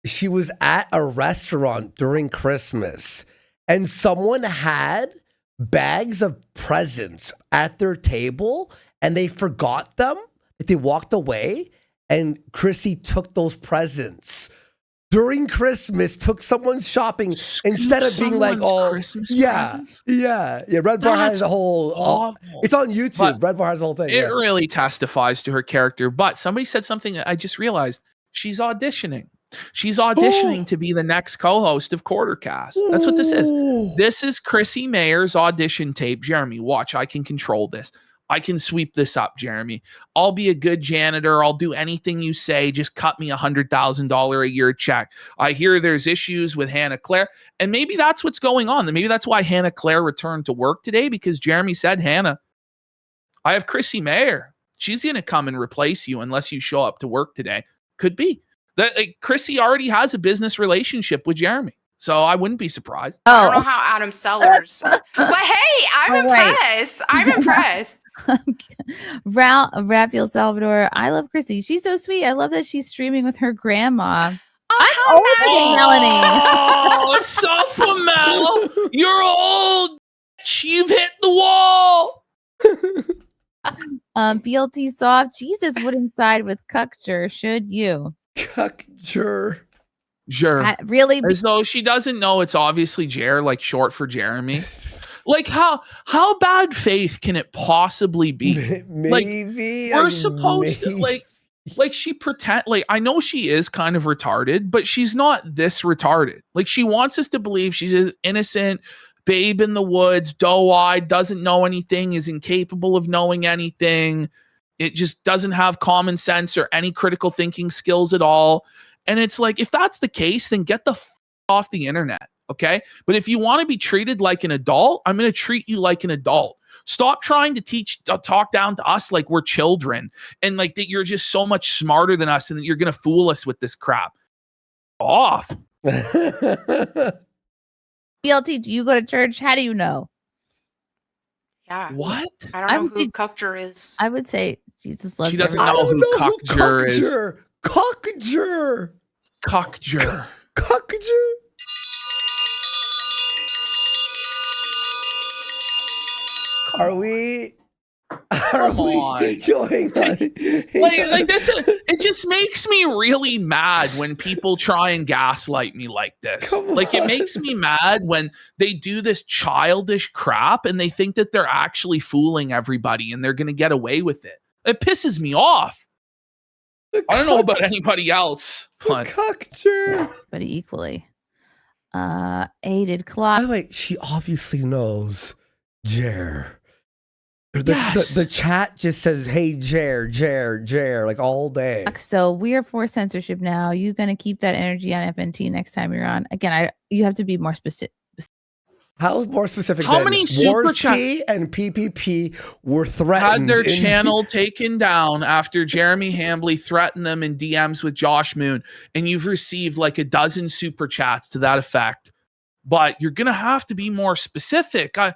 she was at a restaurant during Christmas and someone had bags of presents at their table and they forgot them. They walked away and Chrissie took those presents during Christmas, took someone's shopping instead of being like, oh, Christmas presents? Yeah. Red Bar has a whole, it's on YouTube. But Red Bar has the whole thing. It really testifies to her character. But somebody said something that I just realized. She's auditioning. She's auditioning to be the next co-host of Quartercast. That's what this is. This is Chrissie Mayr's audition tape. Jeremy, watch. I can control this. I can sweep this up, Jeremy. I'll be a good janitor. I'll do anything you say. Just cut me $100,000 a year check. I hear there's issues with Hannah Claire. And maybe that's what's going on. Maybe that's why Hannah Claire returned to work today, because Jeremy said, Hannah, I have Chrissie Mayr. She's going to come and replace you unless you show up to work today. Could be. That Chrissie already has a business relationship with Jeremy. So I wouldn't be surprised. I don't know how Adam Sellers. But hey, I'm impressed. I'm impressed. Raphael Salvador, I love Chrissie. She's so sweet. I love that she's streaming with her grandma. Oh, I'm Oh, Melonie. suffer, Mel. You're old. You've hit the wall. BLT soft. Jesus wouldn't side with Cuckjur, should you? Cuckjur. Sure. Really? As though she doesn't know it's obviously Jer, like short for Jeremy. Like how bad faith can it possibly be? Maybe like we're supposed to like she pretend, like I know she is kind of retarded, but she's not this retarded. Like she wants us to believe she's an innocent babe in the woods, doe-eyed, doesn't know anything, is incapable of knowing anything. It just doesn't have common sense or any critical thinking skills at all. And it's like, if that's the case, then get the off the internet. Okay. But if you want to be treated like an adult, I'm going to treat you like an adult. Stop trying to talk down to us like we're children and like that you're just so much smarter than us and that you're going to fool us with this crap. Off. BLT, do you go to church? How do you know? Yeah. What? I don't know who Cuckjur is. I would say Jesus loves She doesn't everybody. know who Cuckjur is. Cuckjur. Cuckjur. Cuckjur. Are we Come on. going on? Like this, it just makes me really mad when people try and gaslight me like this. Like it makes me mad when they do this childish crap and they think that they're actually fooling everybody and they're going to get away with it. It pisses me off. I don't know about anybody else, but But equally. Aided clock. By the way, she obviously knows Jer. The chat just says, "Hey, Jer," like all day. So we are for censorship now. You gonna keep that energy on FNT next time you're on? Again, you have to be more specific. How more specific? How many super Worski and PPP were threatened? Had their channel taken down after Jeremy Hambley threatened them in DMs with Josh Moon, and you've received like a dozen super chats to that effect. But you're gonna have to be more specific. I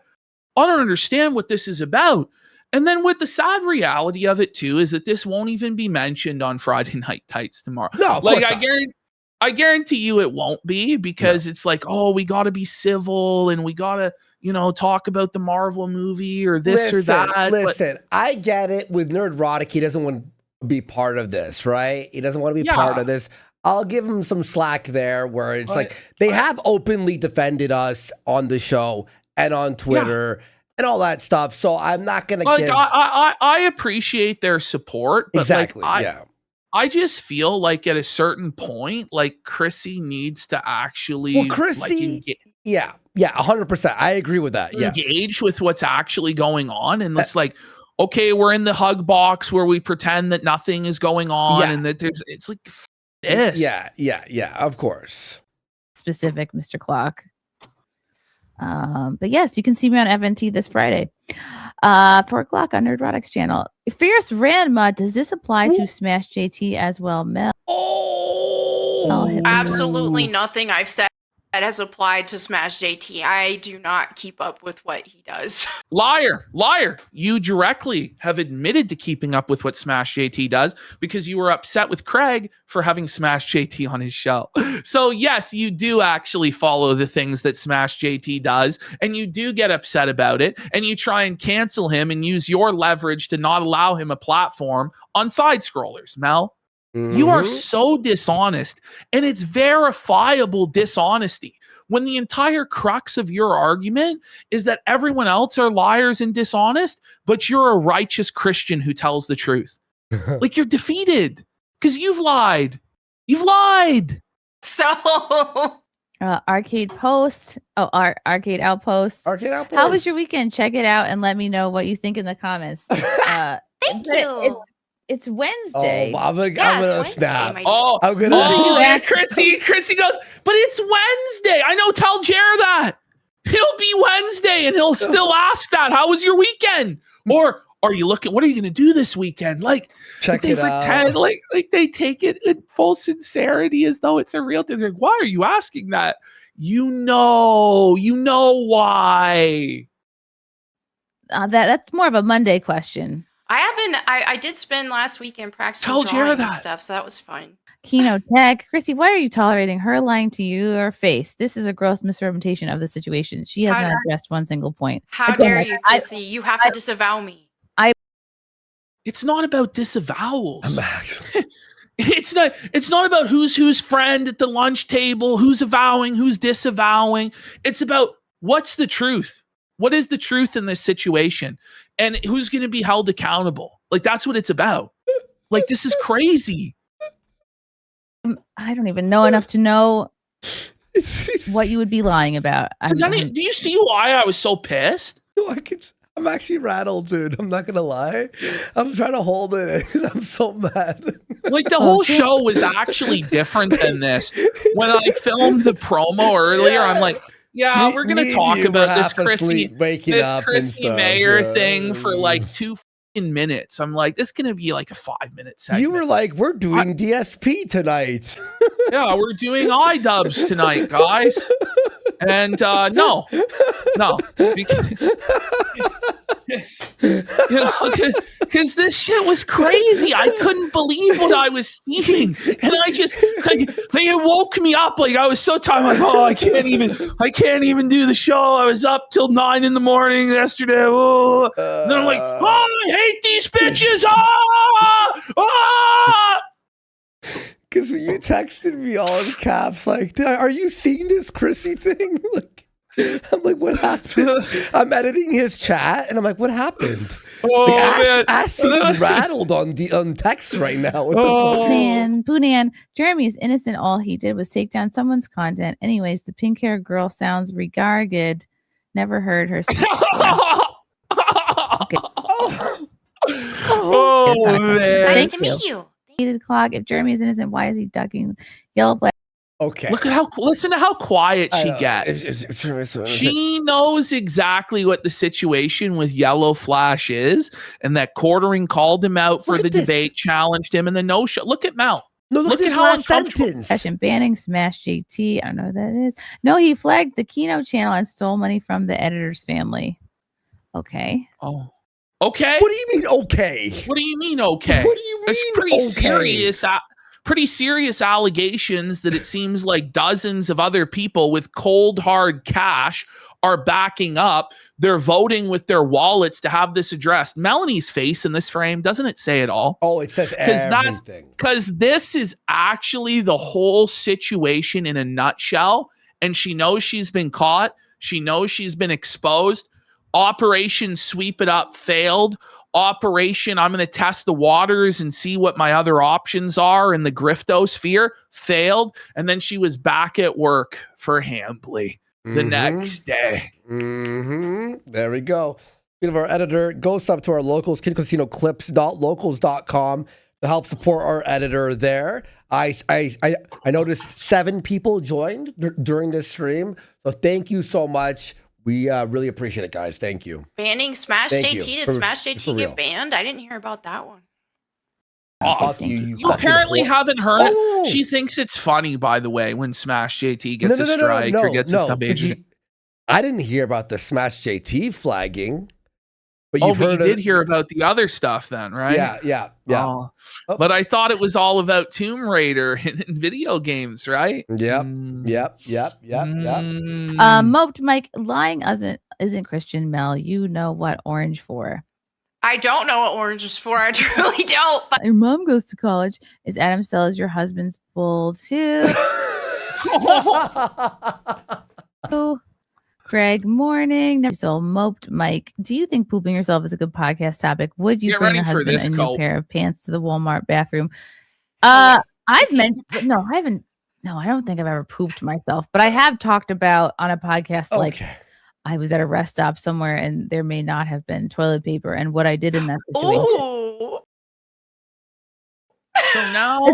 don't understand what this is about. And then with the sad reality of it too is that this won't even be mentioned on Friday Night Tights tomorrow. No, like I guarantee you it won't be, because it's like, oh, we got to be civil and we got to, talk about the Marvel movie or this or that. Listen, I get it. With Nerdrotic, he doesn't want to be part of this, right? He doesn't want to be part of this. I'll give him some slack there, where it's like they have openly defended us on the show and on Twitter and all that stuff. So I'm not going to give... I appreciate their support, but exactly, I just feel like at a certain point, like Chrissie needs to actually... Well, Chrissie... 100%. I agree with that. Engage with what's actually going on. And it's like, okay, we're in the hug box where we pretend that nothing is going on and that it's like this. Yeah, of course. Specific, Mr. Clock. But yes, you can see me on FNT this Friday. 4:00 on Nerdrotic's channel. Fierce Ranma, does this apply to Smash JT as well, Mel? Absolutely nothing I've said has applied to Smash JT. I do not keep up with what he does. Liar. You directly have admitted to keeping up with what Smash JT does because you were upset with Craig for having Smash JT on his show. So yes, you do actually follow the things that Smash JT does, and you do get upset about it, and you try and cancel him and use your leverage to not allow him a platform on side scrollers, Mel. You are so dishonest, and it's verifiable dishonesty when the entire crux of your argument is that everyone else are liars and dishonest, but you're a righteous Christian who tells the truth. Like, you're defeated because you've lied. You've lied. So Arcade Post. Arcade Outpost. Arcade Outpost. How was your weekend? Check it out and let me know what you think in the comments. Thank you. It's Wednesday. I'm gonna snap. Chrissie goes, but it's Wednesday. I know, tell Jer that. He'll be Wednesday and he'll still ask that. How was your weekend? Or are you looking, what are you going to do this weekend? Like, check they it pretend, out. like they take it in full sincerity as though it's a real thing. They're like, why are you asking that? You know why. That's more of a Monday question. I did spend last weekend practicing drawing and stuff, so that was fun. Kino Tech. Chrissie, why are you tolerating her lying to your face? This is a gross misrepresentation of the situation. She has not addressed one single point. How dare you, Chrissie? You have to disavow me. It's not about disavowals. It's not about who's friend at the lunch table, who's avowing, who's disavowing. It's about what's the truth. What is the truth in this situation? And who's going to be held accountable? Like, that's what it's about. Like, this is crazy. I don't even know enough to know what you would be lying about. Do you see why I was so pissed? No, I'm actually rattled, dude. I'm not going to lie. I'm trying to hold it. I'm so mad. Like, the whole show was actually different than this. When I filmed the promo earlier, I'm like, yeah, we're going to talk about this Chrissie Mayr thing for like 2 minutes. I'm like, this is going to be like a 5-minute segment. You were like, we're doing DSP tonight. Yeah, we're doing iDubbbz tonight, guys. And no. Because this shit was crazy. I couldn't believe what I was seeing, and it woke me up. Like, I was so tired. I'm like, oh, I can't even do the show. I was up till 9 a.m. yesterday. Oh. Then I'm like, oh, I hate these bitches. Because when you texted me all in caps, like, are you seeing this Chrissie thing? I'm like, what happened? I'm editing his chat, and I'm like, what happened? Oh, Ash seems rattled on text right now. Boonan, Jeremy is innocent. All he did was take down someone's content. Anyways, the pink hair girl sounds regarded. Never heard her speak. Okay. Oh, man. Nice to meet you. Heated clock. If Jeremy is innocent, why is he ducking yellow flag? Okay. Listen to how quiet she gets. She knows exactly what the situation with Yellow Flash is, and that Quartering called him out for the debate, challenged him, and the no-show. Look at Mel. No, look at how uncomfortable. Session banning Smash JT. I don't know what that is. No, he flagged the Kino channel and stole money from the editor's family. Okay. Oh. Okay. What do you mean, okay? What do you mean, okay? What do you mean, it's pretty serious allegations that it seems like dozens of other people with cold, hard cash are backing up. They're voting with their wallets to have this addressed. Melonie's face in this frame, doesn't it say it all? Oh, it says everything. Because this is actually the whole situation in a nutshell. And she knows she's been caught. She knows she's been exposed. Operation Sweep It Up failed. Operation I'm going to test the waters and see what my other options are in the griftosphere failed. And then she was back at work for Hambly the next day. There we go. Speaking of our editor, go sub to our locals, kidcasino.locals.com to help support our editor there. I noticed 7 people joined during this stream. So thank you so much. We really appreciate it, guys. Thank you. Banning Smash JT. Did Smash JT get banned? I didn't hear about that one. You apparently haven't heard it. She thinks it's funny, by the way, when Smash JT gets a strike or gets a stub agent. I didn't hear about the Smash JT flagging. But you did hear about the other stuff then, right? Yeah. But I thought it was all about Tomb Raider in video games, right? Yep. Moped Mike, lying isn't Christian, Mel. You know what orange for. I don't know what orange is for. I truly don't. But your mom goes to college. Is Adam Sellers your husband's bull too? Greg, morning. So Moped Mike, do you think pooping yourself is a good podcast topic? Would you bring your husband a new pair of pants to the Walmart bathroom? I don't think I've ever pooped myself, but I have talked about on a podcast like I was at a rest stop somewhere and there may not have been toilet paper and what I did in that situation. Ooh. So now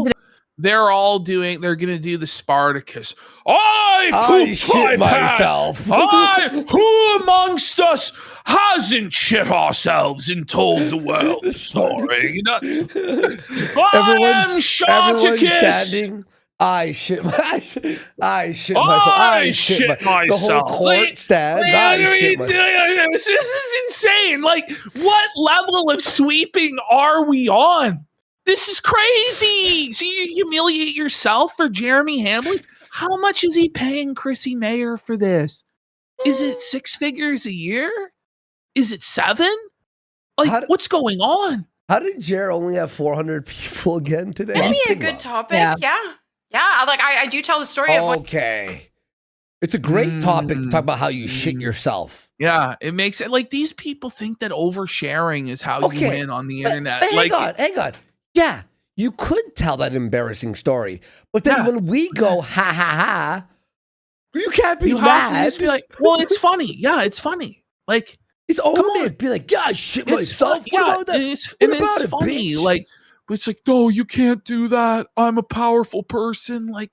they're going to do the Spartacus. I pooped myself. Who amongst us hasn't shit ourselves and told the world the story? I am Spartacus. I shit myself. The whole court stands. This is insane. Like, what level of sweeping are we on? This is crazy. So you humiliate yourself for Jeremy Hambly? How much is he paying Chrissie Mayr for this? Is it 6 figures a year? Is it 7? Like, what's going on? How did Jer only have 400 people again today? That'd be a good topic. Yeah. Like I do tell the story of okay. It's a great topic to talk about how you shit yourself. Yeah, it makes it like these people think that oversharing is how you win on the internet. But hang on. Yeah, you could tell that embarrassing story, but then when we go ha ha ha, you can't be mad. Have to just be like, well, it's funny. Yeah, it's funny. Like, it's own it. Be like, yeah, I shit myself. What about that? It's funny. Bitch? Like, it's like, no, you can't do that. I'm a powerful person. Like,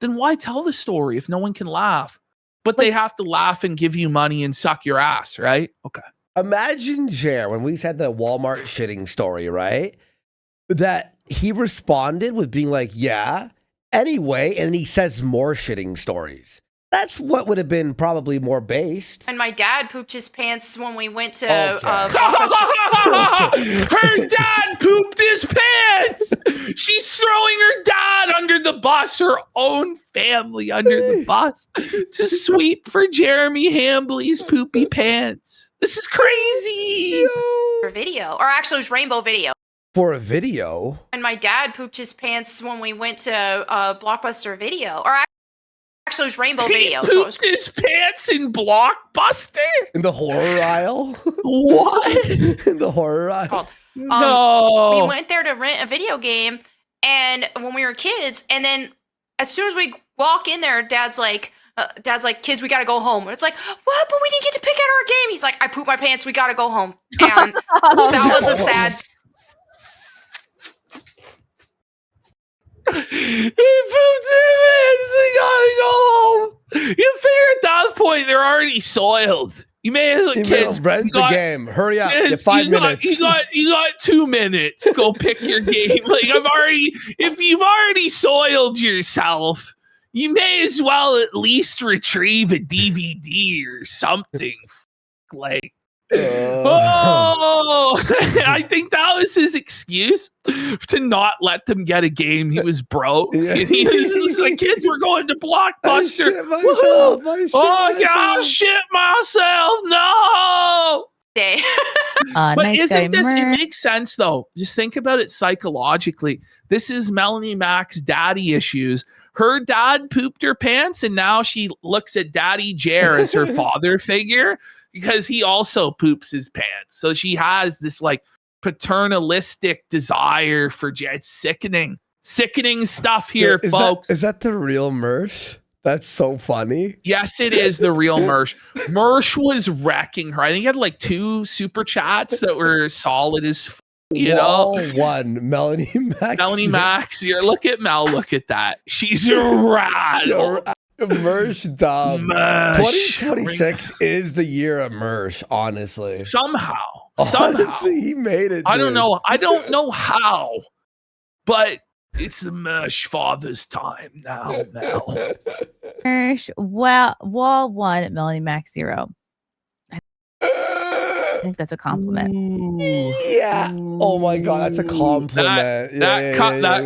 then why tell the story if no one can laugh? But they have to laugh and give you money and suck your ass, right? Okay. Imagine Jer when we said the Walmart shitting story, right? That he responded with being like, yeah, anyway, and he says more shitting stories. That's what would have been probably more based. And my dad pooped his pants when we went to Her dad pooped his pants. She's throwing her dad under the bus, her own family under the bus to sweep for Jeremy Hambly's poopy pants. This is crazy. For video, or actually it was Rainbow Video. For a video? And my dad pooped his pants when we went to Blockbuster Video, or actually it was Rainbow Video. He pooped his pants in Blockbuster? In the horror aisle? What? In the horror aisle? No. We went there to rent a video game, and when we were kids, and then as soon as we walk in there, Dad's like, Dad's like, kids, we gotta go home. And it's like, what? But we didn't get to pick out our game. He's like, I pooped my pants. We gotta go home. And that was a sad. He pooped his pants. We gotta go home. You figure at that point they're already soiled. You may as well, kids. Rent the game. Hurry up. Kids, 5 minutes. You got 2 minutes. Go pick your game. Like if you've already soiled yourself, you may as well at least retrieve a DVD or something. Like, I think that was his excuse to not let them get a game. He was broke. Yeah. And he was like, kids, we're going to Blockbuster. I'll shit myself. No. But Nice isn't this, Meyer. it makes sense though. Just think about it psychologically. This is Melonie Mac's daddy issues. Her dad pooped her pants, and now she looks at Daddy Jer as her father figure because he also poops his pants. So she has this like paternalistic desire for it's sickening stuff here, folks. Is that the real Mersh? That's so funny. Yes, it is the real Mersh. Mersh was wrecking her. I think he had like 2 super chats that were solid as one Melonie Mac. Melonie Max, look at Mel. Look at that. She's a rattle. Mersh dumb. 2026 is the year of Mersh, honestly. Somehow. Honestly, he made it. I don't know how, but it's the Mersh father's time now, Mel. Mersh, well, wall 1 at Melonie Max 0. I think that's a compliment. Yeah. Oh my god, that's a compliment. That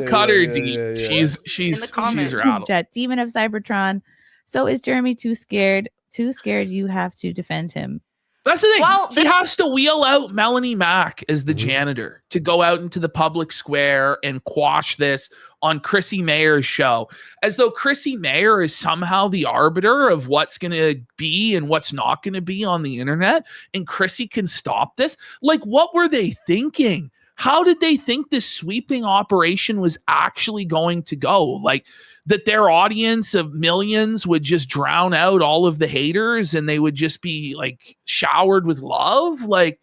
cut her deep. She's rattled. Chat, Demon of Cybertron. So is Jeremy too scared? Too scared you have to defend him. That's the thing. Well, he has to wheel out Melonie Mac as the janitor to go out into the public square and quash this on Chrissie Mayr's show, as though Chrissie Mayr is somehow the arbiter of what's going to be and what's not going to be on the internet, and Chrissie can stop this. Like, what were they thinking? How did they think this sweeping operation was actually going to go? Like, that their audience of millions would just drown out all of the haters and they would just be like showered with love? Like,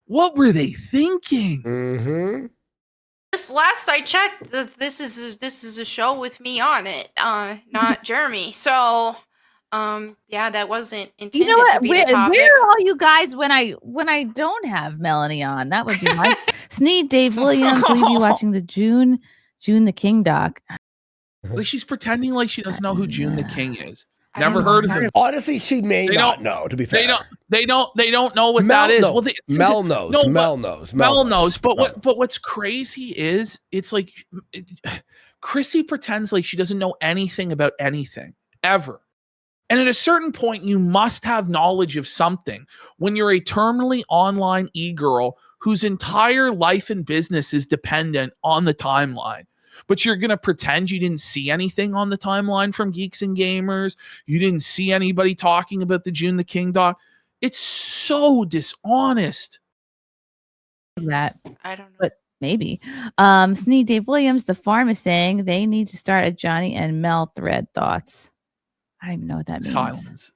what were they thinking? Mm-hmm. This last I checked, this is a show with me on it, not Jeremy. So, yeah, that wasn't intended. You know what? To be the topic. Where are all you guys when I don't have Melonie on? That would be my Sneed. Dave Williams, will you be watching the June the King doc? Like, she's pretending like she doesn't know who June the King is. I Never don't know. heard of him. Honestly, she may not know, to be fair. They don't know what that is. Knows. Well, Mel knows. No, Mel knows. Mel knows. But what's crazy is it's like Chrissie pretends like she doesn't know anything about anything ever. And at a certain point, you must have knowledge of something when you're a terminally online e-girl whose entire life and business is dependent on the timeline. But you're going to pretend you didn't see anything on the timeline from Geeks and Gamers. You didn't see anybody talking about the June the King doc. It's so dishonest. That I don't know. but maybe. Sneed. Dave Williams, the farm is saying they need to start a Johnny and Mel thread. Thoughts? I don't even know what that means. Silence.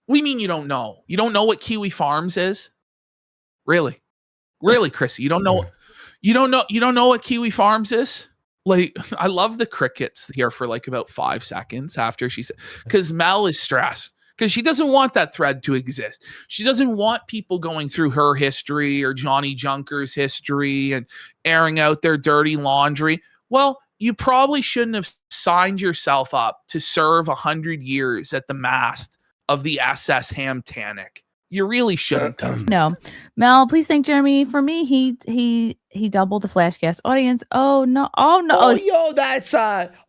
What do you mean you don't know? You don't know what Kiwi Farms is? Really, Chrissie? You don't know? You don't know what Kiwi Farms is? Like, I love the crickets here for like about 5 seconds after she said, because Mel is stressed because she doesn't want that thread to exist. She doesn't want people going through her history or Johnny Junker's history and airing out their dirty laundry. Well, you probably shouldn't have signed yourself up to serve 100 years at the mast of the SS Hamtanic. You really shouldn't have. No. Mel, please thank Jeremy. For me, he doubled the Flashcast audience. Oh no. Oh, yo, that's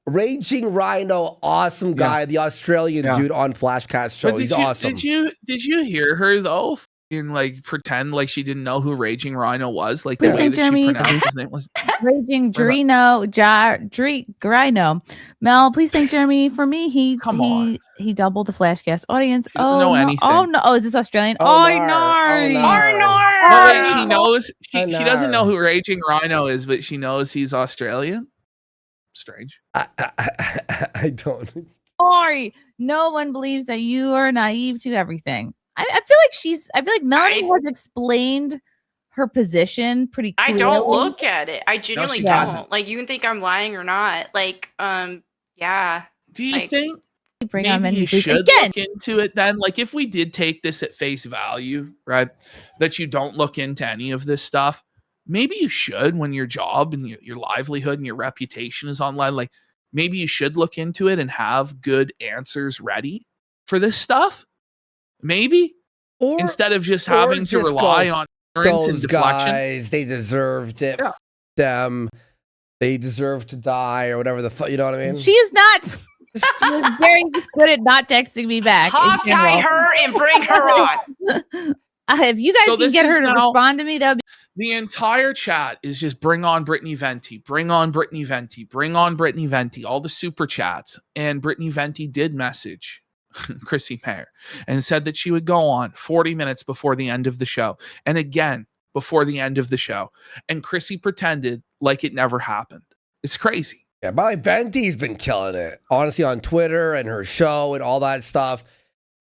Raging Rhino, awesome guy, the Australian dude on Flashcast show. He's awesome. Did you hear her though? And like pretend like she didn't know who Raging Rhino was, like Please the way thank that Jeremy. she pronounced his name was. Raging Rhino. Mel, please thank Jeremy. For me, he doubled the Flashcast audience. She doesn't know anything. Oh no! Oh, is this Australian? Oh, wait, she knows. She doesn't know who Raging Rhino is, but she knows he's Australian. Strange. I don't. Sorry. No one believes that you are naive to everything. I feel like Melonie has explained her position pretty clearly. I don't look at it. I genuinely don't. Doesn't. Like, you can think I'm lying or not. Like, yeah. Do you think maybe you should look into it then? Like, if we did take this at face value, right, that you don't look into any of this stuff, maybe you should, when your job and your livelihood and your reputation is online, like, maybe you should look into it and have good answers ready for this stuff. Maybe. Or instead of just having to rely on ignorance and deflection. Guys, they deserved it. Yeah. Them. They deserve to die or whatever the fuck. You know what I mean? She is not. She was very good at not texting me back. Hog tie her and bring her on. If you guys can get her to respond to me, that would be. The entire chat is just bring on Brittany Venty, bring on Brittany Venty, bring on Brittany Venty, all the super chats. And Brittany Venty did message Chrissie Mayr and said that she would go on 40 minutes before the end of the show. And again, before the end of the show. And Chrissie pretended like it never happened. It's crazy. Yeah, my Venty's been killing it. Honestly, on Twitter and her show and all that stuff.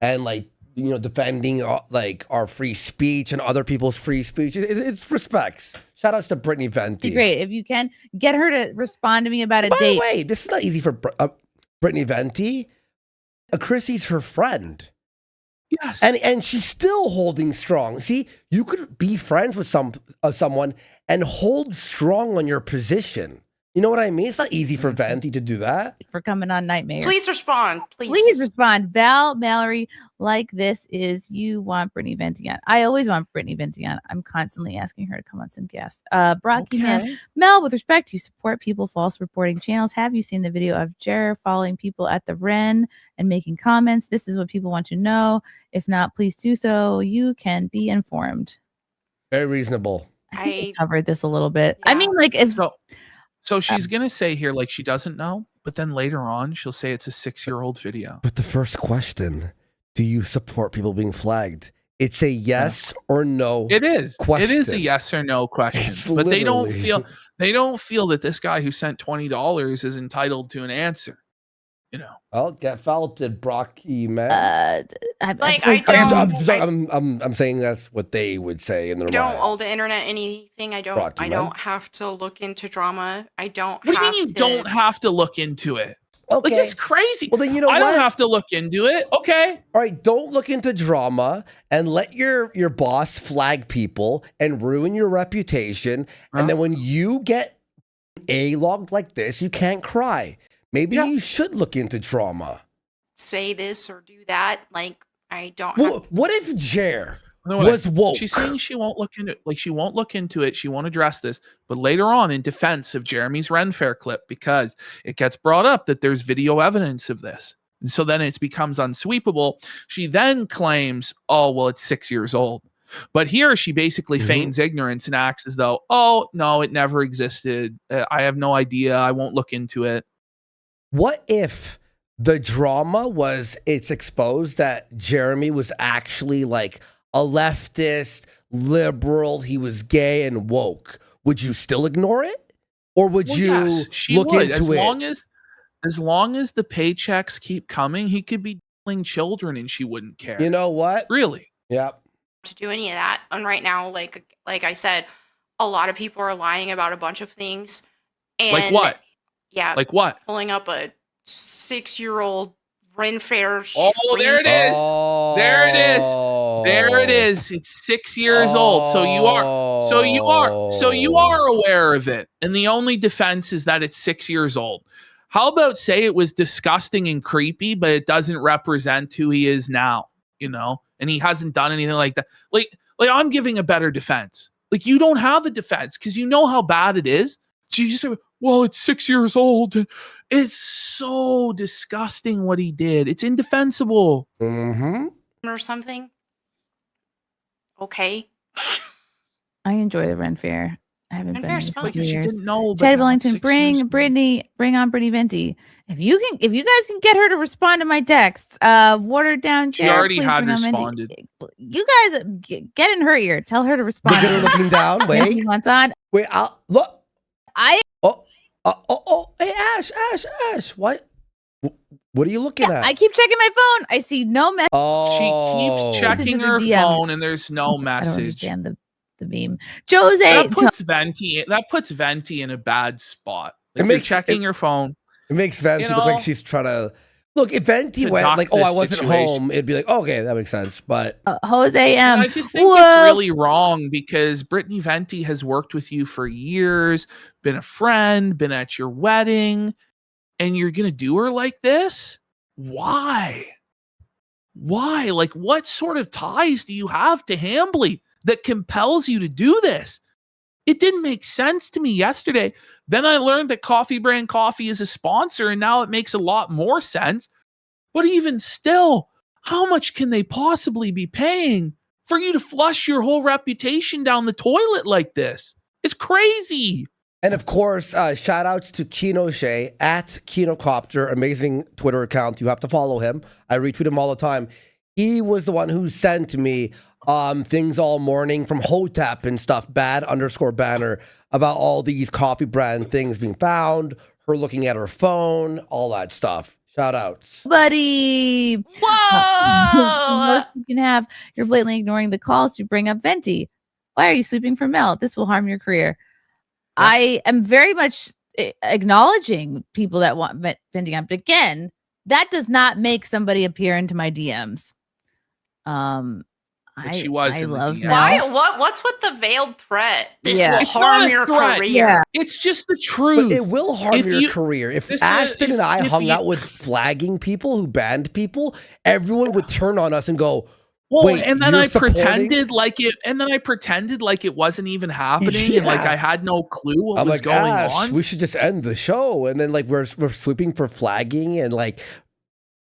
And like, you know, defending like our free speech and other people's free speech. It's respects. Shout outs to Brittany Venty. Great. If you can get her to respond to me about a date. By the way, this is not easy for Brittany Venty. Chrissie's her friend. Yes. And she's still holding strong. See, you could be friends with someone and hold strong on your position. You know what I mean? It's not easy for Venty to do that. For coming on Nightmare. Please respond. Please respond. Val, Mallory, like this is you want Brittany Venty on. I always want Brittany Venty on. I'm constantly asking her to come on some guests. Brocky Man. Mel, with respect, you support people false reporting channels. Have you seen the video of Jer following people at the Ren and making comments? This is what people want to know. If not, please do so. You can be informed. Very reasonable. I think we covered this a little bit. Yeah. I mean, like if... So she's going to say here, like, she doesn't know, but then later on, she'll say it's a 6-year-old video. But the first question, do you support people being flagged? It's a yes or no question. It is a yes or no question. But they don't feel that this guy who sent $20 is entitled to an answer. You know. Well, get felted, Brocky man. I'm saying that's what they would say in their mind. I don't owe the internet anything. I don't have to look into drama. What do you mean you don't have to look into it? Okay. Like, it's crazy. Well, then you know I don't have to look into it. Okay. All right. Don't look into drama and let your boss flag people and ruin your reputation. And then when you get A-logged like this, you can't cry. Maybe you should look into drama. Say this or do that. Like, I don't. What if Jer was woke? She's saying she won't look into it. Like, she won't look into it. She won't address this. But later on, in defense of Jeremy's Ren Fair clip, because it gets brought up that there's video evidence of this. And so then it becomes unsweepable. She then claims, oh, well, it's 6 years old. But here she basically feigns ignorance and acts as though, oh, no, it never existed. I have no idea. I won't look into it. What if the drama was it's exposed that Jeremy was actually like a leftist, liberal, he was gay and woke? Would you still ignore it? Or would you look into it? As long as the paychecks keep coming, he could be killing children and she wouldn't care. You know what? Really? Yep. To do any of that. And right now, like I said, a lot of people are lying about a bunch of things. And like what? Yeah. Like what? Pulling up a 6-year-old Ren Fair. Oh, there it is. There it is. There it is. It's 6 years old. So you are aware of it. And the only defense is that it's 6 years old. How about say it was disgusting and creepy, but it doesn't represent who he is now, you know? And he hasn't done anything like that. Like I'm giving a better defense. Like, you don't have a defense because you know how bad it is. So you just say, well, it's 6 years old. It's so disgusting what he did. It's indefensible. Or something. Okay. I enjoy the Ren Fair. I haven't been there for years. You didn't know. Chad Billington, bring on Brittany Venty. If you guys can get her to respond to my texts, watered down. She already had responded. You guys get in her ear. Tell her to respond. Look at her looking down. Wait. He wants on. Wait. I'll look. Hey, Ash. What? What are you looking at? I keep checking my phone. I see no message. Oh, She keeps checking her phone and there's no message. I don't understand the meme. Jose, that puts Venty in a bad spot. Like you're checking your phone. It makes Venty look like she's trying to look. If Venty went like, "Oh, I wasn't home," it'd be like, okay, that makes sense. But Jose M. I just think it's really wrong because Brittany Venty has worked with you for years, been a friend, been at your wedding, and you're gonna do her like this? Why? Why? Like, what sort of ties do you have to Hambly that compels you to do this? It didn't make sense to me yesterday. Then I learned that Coffee Brand Coffee is a sponsor, and now it makes a lot more sense. But even still, how much can they possibly be paying for you to flush your whole reputation down the toilet like this? It's crazy. And of course, shout outs to Kino at Kinocopter, amazing Twitter account. You have to follow him. I retweet him all the time. He was the one who sent me things all morning from Hotep and stuff, bad_banner, about all these coffee brand things being found, her looking at her phone, all that stuff. Shout outs. Buddy. Whoa! You can have, you're blatantly ignoring the calls to bring up Venty. Why are you sweeping for Mel? This will harm your career. Yeah. I am very much acknowledging people that want Venty on, but again, that does not make somebody appear into my DMs. She was. I love Mel. Why? What's with the veiled threat? This will it's harm your career. Yeah. It's just the truth. But it will harm your career. If Ashton and I hung out with flagging people who banned people, everyone would turn on us and go, well, wait, and then I pretended like it wasn't even happening, and like I had no clue what was going on. We should just end the show, and then like we're sweeping for flagging and like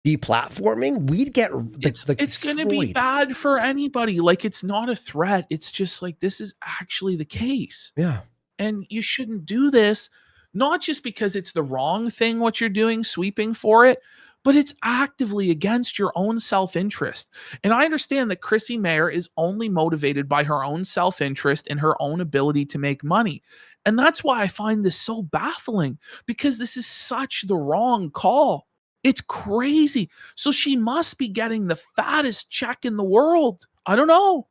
deplatforming. We'd get it's going to be bad for anybody. Like it's not a threat. It's just like this is actually the case. Yeah, and you shouldn't do this, not just because it's the wrong thing what you're doing, sweeping for it, but it's actively against your own self-interest. And I understand that Chrissie Mayr is only motivated by her own self-interest and her own ability to make money. And that's why I find this so baffling, because this is such the wrong call. It's crazy. So she must be getting the fattest check in the world. I don't know.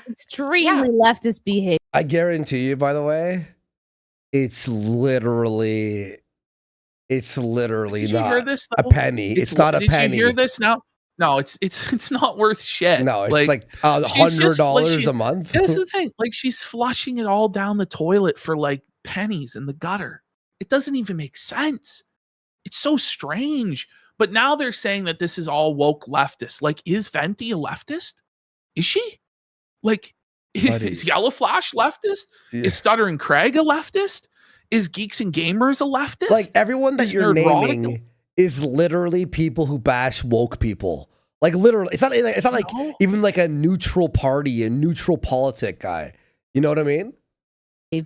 Extremely leftist behavior. I guarantee you, by the way, it's literally not a penny. It's not a penny. Did you hear this now? No, it's not worth shit. No, it's like $100 a month. That's the thing. Like she's flushing it all down the toilet for like pennies in the gutter. It doesn't even make sense. It's so strange. But now they're saying that this is all woke leftist. Like, is Venty a leftist? Is she? Like, is Yellow Flash leftist? Yeah. Is Stuttering Craig a leftist? Is Geeks and Gamers a leftist? Like, everyone that you're naming is literally people who bash woke people. Like, literally. It's not like even like a neutral party, a neutral politic guy. You know what I mean? I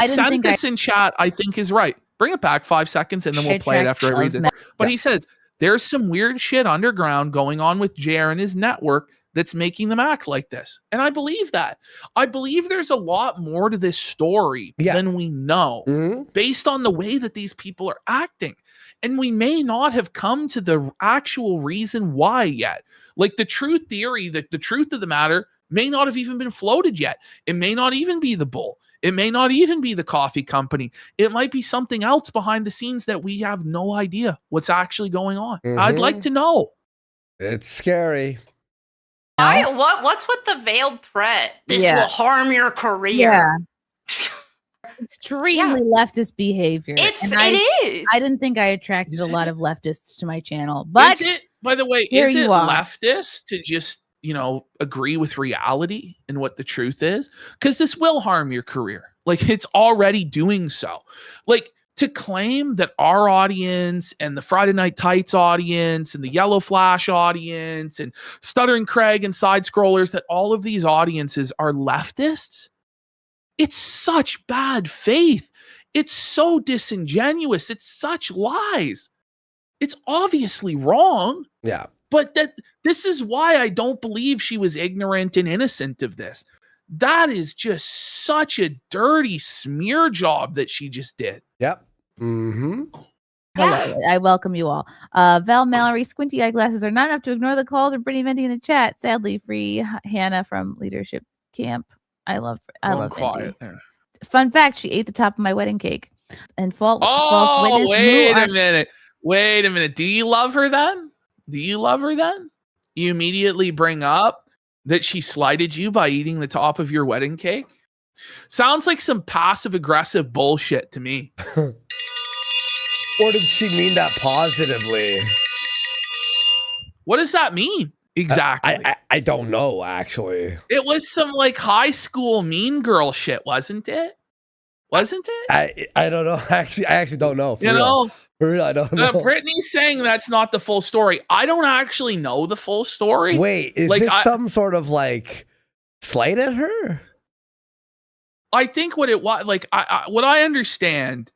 sent this in chat, I think is right. Bring it back 5 seconds and then we'll play it after I read it. But he says, there's some weird shit underground going on with Jer and his network that's making them act like this. And I believe that. I believe there's a lot more to this story than we know based on the way that these people are acting. And we may not have come to the actual reason why yet. Like the truth theory, the truth of the matter may not have even been floated yet. It may not even be the bull. It may not even be the coffee company. It might be something else behind the scenes that we have no idea what's actually going on. I'd like to know. It's scary. What's with the veiled threat? This will harm your career. Yeah. Extremely leftist behavior. It is. I didn't think I attracted a lot of leftists to my channel. But is it, by the way, is it leftist to just, agree with reality and what the truth is? Because this will harm your career. Like, it's already doing so. Like, to claim that our audience and the Friday Night Tights audience and the Yellow Flash audience and Stuttering Craig and Side Scrollers, that all of these audiences are leftists, it's such bad faith. It's so disingenuous. It's such lies. It's obviously wrong. Yeah. But this is why I don't believe she was ignorant and innocent of this. That is just such a dirty smear job that she just did. Yep. Mm-hmm. Hello, I welcome you all. Val Mallory, squinty eyeglasses are not enough to ignore the calls of Brittany Venty in the chat. Sadly, free Hannah from leadership camp. I love quiet Venty. there. Fun fact: she ate the top of my wedding cake. And false witness. Wait a minute. Wait a minute. Do you love her then? You immediately bring up that she slighted you by eating the top of your wedding cake? Sounds like some passive aggressive bullshit to me. Or did she mean that positively? What does that mean exactly? I don't know, actually. It was some like high school mean girl shit, wasn't it? I don't know. I actually don't know. For real, I don't know. Brittany's saying that's not the full story. I don't actually know the full story. Wait, is this some sort of like slight at her? I think what it was, like, what I understand,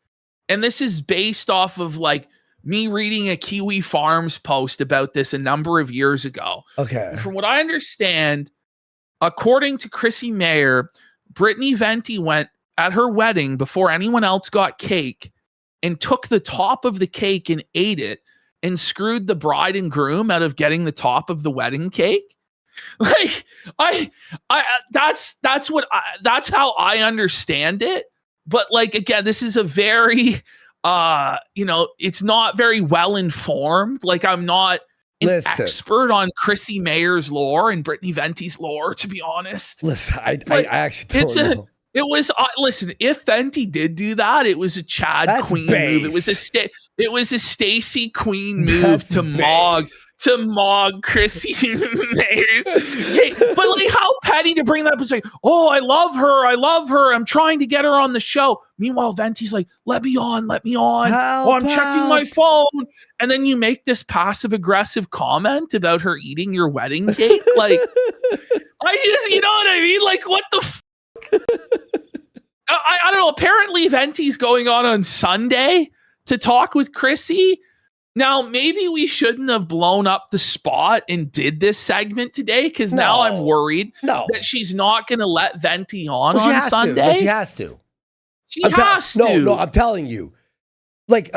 and this is based off of like me reading a Kiwi Farms post about this a number of years ago. Okay. From what I understand, according to Chrissie Mayr, Brittany Venty went at her wedding before anyone else got cake and took the top of the cake and ate it and screwed the bride and groom out of getting the top of the wedding cake. Like that's how I understand it. But like, again, this is a very, it's not very well informed. Like, I'm not an expert on Chrissie Mayr's lore and Brittany Venty's lore, to be honest. Listen, I actually don't know. It was listen. If Venty did do that, it was a Chad Queen move. It was a Stacey Queen move to mog Chrissie Mayr's. Okay, but like, how petty to bring that up and say, "Oh, I love her. I'm trying to get her on the show." Meanwhile, Venty's like, "Let me on. Help, I'm checking my phone." And then you make this passive aggressive comment about her eating your wedding cake. Like, you know what I mean? Like, what the. I don't know. Apparently, Venty's going on Sunday to talk with Chrissie. Now, maybe we shouldn't have blown up the spot and did this segment today, because now I'm worried that she's not going to let Venty on Sunday. She has to. She has to. No, I'm telling you. Like,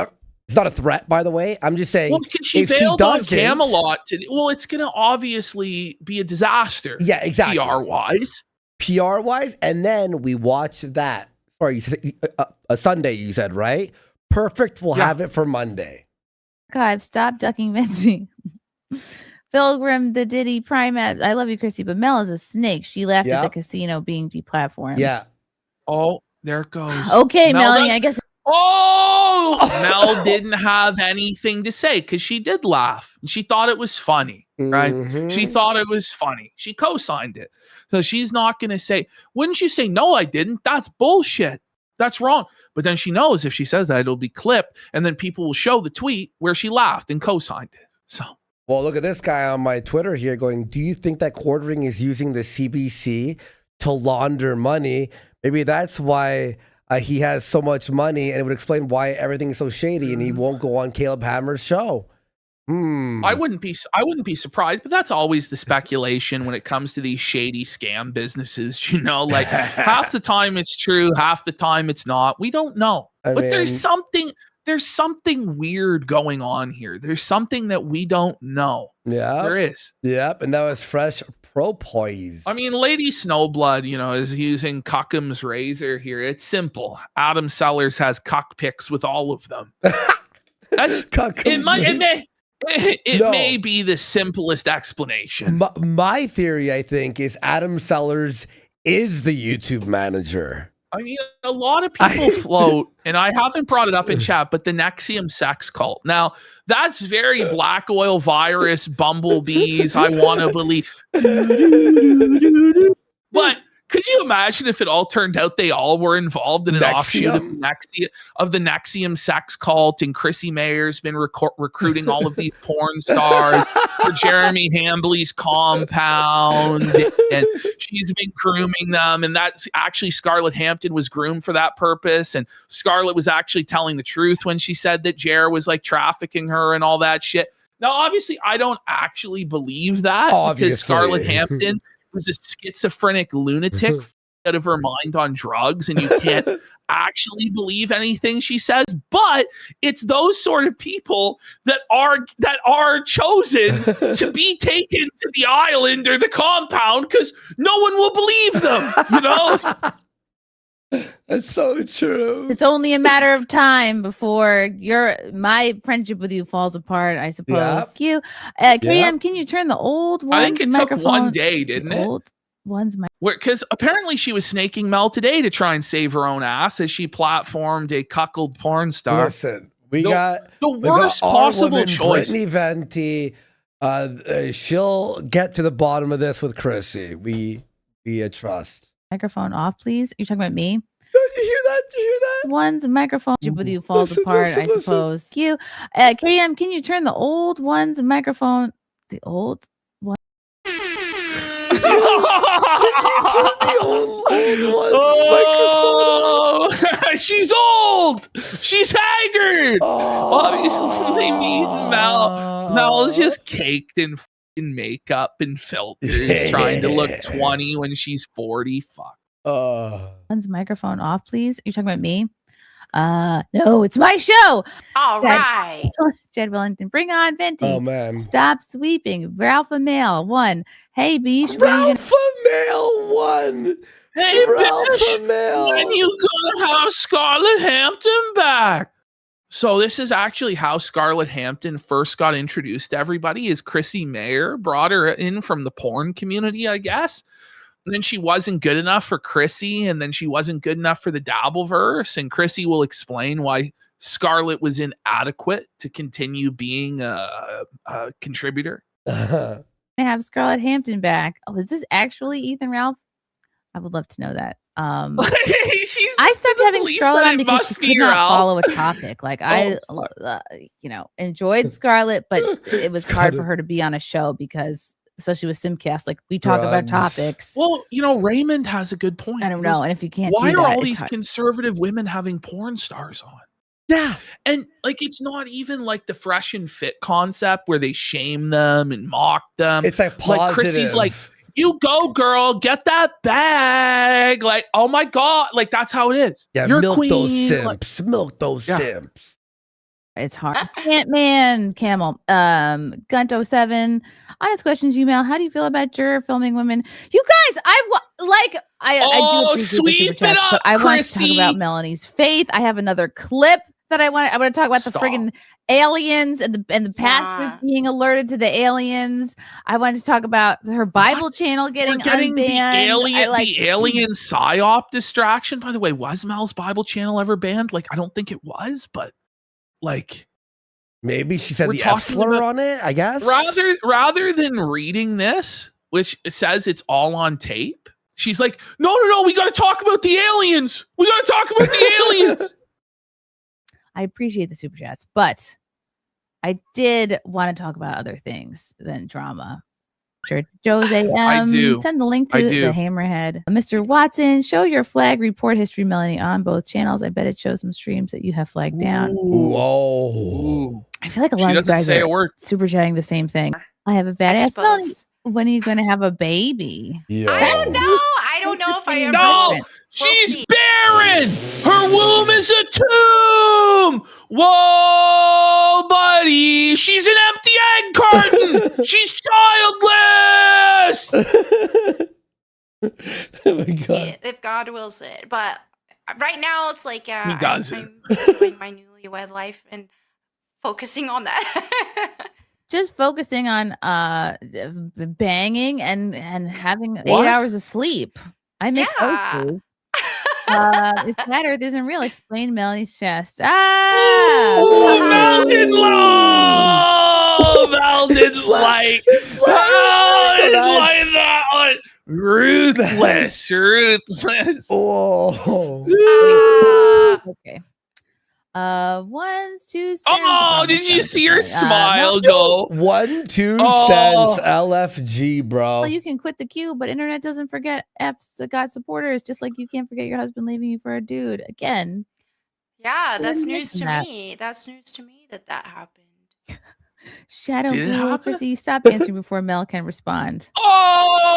it's not a threat, by the way. I'm just saying. Well, she bailed on Camelot today. Well, it's going to obviously be a disaster. Yeah, exactly. PR-wise, and then we watch that. Sorry, a Sunday, you said, right? Perfect. We'll have it for Monday. God, stop ducking Venty. Pilgrim, the Diddy Prime. I love you, Chrissy, but Mel is a snake. She laughed at the casino being deplatformed. Yeah. Oh, there it goes. Okay, Melonie, I guess. Oh, Mel didn't have anything to say because she did laugh. She thought it was funny, right? Mm-hmm. She thought it was funny. She co-signed it. So she's not going to say, wouldn't you say, no, I didn't? That's bullshit. That's wrong. But then she knows if she says that, it'll be clipped. And then people will show the tweet where she laughed and co-signed it. So. Well, look at this guy on my Twitter here going, do you think that Quartering is using the CBC to launder money? Maybe that's why he has so much money, and it would explain why everything is so shady and he won't go on Caleb Hammer's show. I wouldn't be surprised, but that's always the speculation when it comes to these shady scam businesses, like half the time it's true, half the time it's not. We don't know. There's something weird going on here. There's something that we don't know. Yeah. There is. Yep. And that was fresh propoise. I mean, Lady Snowblood, is using Cuckham's razor here. It's simple. Adam Sellers has cuck pics with all of them. That's it may be the simplest explanation. My theory, I think, is Adam Sellers is the YouTube manager. I mean, a lot of people float, and I haven't brought it up in chat, but the Nexium sex cult. Now, that's very black oil virus, bumblebees, I want to believe. But could you imagine if it all turned out they all were involved in an offshoot of the Nexium sex cult, and Chrissie Mayr's been recruiting all of these porn stars for Jeremy Hambley's compound, and she's been grooming them, and that's actually Scarlett Hampton was groomed for that purpose, and Scarlett was actually telling the truth when she said that Jer was like trafficking her and all that shit. Now, obviously, I don't actually believe that because Scarlett Hampton was a schizophrenic lunatic out of her mind on drugs, and you can't actually believe anything she says, but it's those sort of people that are chosen to be taken to the island or the compound because no one will believe them, you know? That's so true. It's only a matter of time before my friendship with you falls apart, I suppose. Yep. KM, can you turn the old one's I think it took one day, didn't it? Old one's because apparently she was snaking Mel today to try and save her own ass as she platformed a cuckold porn star. Listen, we got the worst possible choice. Brittany Venty. She'll get to the bottom of this with Chrissie. We trust. Microphone off, please. You're talking about me? Did you hear that? Did you hear that? One's microphone with you falls apart, I suppose. You, KM, can you turn the old one's microphone? The old one. She's old. She's haggard. Obviously, me and Mel is just caked in makeup and filters, trying to look 20 when she's 40. Fuck. One's microphone off, please. You're talking about me? No, it's my show. All right. Jed Wellington, bring on Venty. Oh man. Stop sweeping. Ralpha Male 1. Hey Beach. Ralpha Male 1. Hey Ralpha Male. When you gonna have Scarlett Hampton back? So this is actually how Scarlett Hampton first got introduced to everybody. Is Chrissie Mayr brought her in from the porn community, I guess. And then she wasn't good enough for Chrissie, and then she wasn't good enough for the Dabbleverse. And Chrissie will explain why Scarlett was inadequate to continue being a contributor. I have Scarlett Hampton back. Oh, is this actually Ethan Ralph? I would love to know that. I stopped having Scarlett on because she could not follow a topic. Like I enjoyed Scarlett, but it was hard for her to be on a show because, especially with Simcast, like we talk about topics. Well, Raymond has a good point. I don't know, and if you can't, why are all these conservative women having porn stars on? Yeah, and like it's not even like the fresh and fit concept where they shame them and mock them. It's like positive. Like Chrissie's like, you go, girl, get that bag. Like, oh my God. Like, that's how it is. Yeah, you're milk queen. Those simps. Milk those simps. It's hard. Ant-Man, Camel, Gunto7. Honest questions, email. How do you feel about juror filming women? You guys, I do appreciate sweep the super chats, but I want to talk about Melonie's faith. I have another clip that I want to talk about the friggin' aliens and the pastors being alerted to the aliens. I wanted to talk about her Bible channel getting unbanned. The alien psyop distraction. By the way, was Mel's Bible channel ever banned? Like, I don't think it was, but like maybe she said the F slur on it, I guess. Rather than reading this, which says it's all on tape, she's like, no, we got to talk about the aliens. We got to talk about the aliens. I appreciate the super chats, but I did want to talk about other things than drama. Sure, Joe's AM. I do. Send the link to the Hammerhead. Mr. Watson, show your flag report history, Melonie, on both channels. I bet it shows some streams that you have flagged down. Whoa. I feel like a lot of guys are super chatting the same thing. I have a badass. When are you going to have a baby? Yo. I don't know. I don't know if I ever. No, she's barren. Her womb is a tomb. Whoa, buddy. She's an empty egg carton. She's childless. Oh my God. If God wills it. But right now, it's like, He does I'm enjoying my newlywed life and focusing on that. Just focusing on banging and having 8 hours of sleep. I miss those. If flat Earth isn't real, explain Melonie's chest. Mel didn't love. Mel didn't like. Mel didn't like that one. Ruthless. Oh. Okay. 1, 2 cents. Oh, did you see her smile go? 1, 2 cents LFG, bro. Well, you can quit the queue, but internet doesn't forget F's got supporters, just like you can't forget your husband leaving you for a dude. Again. Yeah, that's news to me. That's news to me that happened. Shadow Blue, Chrissie, stop answering before Mel can respond. Oh,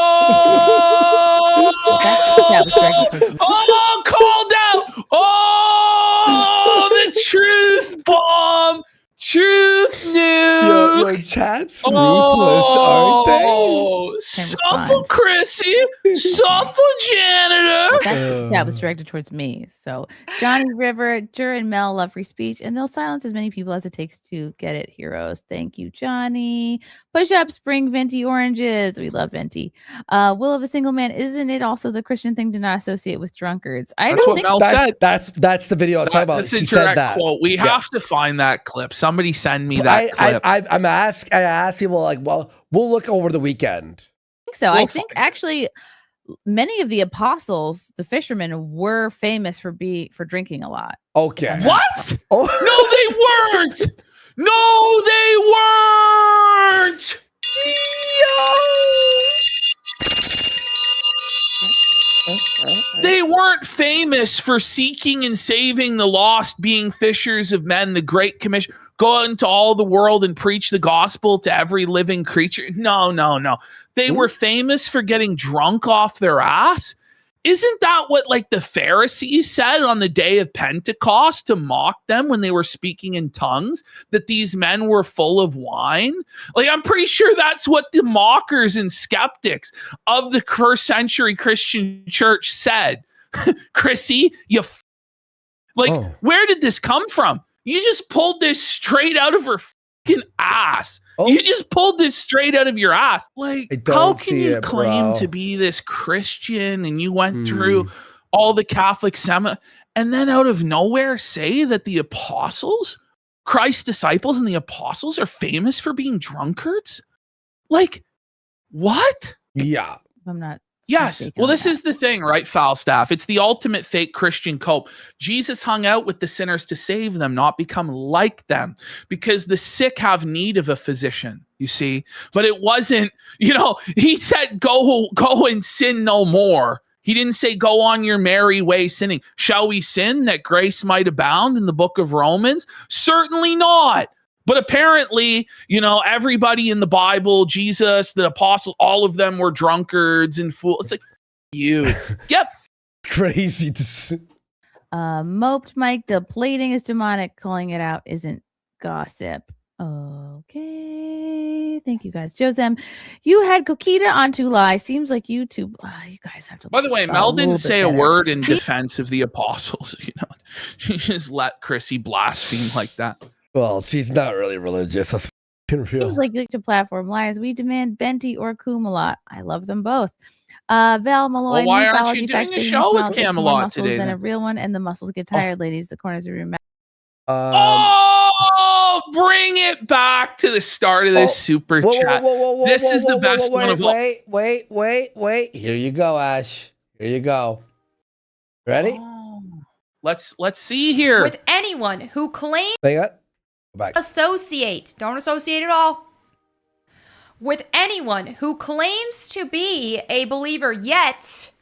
called out. Oh, the truth bomb. Truth news. Yo, chat's ruthless, aren't they? Oh, suffer Chrissie, suffer janitor. That was directed towards me. So Johnny River, Jur and Mel love free speech, and they'll silence as many people as it takes to get it. Heroes. Thank you, Johnny. Push up, bring Venty oranges. We love Venty. Will of a single man. Isn't it also the Christian thing to not associate with drunkards? That's what Mel said. That's the video I was talking about. That's a she direct said that. quote. We have to find that clip. Somebody send me that clip. I ask people like, well, we'll look over the weekend. I think so. I think actually many of the apostles, the fishermen, were famous for drinking a lot. Okay. What? Oh. No, they weren't. No, they weren't. They weren't famous for seeking and saving the lost, being fishers of men, the Great Commission. Go into all the world and preach the gospel to every living creature. No. They were famous for getting drunk off their ass. Isn't that what like the Pharisees said on the day of Pentecost to mock them when they were speaking in tongues, that these men were full of wine? Like, I'm pretty sure that's what the mockers and skeptics of the first century Christian church said. Chrissie, where did this come from? You just pulled this straight out of her fucking ass. You just pulled this straight out of your ass. Like, how can you claim to be this Christian and you went through all the Catholic and then out of nowhere say that the apostles, Christ's disciples and the apostles, are famous for being drunkards? Like, what? Yeah. I'm not. Yes. Well, this is the thing, right, Falstaff? It's the ultimate fake Christian cope. Jesus hung out with the sinners to save them, not become like them, because the sick have need of a physician, you see. But it wasn't, he said, go and sin no more. He didn't say, go on your merry way sinning. Shall we sin that grace might abound in the book of Romans? Certainly not. But apparently, everybody in the Bible, Jesus, the apostles, all of them were drunkards and fools. It's like, you get crazy. Moped Mike, depleting is demonic. Calling it out isn't gossip. Okay. Thank you guys. Josem, you had Coquita on To Lie. Seems like YouTube. You guys have to. By the way, Mel didn't say a word in defense of the apostles. She just let Chrissie blaspheme like that. Well, she's not really religious. That's real. Seems like to platform liars. We demand Venty or Kumalot. I love them both. Val Malloy. Well, why aren't you doing a show with Camelot today? Than a real one, and the muscles get tired, ladies. The corners are real. Bring it back to the start of this super chat. This is the best one of all. Wait. Here you go, Ash. Here you go. Ready? Let's see here. With anyone who claims Back. Don't associate at all. With anyone who claims to be a believer yet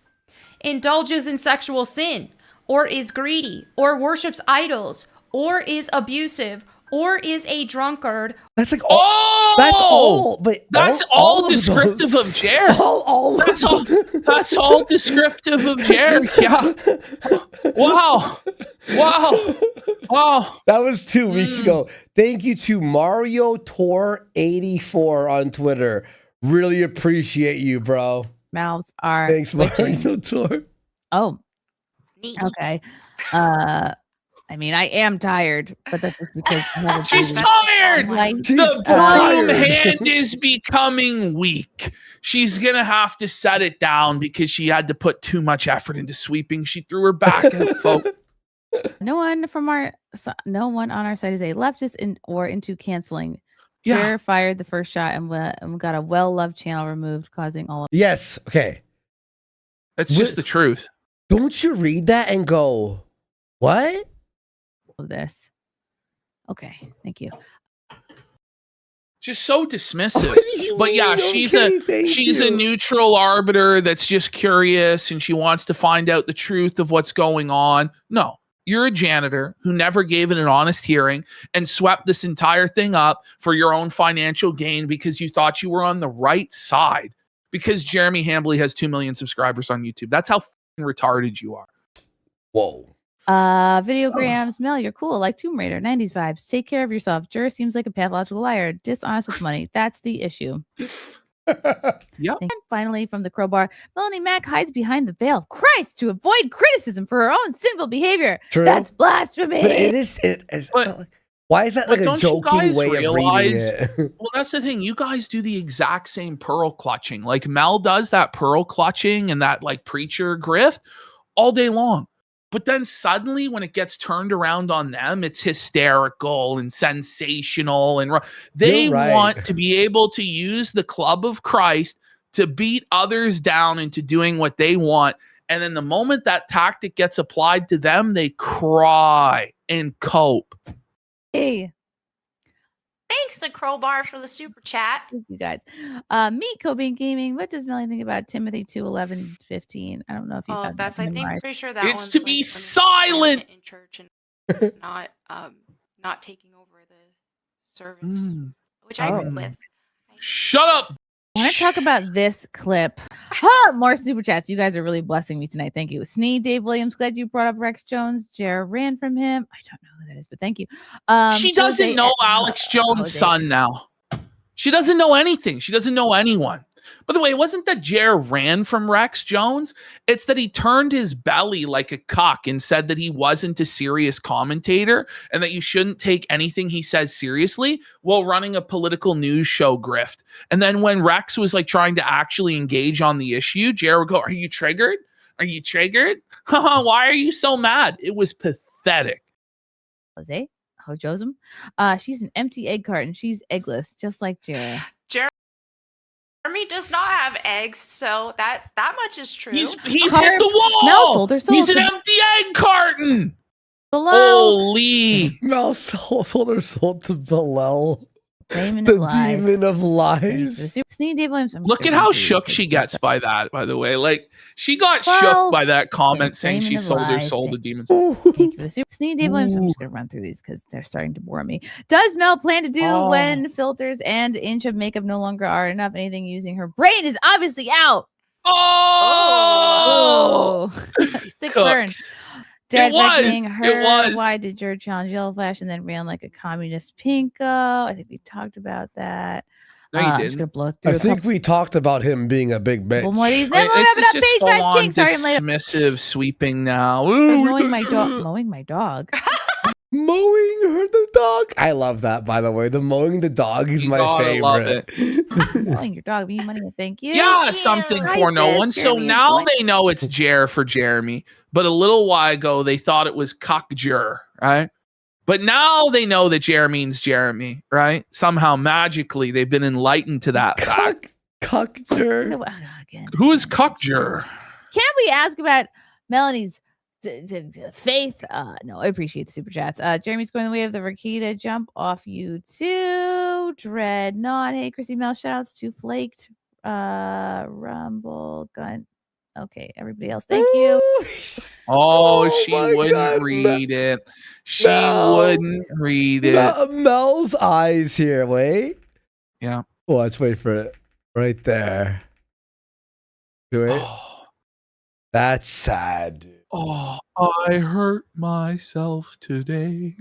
indulges in sexual sin, or is greedy, or worships idols, or is abusive, or is a drunkard. That's like all. That's all. But that's all descriptive of Jared. That's all descriptive of Jared. Yeah. Wow. That was 2 weeks ago. Thank you to Mario Tor 84 on Twitter. Really appreciate you, bro. Mouths are. Thanks, Mario Tor. Oh. Okay. I mean, I am tired, but that's just because she's tired. The broom hand is becoming weak. She's gonna have to set it down because she had to put too much effort into sweeping. She threw her back out, folks. No one on our side is a leftist into canceling. Yeah, Mayr fired the first shot and got a well-loved channel removed, causing all of. Yes. Okay. It's just the truth. Don't you read that and go, what? Of this. Okay, thank you. Just so dismissive. But yeah, she's a neutral arbiter that's just curious and she wants to find out the truth of what's going on. No, you're a janitor who never gave it an honest hearing and swept this entire thing up for your own financial gain because you thought you were on the right side because Jeremy Hambley has 2 million subscribers on YouTube. That's how retarded you are. Whoa. Videograms, Mel, you're cool. Like Tomb Raider, 90s vibes. Take care of yourself. Jur seems like a pathological liar. Dishonest with money. That's the issue. Yep. And finally, from the crowbar, Melonie Mack hides behind the veil of Christ to avoid criticism for her own sinful behavior. True. That's blasphemy. But it is. Why is that like a joking way of reading it? Well, that's the thing. You guys do the exact same pearl clutching. Like Mel does that pearl clutching and that like preacher grift all day long. But then suddenly when it gets turned around on them, it's hysterical and sensational. And they want to be able to use the club of Christ to beat others down into doing what they want. And then the moment that tactic gets applied to them, they cry and cope. Hey. Thanks to Crowbar for the super chat. Thank you guys. Meet Cobain Gaming. What does Melanie think about Timothy 2:11-15? I don't know if you've had that's that I think memorized. pretty sure that it's one's to be like silent in church and not taking over the service, which I agree with. Shut up. I want to talk about this clip. More super chats. You guys are really blessing me tonight. Thank you. Snee, Dave Williams, glad you brought up Rex Jones. Jer ran from him. I don't know who that is, but thank you. She doesn't know Alex Jones' son now. She doesn't know anything. She doesn't know anyone. By the way, it wasn't that Jer ran from Rex Jones. It's that he turned his belly like a cock and said that he wasn't a serious commentator and that you shouldn't take anything he says seriously while running a political news show grift. And then when Rex was like trying to actually engage on the issue, Jer would go, "Are you triggered? Are you triggered? Why are you so mad?" It was pathetic. Jose? Josem? She's an empty egg carton. She's eggless, just like Jer. Jeremy does not have eggs, so that much is true. He's hit the wall. Mel sold her soul. He's an empty egg carton. Below. Holy. Mel sold her soul to Bilal. Demon of lies. Snee Dave Williams. Look at how shook she gets by that, by the way. Like, she got shook by that comment saying she sold her soul to demons. Thank you for the super. Snee Dave Williams. I'm just going to run through these because they're starting to bore me. Does Mel plan to do when filters and inch of makeup no longer are enough? Anything using her brain is obviously out. Sick burn. Dead it was. Why did Jer challenge Yellow Flash and then ran like a communist pinko? I think we talked about that. No, you didn't. I think we talked about him being a big bitch. This is just full-on dismissive sweeping now. Mowing my dog. Mowing the dog. I love that, by the way. The mowing the dog is my favorite. Mowing your dog. Be money. Thank you. Yeah, something for no one. So now they know it's Jer for Jeremy. But a little while ago, they thought it was Cuck Jer, right? But now they know that Jer means Jeremy, right? Somehow, magically, they've been enlightened to that fact. Cuck Jer. Who is Cuck Jer? Can we ask about Melanie's faith? No, I appreciate the super chats. Jeremy's going the way of the Rakita. Jump off you too. Dreadnought. Hey, Chrissy Mel. Shoutouts to Flaked. Rumble. Gun. Okay, everybody else, thank you. She wouldn't read it. She wouldn't read it. Mel's eyes here. Wait. Yeah. Oh, let's wait for it. Right there. Do it. That's sad, dude. I hurt myself today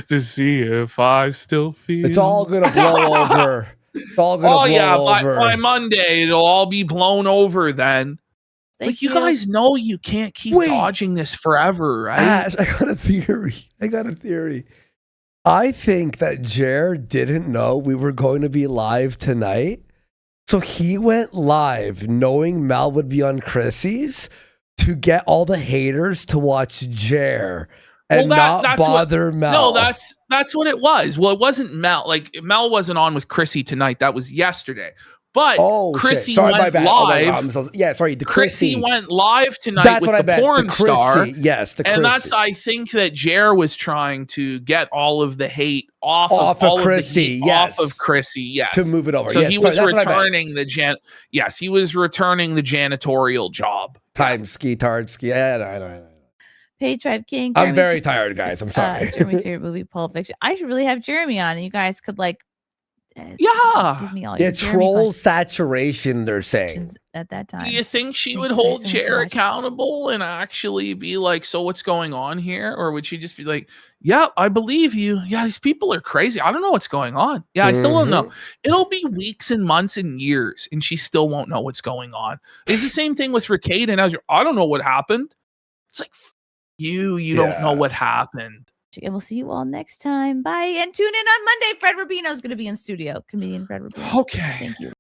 to see if I still feel. It's all gonna blow over. It's all gonna blow over. By Monday, it'll all be blown over then. Thank you guys know you can't keep dodging this forever, right? Ash, I got a theory. I think that Jer didn't know we were going to be live tonight. So he went live knowing Mel would be on Chrissie's to get all the haters to watch Jer and not bother Mel. No, that's what it was. Well, it wasn't Mel. Like, Mel wasn't on with Chrissy tonight. That was yesterday. But Chrissie went live. Chrissie went live tonight with the porn star. Yes, and that's, I think, that Jer was trying to get all of the hate off of Chrissie. Off of Chrissie, yes. To move it over. So he was returning the he was returning the janitorial job. Time ski, tard ski. I know. Page Drive King. I'm very tired, guys. I'm sorry. Jeremy's favorite movie, Pulp Fiction. I should really have Jeremy on, and you guys could Yeah. Give me all Yeah, your troll saturation, they're saying. questions at that time. Do you think she Thank would you guys hold so much for Jer watching. accountable and actually be like, so what's going on here? Or would she just be like, yeah, I believe you. Yeah, these people are crazy. I don't know what's going on. Yeah, I still don't know. It'll be weeks and months and years, and she still won't know what's going on. It's the same thing with Ricade and Azure. I don't know what happened. It's like, you don't know what happened. And we'll see you all next time. Bye. And tune in on Monday. Fred Rubino is going to be in studio. Comedian Fred Rubino. Okay. Thank you.